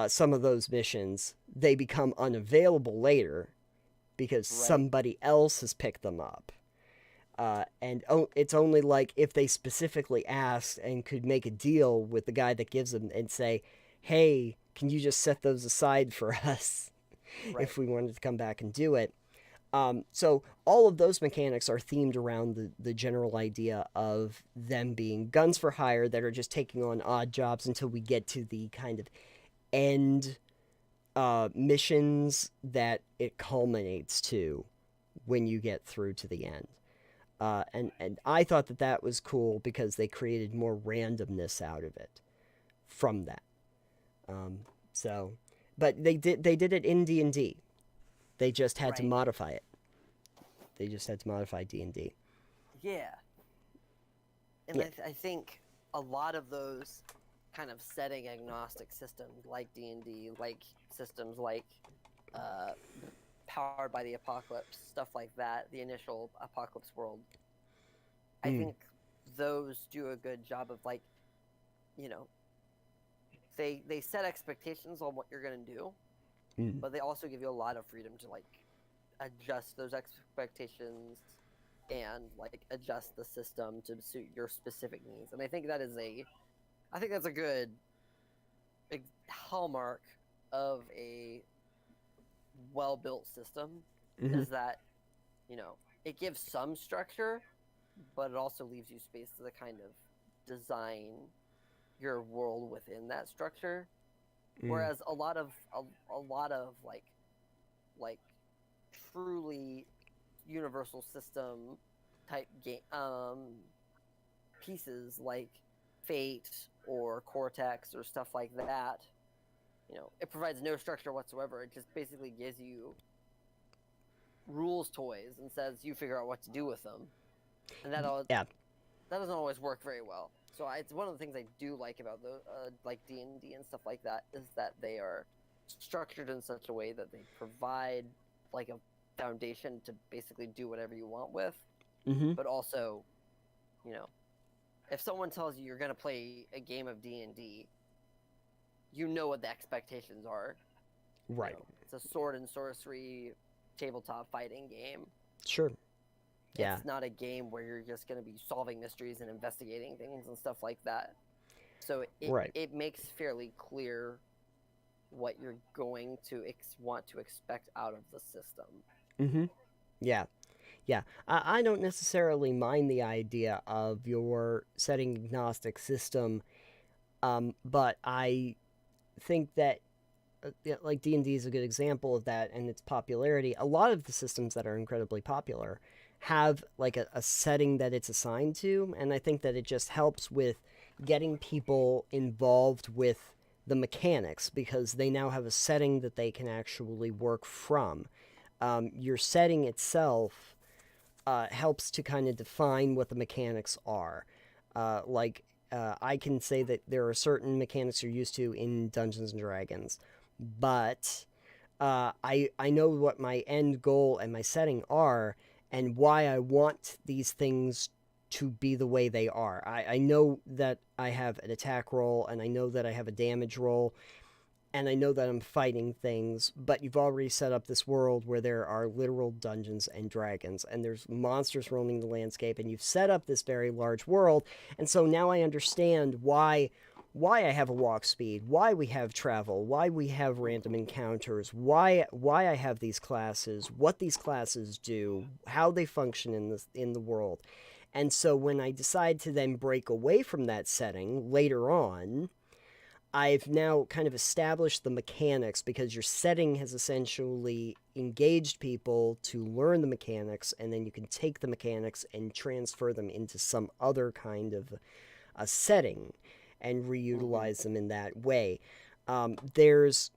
some of those missions, they become unavailable later because Right. somebody else has picked them up. It's only like if they specifically asked and could make a deal with the guy that gives them and say, hey, can you just set those aside for us Right. if we wanted to come back and do it? So all of those mechanics are themed around the general idea of them being guns for hire that are just taking on odd jobs until we get to the kind of end missions that it culminates to when you get through to the end. And I thought that was cool because they created more randomness out of it from that. So, but they did it in D&D. They just had to Right. modify it. They just had to modify D&D. Yeah. And Yeah. I think a lot of those kind of setting agnostic systems like D&D, like systems like Powered by the Apocalypse, stuff like that, the initial Apocalypse world, I think those do a good job of, like, you know, they set expectations on what you're going to do, but they also give you a lot of freedom to, like, adjust those expectations and, like, adjust the system to suit your specific needs. And I think that's a good hallmark of a well-built system, is that, you know, it gives some structure, but it also leaves you space to kind of design your world within that structure. Whereas a lot of like truly universal system type game pieces like Fate or Cortex or stuff like that, you know, it provides no structure whatsoever. It just basically gives you rules toys and says you figure out what to do with them, and that doesn't always work very well. So it's one of the things I do like about the like D&D and stuff like that, is that they are structured in such a way that they provide like a foundation to basically do whatever you want with, but also, you know, if someone tells you you're going to play a game of D&D, you know what the expectations are. Right. You know, it's a sword and sorcery tabletop fighting game. Sure. Yeah. It's not a game where you're just going to be solving mysteries and investigating things and stuff like that. So it makes fairly clear what you're going to want to expect out of the system. Yeah. Yeah. I don't necessarily mind the idea of your setting agnostic system, but I think that like D&D is a good example of that and its popularity. A lot of the systems that are incredibly popular have like a setting that it's assigned to, and I think that it just helps with getting people involved with the mechanics because they now have a setting that they can actually work from. Your setting itself helps to kind of define what the mechanics are. I can say that there are certain mechanics you're used to in Dungeons and Dragons, but I know what my end goal and my setting are and why I want these things to be the way they are. I know that I have an attack roll, and I know that I have a damage roll, and I know that I'm fighting things, but you've already set up this world where there are literal dungeons and dragons, and there's monsters roaming the landscape, and you've set up this very large world, and so now I understand why I have a walk speed, why we have travel, why we have random encounters, why I have these classes, what these classes do, how they function in the world. And so when I decide to then break away from that setting later on, I've now kind of established the mechanics because your setting has essentially engaged people to learn the mechanics, and then you can take the mechanics and transfer them into some other kind of a setting and reutilize them in that way. There's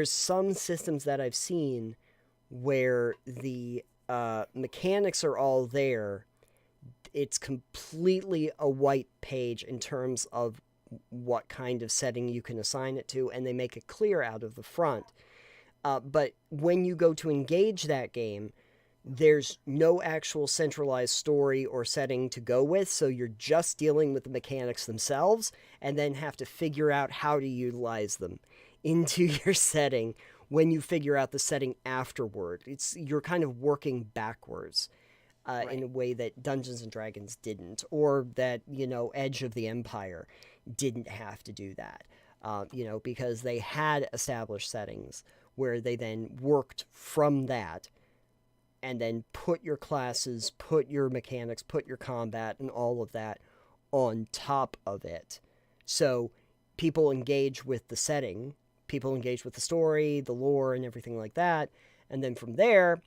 some systems that I've seen where the mechanics are all there. It's completely a white page in terms of what kind of setting you can assign it to, and they make it clear out of the front. But when you go to engage that game, there's no actual centralized story or setting to go with, so you're just dealing with the mechanics themselves and then have to figure out how to utilize them into your setting when you figure out the setting afterward. You're kind of working backwards. Right. In a way that Dungeons and Dragons didn't, or that, Edge of the Empire didn't have to do that. Because they had established settings where they then worked from that and then put your classes, put your mechanics, put your combat, and all of that on top of it. So people engage with the setting, people engage with the story, the lore, and everything like that. And then from there,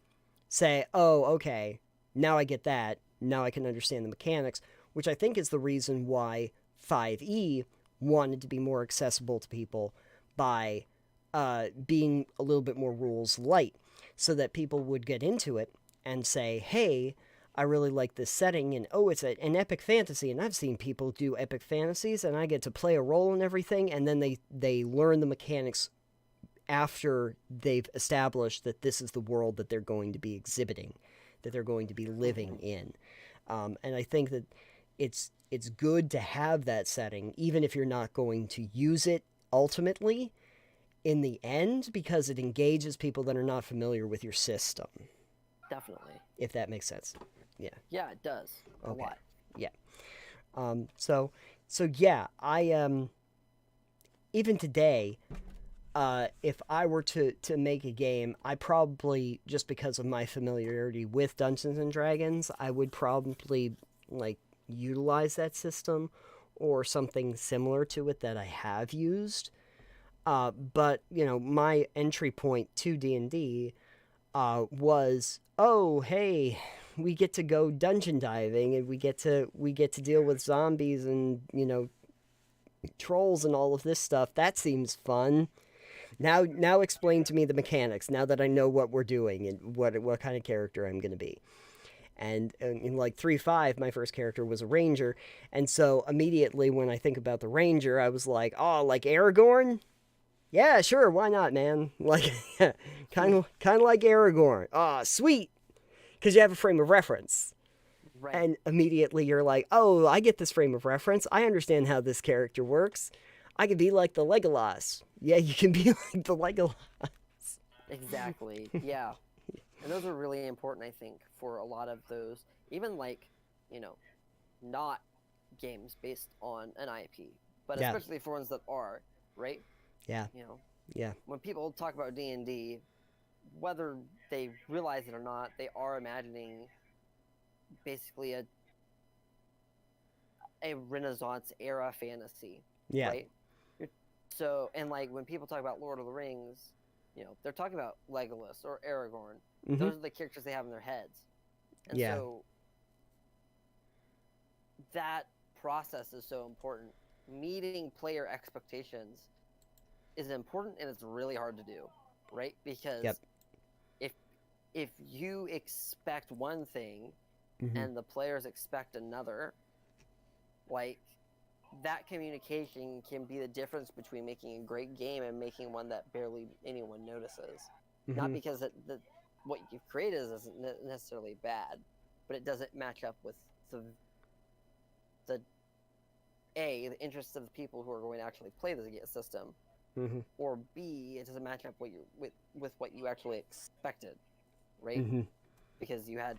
say, oh, okay, now I get that. Now I can understand the mechanics, which I think is the reason why 5e wanted to be more accessible to people by being a little bit more rules light, so that people would get into it and say, hey, I really like this setting, and oh, it's an epic fantasy, and I've seen people do epic fantasies, and I get to play a role in everything, and then they learn the mechanics after they've established that this is the world that they're going to be exhibiting, that they're going to be living in. And I think that it's good to have that setting, even if you're not going to use it ultimately in the end, because it engages people that are not familiar with your system, Definitely. if that makes sense. Yeah. Yeah, it does. A Okay. lot. Yeah. So yeah, I even today, if I were to make a game, I probably, just because of my familiarity with Dungeons and Dragons, I would probably like utilize that system or something similar to it that I have used. But my entry point to D&D was, oh hey, we get to go dungeon diving, and we get to deal with zombies and trolls and all of this stuff. That seems fun. Now explain to me the mechanics, now that I know what we're doing and what kind of character I'm going to be. And in like 3.5, my first character was a ranger, and so immediately when I think about the ranger, I was like, oh, like Aragorn? Yeah, sure, why not, man? Like, kind of like Aragorn. Ah, sweet, because you have a frame of reference. Right. And immediately you're like, oh, I get this frame of reference. I understand how this character works. I can be like the Legolas. Yeah, you can be like the Legolas. Exactly. Yeah. And those are really important, I think, for a lot of those, even like, not games based on an IP, but Yeah. especially for ones that are, right? Yeah. Yeah. When people talk about D&D, whether they realize it or not, they are imagining basically a Renaissance era fantasy, Yeah. right? So, and like when people talk about Lord of the Rings, they're talking about Legolas or Aragorn. Mm-hmm. Those are the characters they have in their heads. And Yeah. so that process is so important. Meeting player expectations is important, and it's really hard to do, right? Because Yep. if you expect one thing Mm-hmm. and the players expect another, like that communication can be the difference between making a great game and making one that barely anyone notices. Mm-hmm. Not because what you've created isn't necessarily bad, but it doesn't match up with the interests of the people who are going to actually play the system, Mm-hmm. or B, it doesn't match up with what you actually expected, right? Mm-hmm. Because you had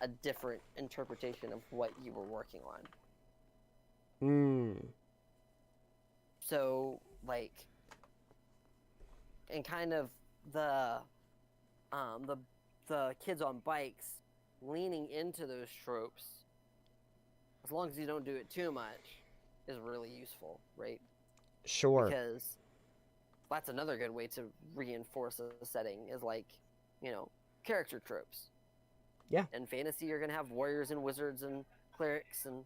a different interpretation of what you were working on. So, like, and kind of the kids on bikes leaning into those tropes, as long as you don't do it too much, is really useful, right? Sure. Because that's another good way to reinforce a setting, is like, character tropes. Yeah. In fantasy, you're gonna have warriors and wizards and clerics and,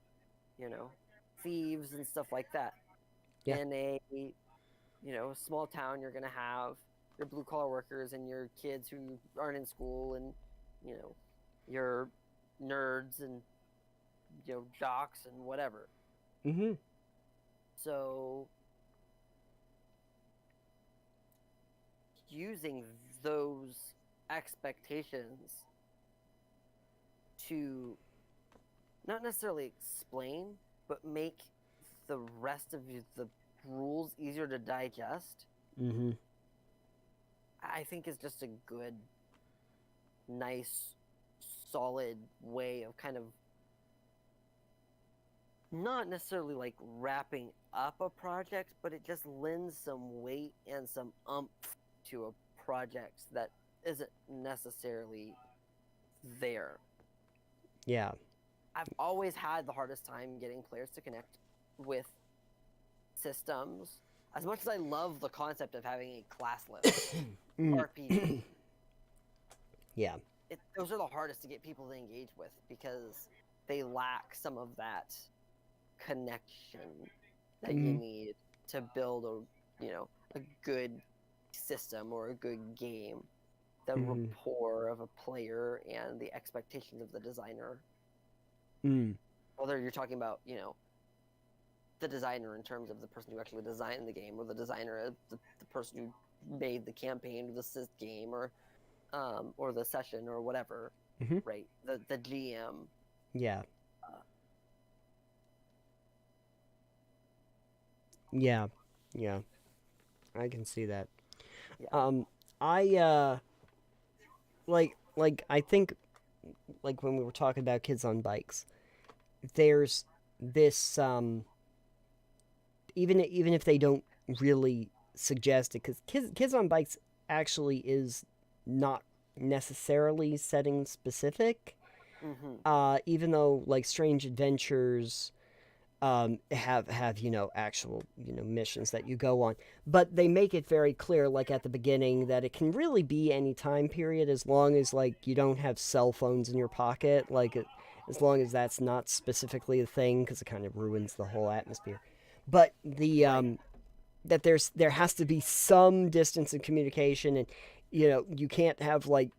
thieves and stuff like that. Yeah. In a small town, you're gonna have your blue collar workers and your kids who aren't in school, and your nerds and jocks and whatever. Mm-hmm. So using those expectations to not necessarily explain, but make the rest of the rules easier to digest, Mm-hmm. I think is just a good, nice, solid way of kind of not necessarily like wrapping up a project, but it just lends some weight and some umph to a project that isn't necessarily there. Yeah. I've always had the hardest time getting players to connect with systems. As much as I love the concept of having a classless RPG, Yeah. those are the hardest to get people to engage with because they lack some of that connection that you need to build a good system or a good game. The rapport of a player and the expectations of the designer. Whether you're talking about, the designer in terms of the person who actually designed the game, or the designer, the person who made the campaign, or the sys game, or the session, or whatever, right? The GM. Yeah. Yeah. Yeah. I can see that. Yeah. I like I think like when we were talking about kids on bikes, there's this even if they don't really suggest it, because kids on bikes actually is not necessarily setting specific. Even though like Strange Adventures have actual missions that you go on, but they make it very clear, like at the beginning, that it can really be any time period as long as like you don't have cell phones in your pocket, as long as that's not specifically a thing, because it kind of ruins the whole atmosphere. But that there has to be some distance in communication, and you can't have like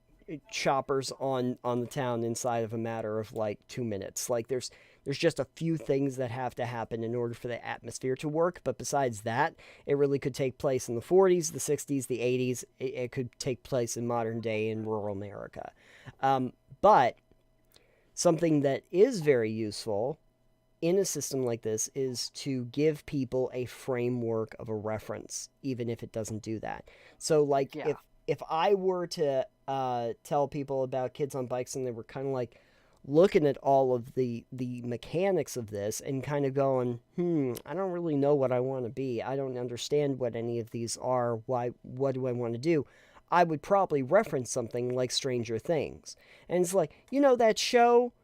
choppers on the town inside of a matter of like 2 minutes. Like there's just a few things that have to happen in order for the atmosphere to work. But besides that, it really could take place in the 40s, the 60s, the 80s. It could take place in modern day in rural America. But something that is very useful in a system like this is to give people a framework of a reference, even if it doesn't do that. So, like, if I were to tell people about kids on bikes and they were kind of like looking at all of the mechanics of this and kind of going, I don't really know what I want to be. I don't understand what any of these are. What do I want to do? I would probably reference something like Stranger Things. And it's like, that show?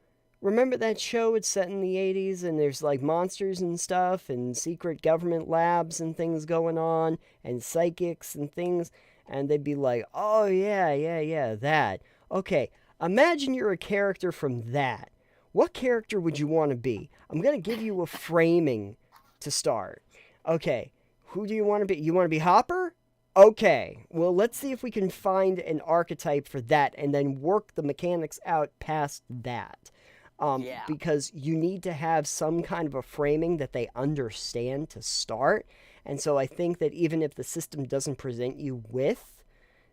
Remember that show? It's set in the 80s and there's like monsters and stuff and secret government labs and things going on and psychics and things. And they'd be like, oh, yeah, that. Okay, imagine you're a character from that. What character would you want to be? I'm going to give you a framing to start. Okay, who do you want to be? You want to be Hopper? Okay, well, let's see if we can find an archetype for that and then work the mechanics out past that. Because you need to have some kind of a framing that they understand to start. And so I think that even if the system doesn't present you with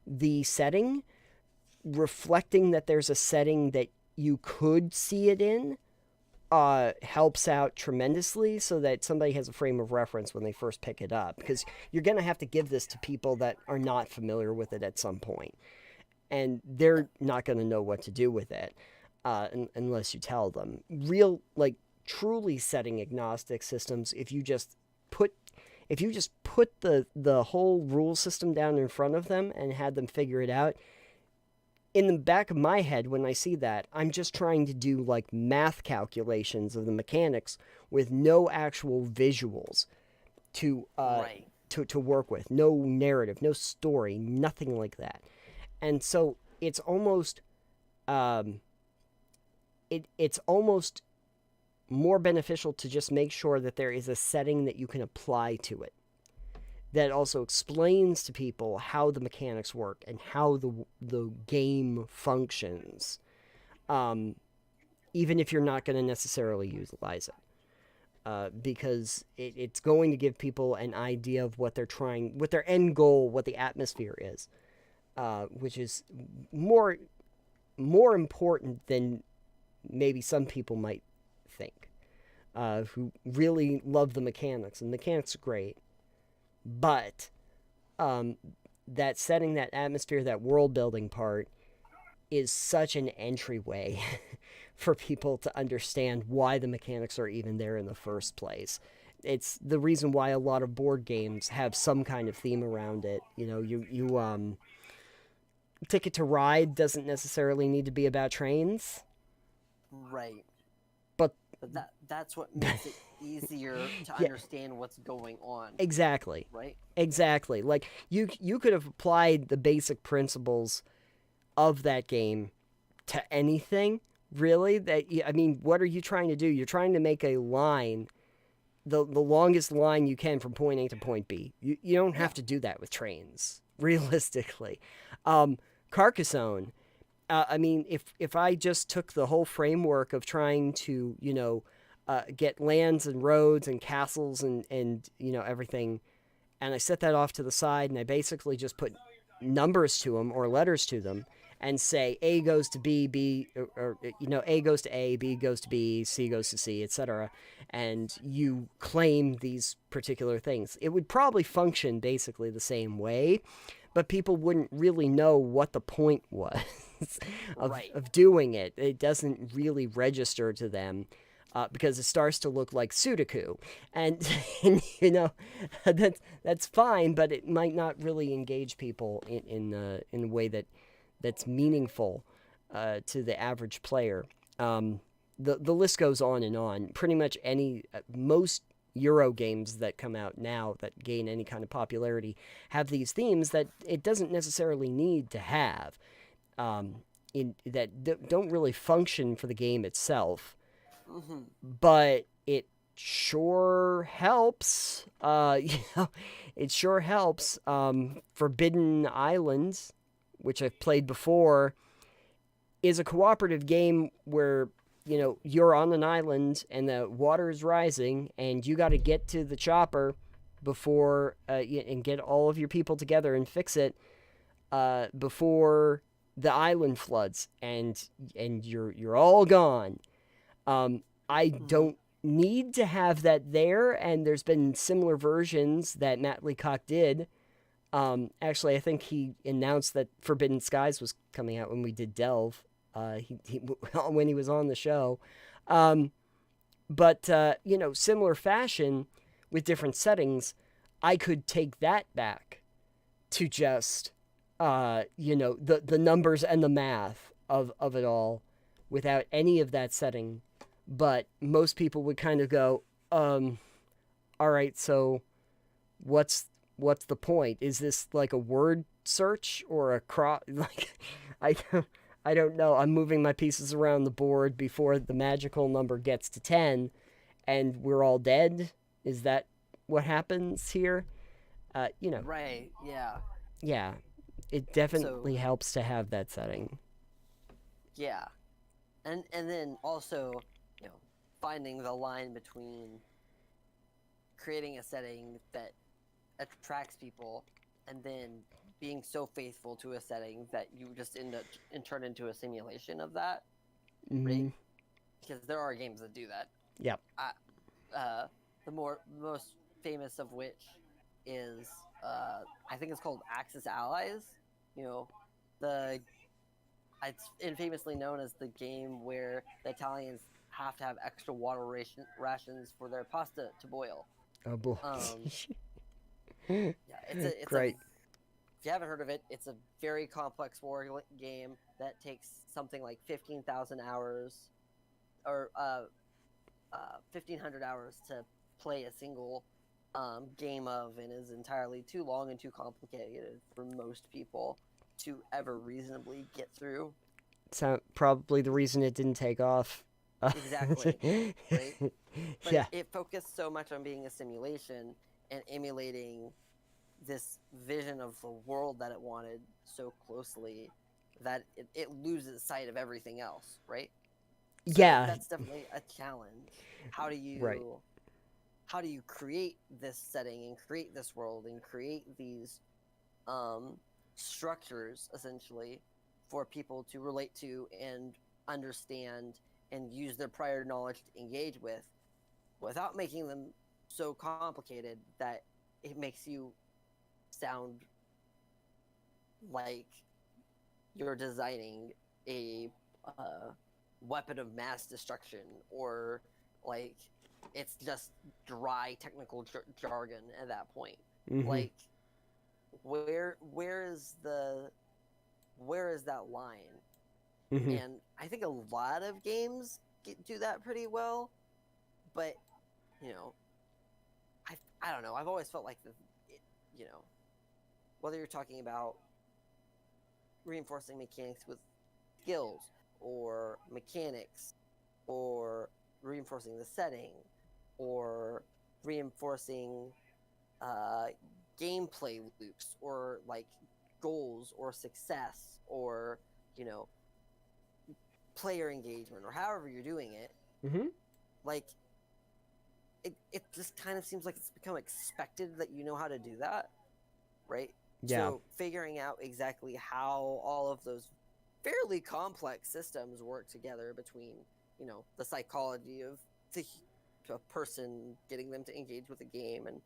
the setting, reflecting that there's a setting that you could see it in helps out tremendously, so that somebody has a frame of reference when they first pick it up. Because you're going to have to give this to people that are not familiar with it at some point. And they're not going to know what to do with it. Unless you tell them. Real, like, truly setting agnostic systems, if you just put the whole rule system down in front of them and had them figure it out, in the back of my head when I see that, I'm just trying to do like math calculations of the mechanics with no actual visuals to work with, no narrative, no story, nothing like that. And so it's almost it's almost more beneficial to just make sure that there is a setting that you can apply to it, that also explains to people how the mechanics work and how the game functions, even if you're not going to necessarily utilize it. Because it's going to give people an idea of what their end goal, what the atmosphere is, which is more important than maybe some people might think, who really love the mechanics. And the mechanics are great, but um, that setting, that atmosphere, that world building part is such an entryway for people to understand why the mechanics are even there in the first place. It's the reason why a lot of board games have some kind of theme around it. You know, Ticket to Ride doesn't necessarily need to be about trains, Right. but But that's what makes it easier to Yeah. understand what's going on, exactly, right? exactly. Like you could have applied the basic principles of that game to anything, really. I mean, what are you trying to do? You're trying to make a line, the longest line you can from point A to point B. You don't have to do that with trains, realistically. Carcassonne, I mean, if I just took the whole framework of trying to, get lands and roads and castles and everything, and I set that off to the side, and I basically just put numbers to them or letters to them, and say A goes to B, B, or A goes to A, B goes to B, C goes to C, etc., and you claim these particular things. It would probably function basically the same way, but people wouldn't really know what the point was Right. of doing it. It doesn't really register to them. Because it starts to look like Sudoku, and, and that's fine, but it might not really engage people in a way that's meaningful to the average player. The list goes on and on. Pretty much most Euro games that come out now that gain any kind of popularity have these themes that it doesn't necessarily need to have. That don't really function for the game itself, but it sure helps. It sure helps. Forbidden Islands, which I've played before, is a cooperative game where you're on an island and the water is rising, and you got to get to the chopper before and get all of your people together and fix it before the island floods, and you're all gone. I don't need to have that there, and there's been similar versions that Matt Leacock did. Actually, I think he announced that Forbidden Skies was coming out when we did Delve. When he was on the show, but similar fashion with different settings, I could take that back to just the numbers and the math of it all without any of that setting. But most people would kind of go, all right, so what's the point? Is this like a word search or a cross? Like, I don't know. I'm moving my pieces around the board before the magical number gets to 10, and we're all dead. Is that what happens here? Right. Yeah. Yeah, it definitely helps to have that setting. Yeah. And then also, finding the line between creating a setting that attracts people and then being so faithful to a setting that you just end up and turn into a simulation of that, right? Because there are games that do that. Yep. The most famous of which is I think it's called Axis Allies. It's infamously known as the game where the Italians have to have extra water rations for their pasta to boil. Oh boy. Yeah, it's Great. If you haven't heard of it, it's a very complex war game that takes something like 15,000 hours or 1,500 hours to play a single game of, and is entirely too long and too complicated for most people to ever reasonably get through. Probably the reason it didn't take off. Exactly. Right? But Yeah. it focused so much on being a simulation and emulating this vision of the world that it wanted so closely that it loses sight of everything else, right? So Yeah. that's definitely a challenge. How do you Right. how do you create this setting and create this world and create these structures essentially for people to relate to and understand and use their prior knowledge to engage with, without making them so complicated that it makes you sound like you're designing a weapon of mass destruction, or like it's just dry technical jargon at that point. Mm-hmm. Like, where is that line? Mm-hmm. And I think a lot of games do that pretty well, but I don't know. I've always felt like whether you're talking about reinforcing mechanics with skills, or mechanics, or reinforcing the setting, or reinforcing gameplay loops, or like goals or success, or player engagement, or however you're doing it, Mm-hmm. like it just kind of seems like it's become expected that you know how to do that, right? Yeah. So figuring out exactly how all of those fairly complex systems work together between the psychology of a person, getting them to engage with the game, and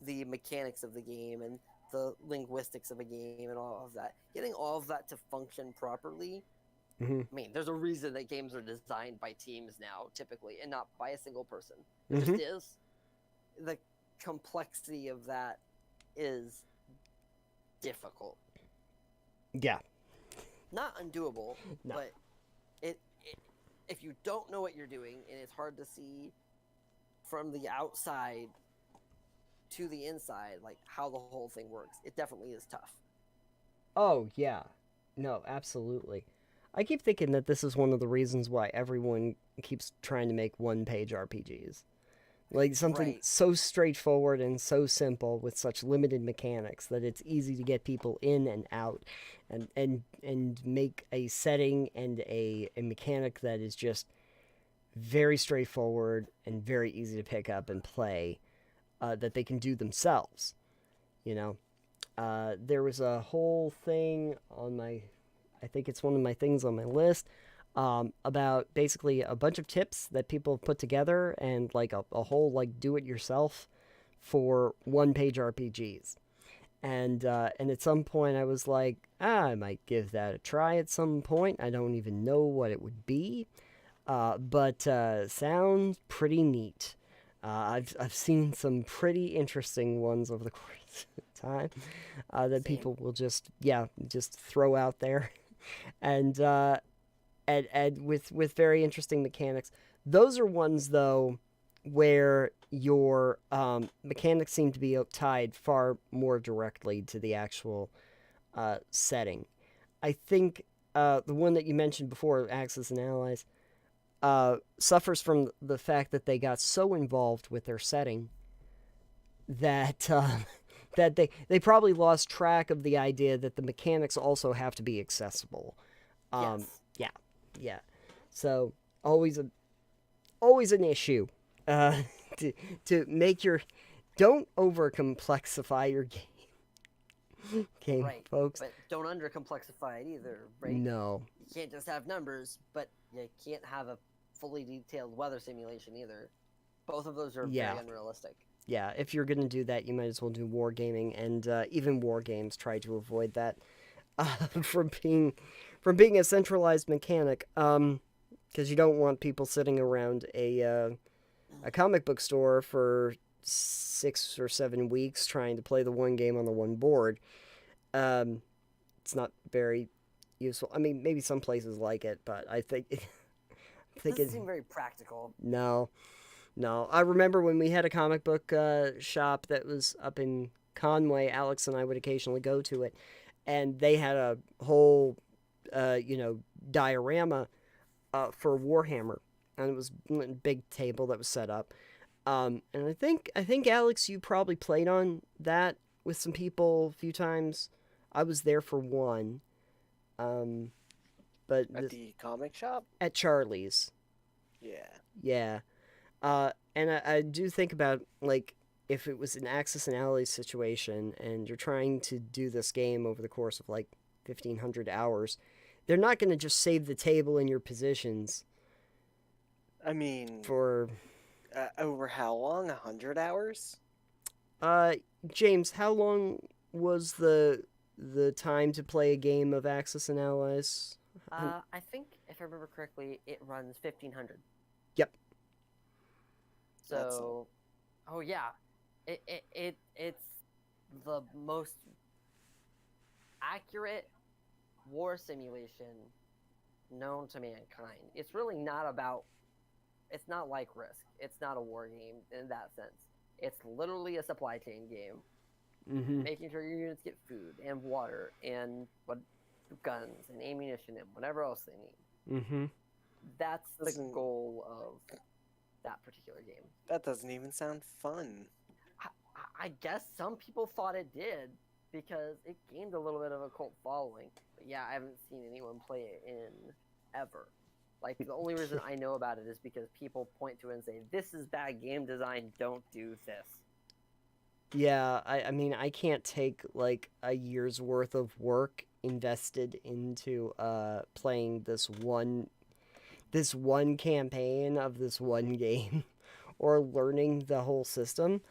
the mechanics of the game, and the linguistics of a game, and all of that, getting all of that to function properly. Mm-hmm. I mean, there's a reason that games are designed by teams now, typically, and not by a single person. Mm-hmm. It just is. The complexity of that is difficult. Yeah. Not undoable, No. but it if you don't know what you're doing, and it's hard to see from the outside to the inside, like how the whole thing works, it definitely is tough. Oh, yeah. No, absolutely. I keep thinking that this is one of the reasons why everyone keeps trying to make one-page RPGs. Like something Right. so straightforward and so simple with such limited mechanics that it's easy to get people in and out, and make a setting and a mechanic that is just very straightforward and very easy to pick up and play, that they can do themselves. There was a whole thing on I think it's one of my things on my list, about basically a bunch of tips that people have put together, and like a whole like do-it-yourself for one-page RPGs. And at some point I was like, I might give that a try at some point. I don't even know what it would be, but sounds pretty neat. I've seen some pretty interesting ones over the course of time, that people will just throw out there, and with very interesting mechanics. Those are ones though where your mechanics seem to be tied far more directly to the actual setting. I think the one that you mentioned before, Axis and Allies, suffers from the fact that they got so involved with their setting that that they probably lost track of the idea that the mechanics also have to be accessible. Yes. Yeah. So always an issue, to make your don't over complexify your game, Right. folks. But don't under complexify it either, right? No. You can't just have numbers, but you can't have a fully detailed weather simulation either. Both of those are very unrealistic. Yeah, if you're gonna do that, you might as well do wargaming, and even war games try to avoid that, from being a centralized mechanic, because you don't want people sitting around a comic book store for 6 or 7 weeks trying to play the one game on the one board. It's not very useful. I mean, maybe some places like it, but I think It doesn't seem very practical. No. I remember when we had a comic book shop that was up in Conway. Alex and I would occasionally go to it, and they had a whole, diorama for Warhammer, and it was a big table that was set up. And I think Alex, you probably played on that with some people a few times. I was there for one, but At the comic shop? at Charlie's. Yeah. Yeah. And I do think about, like, if it was an Axis and Allies situation and you're trying to do this game over the course of, like, 1,500 hours, they're not going to just save the table and your positions I mean, for over how long? 100 hours? James, how long was the time to play a game of Axis and Allies? I think if I remember correctly, it runs 1500. Yep. That's So, oh yeah, it's the most accurate war simulation known to mankind. It's really not about. It's not like Risk. It's not a war game in that sense. It's literally a supply chain game, Mm-hmm. making sure your units get food and water and what guns and ammunition and whatever else they need. Mm-hmm. That's the Doesn't- goal of that particular game. That doesn't even sound fun. I guess some people thought it did because it gained a little bit of a cult following. But yeah, I haven't seen anyone play it in ever. Like, the only reason I know about it is because people point to it and say, this is bad game design, don't do this. Yeah, I mean, I can't take like a year's worth of work invested into playing this one campaign of this one game or learning the whole system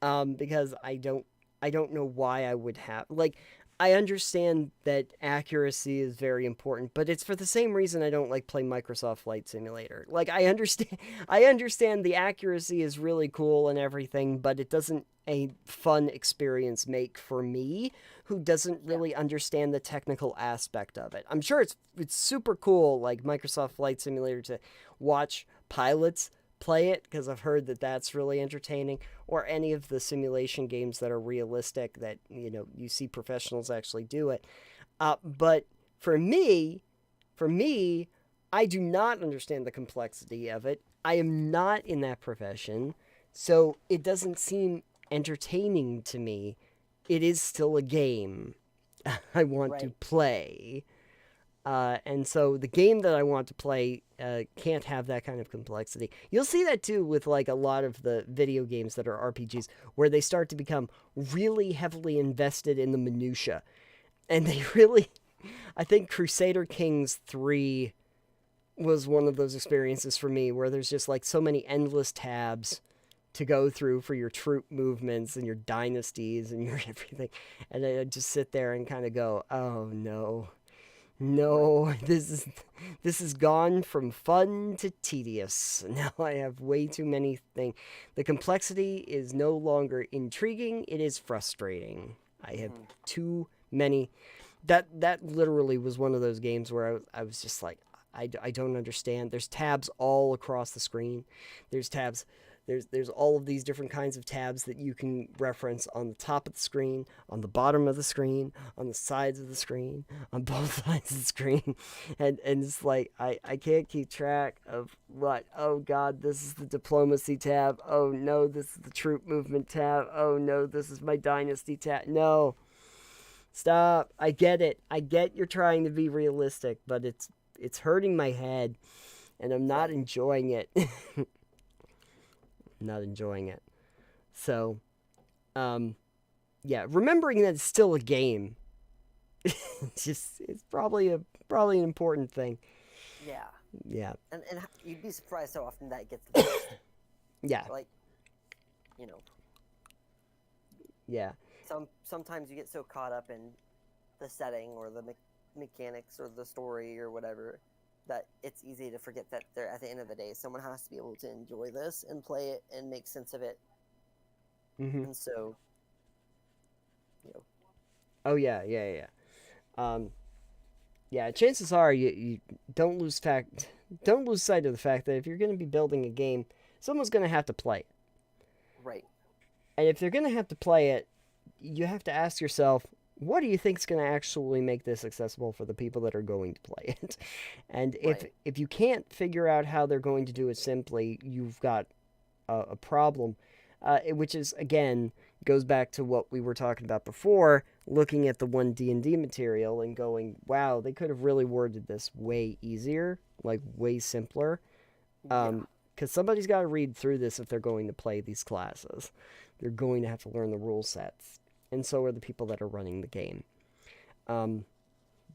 because I don't know why I would have like I understand that accuracy is very important, but it's for the same reason I don't like play Microsoft Flight Simulator. Like I understand the accuracy is really cool and everything, but it doesn't a fun experience make for me who doesn't really understand the technical aspect of it. I'm sure it's super cool like Microsoft Flight Simulator to watch pilots play it because I've heard that that's really entertaining, or any of the simulation games that are realistic that you see professionals actually do it. But for me, I do not understand the complexity of it. I am not in that profession, so it doesn't seem entertaining to me. It is still a game I want to Right. play. And so the game that I want to play can't have that kind of complexity. You'll see that too with like a lot of the video games that are RPGs, where they start to become really heavily invested in the minutia, and they really. I think Crusader Kings 3 was one of those experiences for me where there's just like so many endless tabs to go through for your troop movements and your dynasties and your everything, and I just sit there and kind of go, oh no. No, this has gone from fun to tedious. Now I have way too many things. The complexity is no longer intriguing, it is frustrating. I have too many. That literally was one of those games where I was just like, I don't understand. There's tabs all across the screen. There's tabs. There's all of these different kinds of tabs that you can reference on the top of the screen, on the bottom of the screen, on the sides of the screen, on both sides of the screen. And it's like, I can't keep track of what. Oh, God, this is the diplomacy tab. Oh, no, this is the troop movement tab. Oh, no, this is my dynasty tab. No. Stop. I get it. I get you're trying to be realistic, but it's hurting my head, and I'm not enjoying it. Not enjoying it. So, yeah, remembering that it's still a game. It's probably an important thing. Yeah. Yeah. And you'd be surprised how often that gets missed. Yeah. Like, you know, Yeah. sometimes you get so caught up in the setting or the mechanics or the story or whatever that it's easy to forget that they're at the end of the day someone has to be able to enjoy this and play it and make sense of it. Mm-hmm. And so, Oh yeah. Yeah. Chances are you don't lose sight of the fact that if you're going to be building a game, someone's going to have to play it. right. And if they're going to have to play it, you have to ask yourself, what do you think is going to actually make this accessible for the people that are going to play it? And if you can't figure out how they're going to do it simply, you've got a problem, which is, again, goes back to what we were talking about before, looking at the one D&D material and going, wow, they could have really worded this way easier, like way simpler. Because somebody's got to read through this if they're going to play these classes. They're going to have to learn the rule sets. And so are the people that are running the game.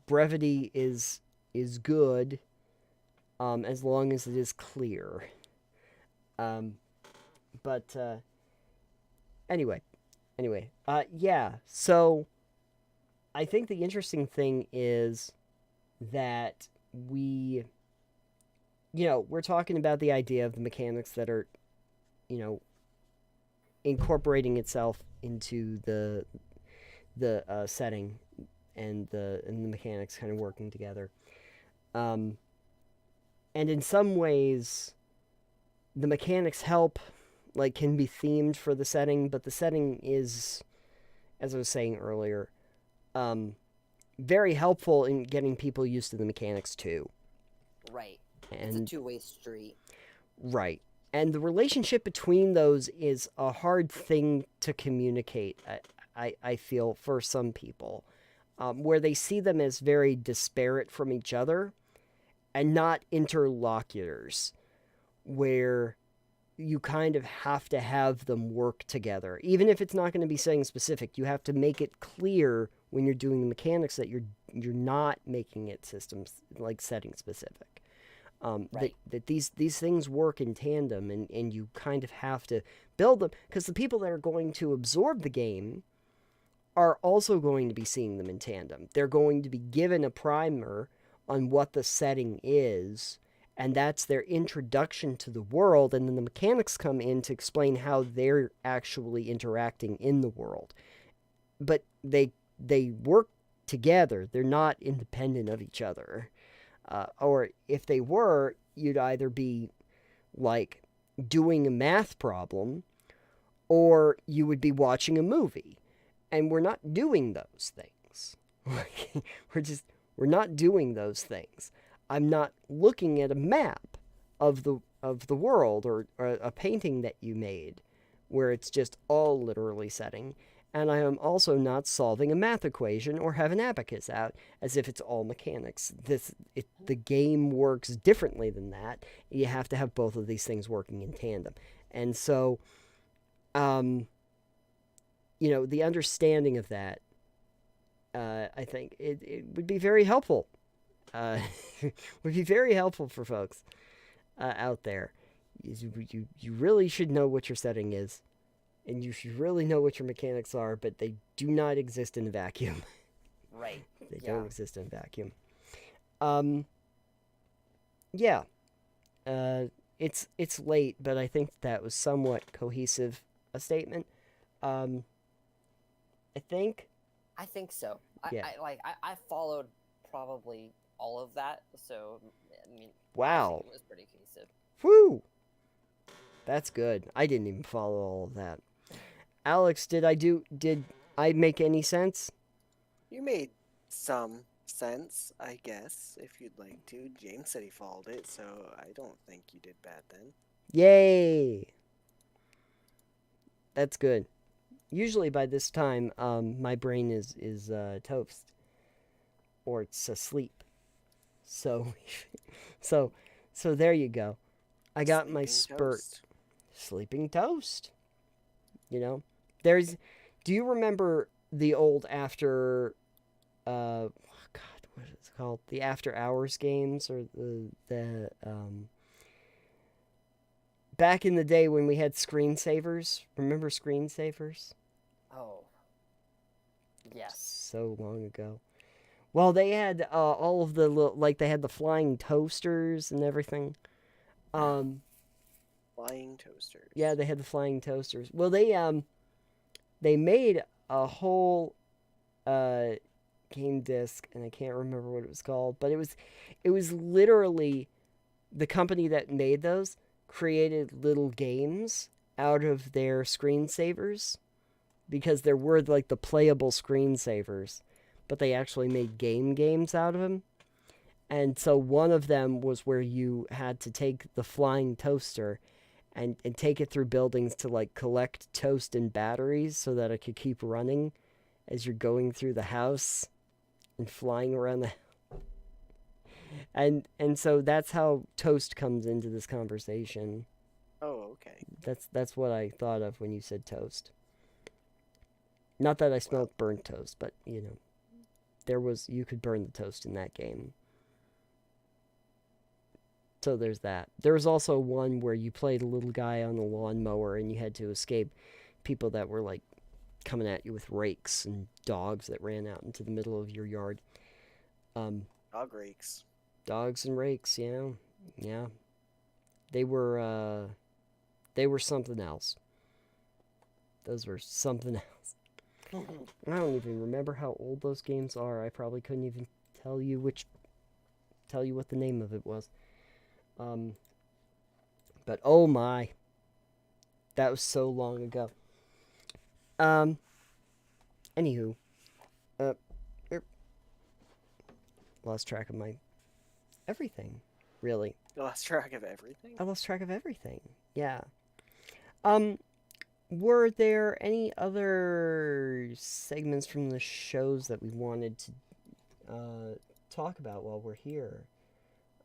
Brevity is good as long as it is clear. But anyway, yeah. So I think the interesting thing is that we, we're talking about the idea of the mechanics that are, you know, incorporating itself into the setting and the mechanics kind of working together. Um, and in some ways, the mechanics help, like, can be themed for the setting, but the setting is, as I was saying earlier, um, very helpful in getting people used to the mechanics too. Right. It's a And two-way street. right. And the relationship between those is a hard thing to communicate, I feel, for some people, where they see them as very disparate from each other and not interlocutors, where you kind of have to have them work together. Even if it's not going to be setting specific, you have to make it clear when you're doing the mechanics that you're not making it systems like setting specific. Right. That these things work in tandem, and you kind of have to build them, because the people that are going to absorb the game are also going to be seeing them in tandem. They're going to be given a primer on what the setting is, and that's their introduction to the world, and then the mechanics come in to explain how they're actually interacting in the world. But they work together. They're not independent of each other. Or if they were, you'd either be like doing a math problem, or you would be watching a movie. And we're not doing those things. We're not doing those things. I'm not looking at a map of the world, or a painting that you made where it's just all literally setting. And I am also not solving a math equation or have an abacus out as if it's all mechanics. The game works differently than that. You have to have both of these things working in tandem. And so, the understanding of that, I think it would be very helpful. Would be very helpful for folks out there. You really should know what your setting is, and you should really know what your mechanics are, but they do not exist in a vacuum. Right. They Yeah. don't exist in a vacuum. Yeah. It's late, but I think that was somewhat cohesive a statement. I think. I think so. Yeah. I followed probably all of that, so I mean, I Wow. think it was pretty cohesive. Whew. That's good. I didn't even follow all of that. Alex, did I make any sense? You made some sense, I guess, if you'd like to. James said he followed it, so I don't think you did bad then. Yay! That's good. Usually by this time, my brain is toast, or it's asleep. So, so, so there you go. I got my Sleeping spurt. toast. Sleeping toast. There's. Do you remember the old after? God, what is it called? The after hours games, or the back in the day when we had screensavers. Remember screensavers? Oh. Yes. So long ago. Well, they had all of the like they had the flying toasters and everything. Flying toasters. Yeah, they had the flying toasters. Well, they made a whole game disc, and I can't remember what it was called, but it was literally the company that made those created little games out of their screensavers, because there were like the playable screensavers, but they actually made games out of them. And so one of them was where you had to take the flying toaster and take it through buildings to like collect toast and batteries so that it could keep running as you're going through the house and flying around the and so that's how toast comes into this conversation. Oh, okay. That's what I thought of when you said toast. Not that I smelled burnt toast, but you could burn the toast in that game So there's that. There was also one where you played a little guy on a lawnmower and you had to escape people that were like coming at you with rakes and dogs that ran out into the middle of your yard. Dog rakes. Dogs and rakes, yeah. Yeah. They were something else. Those were something else. I don't even remember how old those games are. I probably couldn't even tell you what the name of it was. But oh my, that was so long ago. Anywho, lost track of my everything. Really, You lost track of everything. I lost track of everything. Yeah. Were there any other segments from the shows that we wanted to talk about while we're here?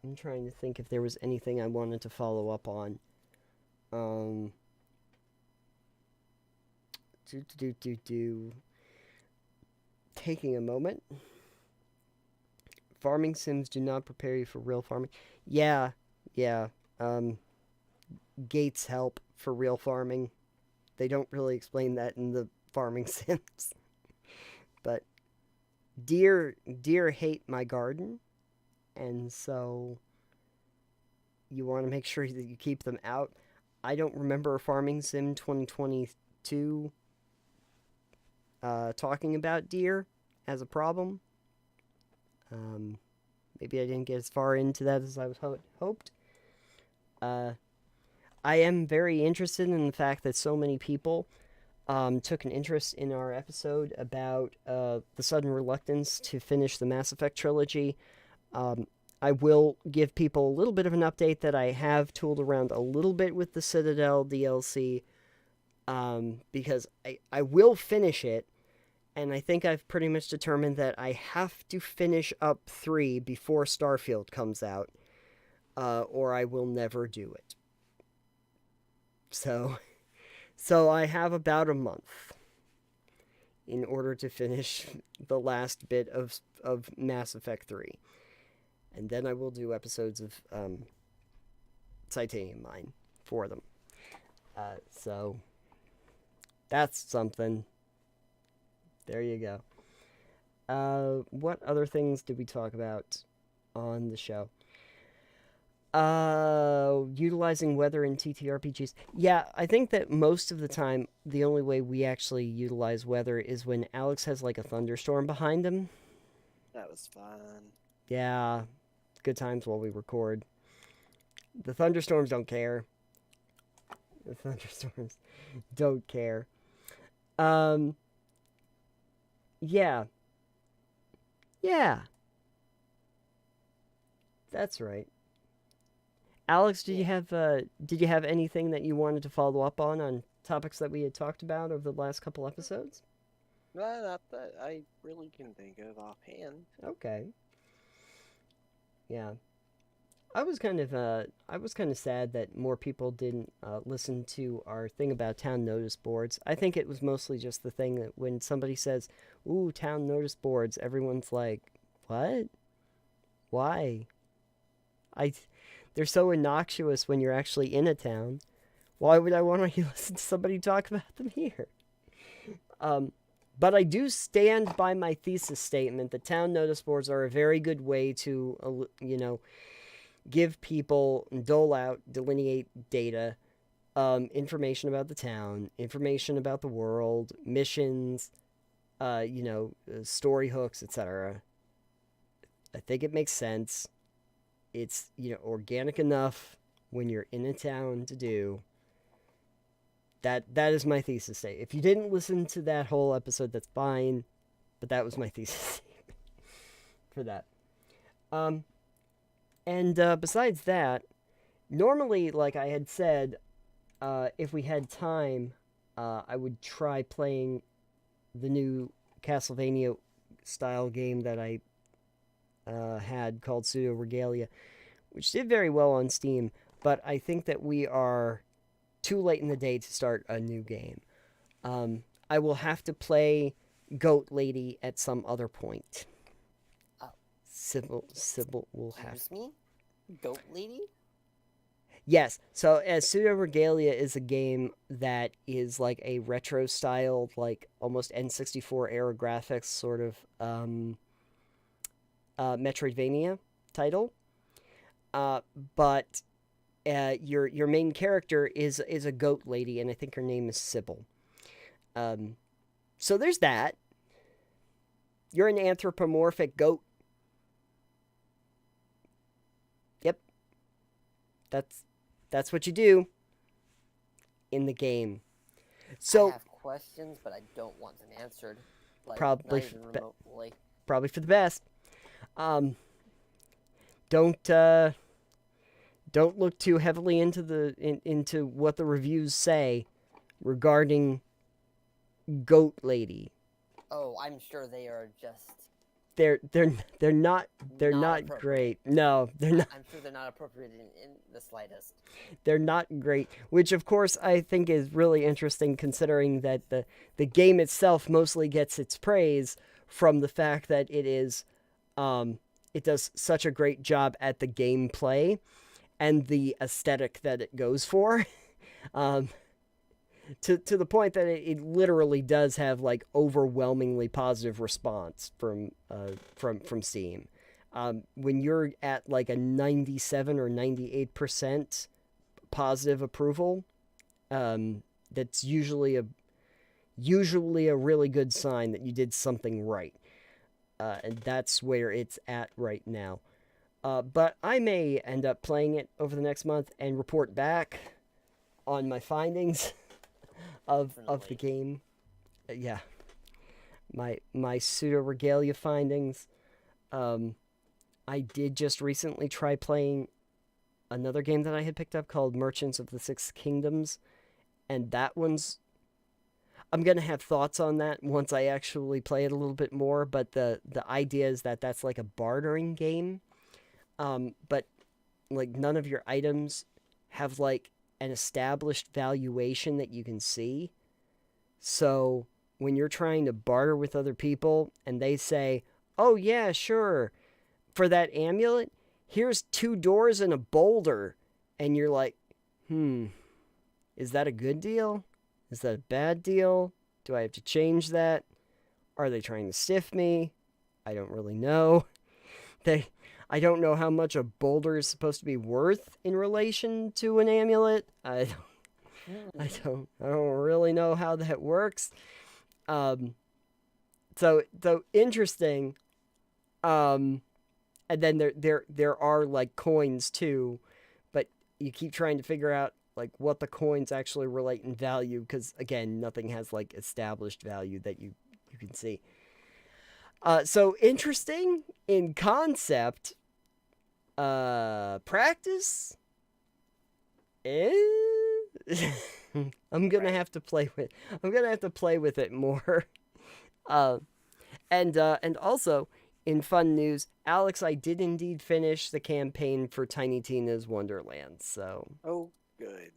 I'm trying to think if there was anything I wanted to follow up on. Taking a moment. Farming sims do not prepare you for real farming. Yeah. Gates help for real farming. They don't really explain that in the farming sims. But deer hate my garden, and so you want to make sure that you keep them out. I don't remember a Farming Sim 2022 talking about deer as a problem. Maybe I didn't get as far into that as I was hoped. I am very interested in the fact that so many people took an interest in our episode about the sudden reluctance to finish the Mass Effect trilogy. I will give people a little bit of an update that I have tooled around a little bit with the Citadel DLC, because I will finish it, and I think I've pretty much determined that I have to finish up 3 before Starfield comes out, or I will never do it. So I have about a month in order to finish the last bit of Mass Effect 3. And then I will do episodes of Titanium Mine for them. So that's something. There you go. What other things did we talk about on the show? Utilizing weather in TTRPGs. Yeah, I think that most of the time, the only way we actually utilize weather is when Alex has like a thunderstorm behind him. That was fun. Yeah, good times while we record. The thunderstorms don't care. The thunderstorms don't care. Yeah. That's right. Alex, did you have anything that you wanted to follow up on topics that we had talked about over the last couple episodes? Not that I really can think of offhand. Okay. Yeah. I was kind of sad that more people didn't listen to our thing about town notice boards. I think it was mostly just the thing that when somebody says, "Ooh, town notice boards," everyone's like, "What? Why?" They're so innocuous when you're actually in a town. Why would I want to listen to somebody talk about them here? But I do stand by my thesis statement that town notice boards are a very good way to, give people, dole out, delineate data, information about the town, information about the world, missions, story hooks, etc. I think it makes sense. It's, organic enough when you're in a town to do. That is my thesis statement. If you didn't listen to that whole episode, that's fine. But that was my thesis statement for that. And besides that, normally, like I had said, if we had time, I would try playing the new Castlevania style game that I had called Pseudo Regalia, which did very well on Steam, but I think that we are too late in the day to start a new game. I will have to play Goat Lady at some other point. Sybil will have... Excuse me? Goat lady? Yes. So, Pseudo Regalia is a game that is like a retro style, like almost N64 era graphics sort of Metroidvania title. Uh, but your main character is a goat lady, and I think her name is Sybil. So there's that. You're an anthropomorphic goat. Yep, that's what you do in the game. So I have questions, but I don't want them answered. Like, probably not even remotely. probably for the best. Um, don't don't look too heavily into what the reviews say regarding Goat Lady. Oh, I'm sure they are just They're not not appropriate. great. No, they're not. I'm sure they're not appropriate in the slightest. They're not great, which of course I think is really interesting considering that the game itself mostly gets its praise from the fact that it does such a great job at the gameplay and the aesthetic that it goes for. um, to the point that it literally does have like overwhelmingly positive response from Steam. When you're at like a 97 or 98% positive approval, that's usually a really good sign that you did something right. And that's where it's at right now. But I may end up playing it over the next month and report back on my findings of the game. Yeah. My pseudo regalia findings. I did just recently try playing another game that I had picked up called Merchants of the Six Kingdoms, and that one's I'm gonna have thoughts on that once I actually play it a little bit more. But the idea is that that's like a bartering game, but like none of your items have like an established valuation that you can see. So when you're trying to barter with other people and they say, "Oh yeah, sure, for that amulet, here's 2 doors and a boulder," and you're like, is that a good deal? Is that a bad deal? Do I have to change that? Are they trying to stiff me? I don't really know. I don't know how much a boulder is supposed to be worth in relation to an amulet. I don't really know how that works. So interesting. And then there are like coins too, but you keep trying to figure out like what the coins actually relate in value, because again, nothing has like established value that you can see. So interesting in concept. Practice. I'm gonna have to play with it more. And also in fun news, Alex, I did indeed finish the campaign for Tiny Tina's Wonderland. So Oh, good.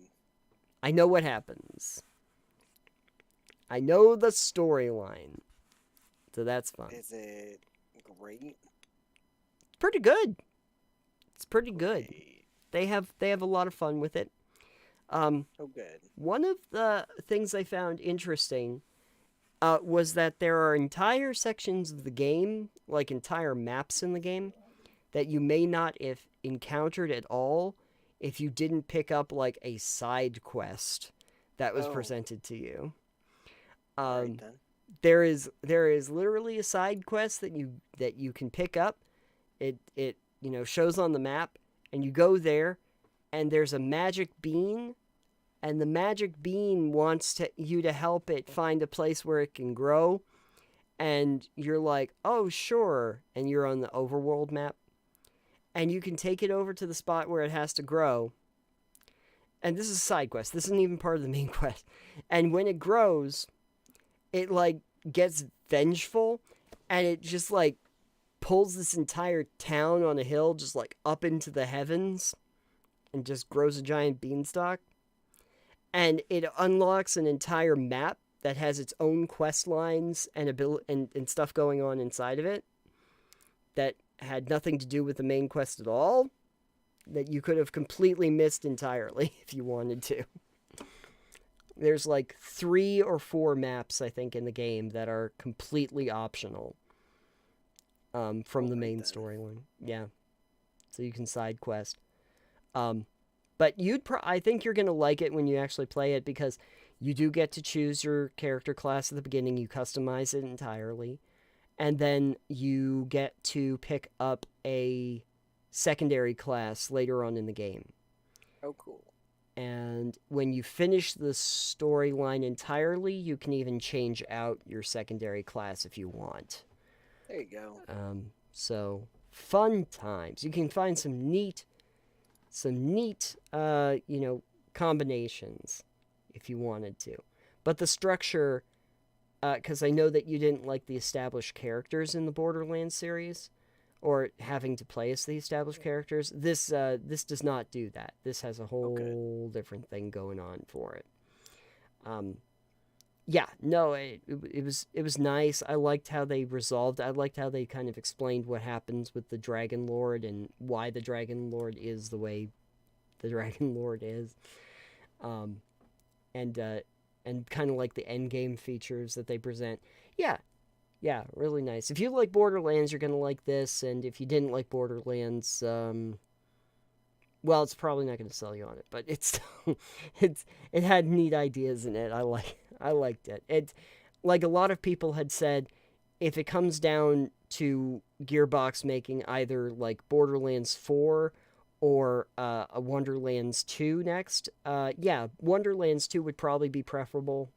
I know what happens. I know the storyline. So that's fun. Is it great? Pretty good. It's pretty good. Okay. They have a lot of fun with it. Oh, good. One of the things I found interesting was that there are entire sections of the game, like entire maps in the game, that you may not have encountered at all if you didn't pick up like a side quest that was presented to you. Alright then. There is literally a side quest that you can pick up. It shows on the map, and you go there, and there's a magic bean, and the magic bean wants you to help it find a place where it can grow, and you're like, oh sure, and you're on the overworld map, and you can take it over to the spot where it has to grow. And this is a side quest. This isn't even part of the main quest. And when it grows, it like gets vengeful, and it just like pulls this entire town on a hill just like up into the heavens and just grows a giant beanstalk. And it unlocks an entire map that has its own quest lines and and stuff going on inside of it that had nothing to do with the main quest at all. that you could have completely missed entirely if you wanted to. There's like 3 or 4 maps, I think, in the game that are completely optional from the main storyline. Yeah. So you can side quest. But I think you're going to like it when you actually play it, because you do get to choose your character class at the beginning. You customize it entirely. And then you get to pick up a secondary class later on in the game. Oh, cool. And when you finish the storyline entirely, you can even change out your secondary class if you want. There you go. So fun times. You can find some neat, combinations if you wanted to. But the structure, because I know that you didn't like the established characters in the Borderlands series, or having to play as the established characters. This does not do that. This has a whole different thing going on for it. Yeah, no, it was nice. I liked how they resolved. I liked how they kind of explained what happens with the Dragon Lord and why the Dragon Lord is the way the Dragon Lord is. And kind of like the end game features that they present. Yeah, really nice. If you like Borderlands, you're gonna like this, and if you didn't like Borderlands, well, it's probably not gonna sell you on it, but it had neat ideas in it. I liked it. It, like a lot of people had said, if it comes down to Gearbox making either like Borderlands 4 or a Wonderlands 2 next, yeah, Wonderlands 2 would probably be preferable.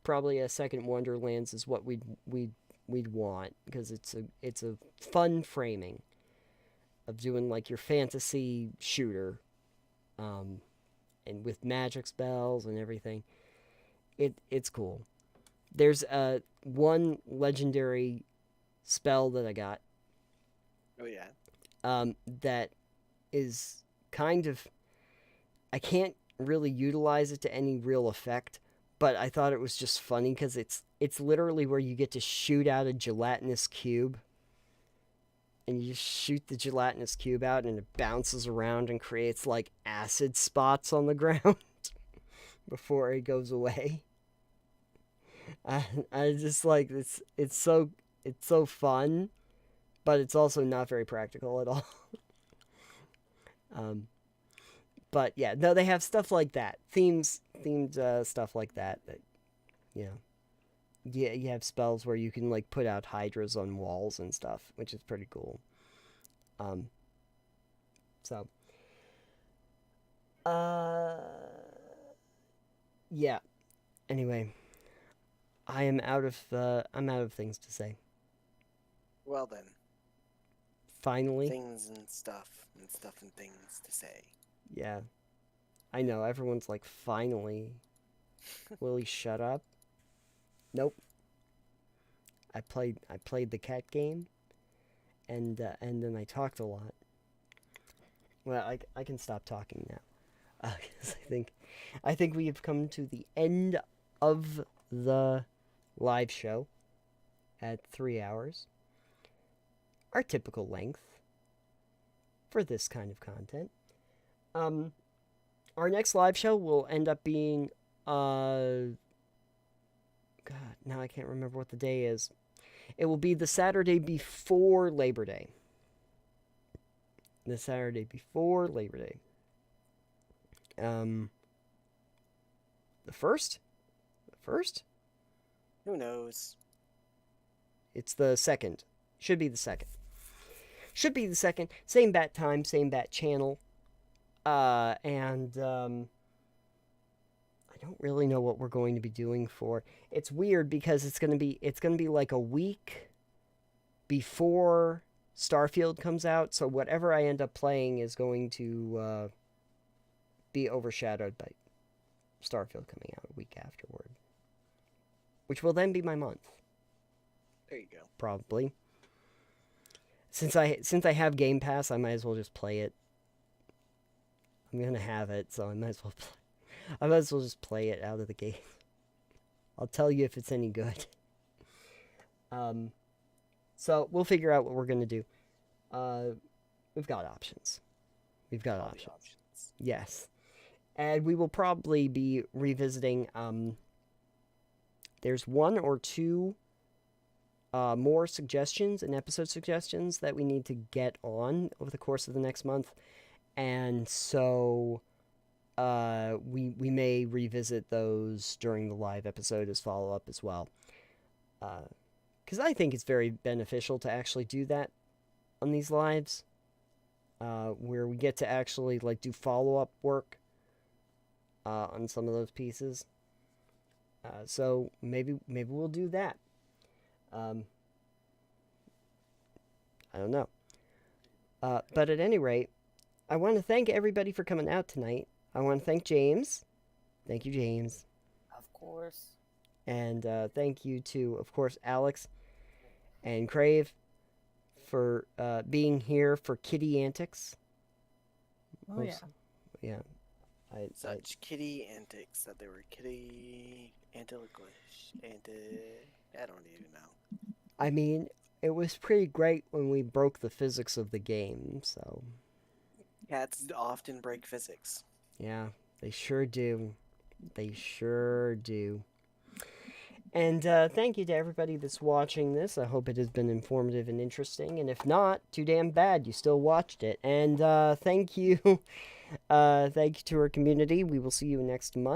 Probably a second Wonderlands is what we'd want, because it's a fun framing of doing like your fantasy shooter, and with magic spells and everything. It's cool. There's one legendary spell that I got. Oh yeah. That is kind of, I can't really utilize it to any real effect. But I thought it was just funny because it's literally where you get to shoot out a gelatinous cube. And you just shoot the gelatinous cube out and it bounces around and creates like acid spots on the ground before it goes away. I just like it's so fun, but it's also not very practical at all. But yeah, no, they have stuff like that. Themed stuff like that. Yeah, you have spells where you can like put out hydras on walls and stuff, which is pretty cool. So, yeah. Anyway, I'm out of things to say. Well then. Finally. Things and stuff and things to say. Yeah. I know, everyone's like, finally. Will he shut up? Nope. I played the cat game, and then I talked a lot. Well, I can stop talking now. 'Cause I think we have come to the end of the live show at 3 hours. Our typical length for this kind of content. Our next live show will end up being, God, now I can't remember what the day is. It will be the Saturday before Labor Day. The Saturday before Labor Day. The first? The first? Who knows? It's the second. Should be the second. Same bat time, same bat channel. And I don't really know what we're going to be doing for. It's weird because it's gonna be like a week before Starfield comes out. So whatever I end up playing is going to be overshadowed by Starfield coming out a week afterward, which will then be my month. There you go. Probably. Since I have Game Pass, I might as well just play it. I'm gonna have it, so I might as well just play it out of the gate. I'll tell you if it's any good. So we'll figure out what we're gonna do. we've got options. We've got All the options. options. Yes. And we will probably be revisiting, there's one or two more suggestions and episode suggestions that we need to get on over the course of the next month. And so we may revisit those during the live episode as follow-up as well. Because I think it's very beneficial to actually do that on these lives, where we get to actually like do follow-up work on some of those pieces. So maybe we'll do that. I don't know. But at any rate, I want to thank everybody for coming out tonight. I want to thank James. Thank you, James. Of course. And thank you to, of course, Alex and Crave for being here for Kitty Antics. Oh yeah. Yeah. Such kitty antics that they were kitty antiglish. I don't even know. I mean, it was pretty great when we broke the physics of the game, so... Cats often break physics. Yeah, they sure do. They sure do. And thank you to everybody that's watching this. I hope it has been informative and interesting. And if not, too damn bad. You still watched it. And thank you. Thank you to our community. We will see you next month.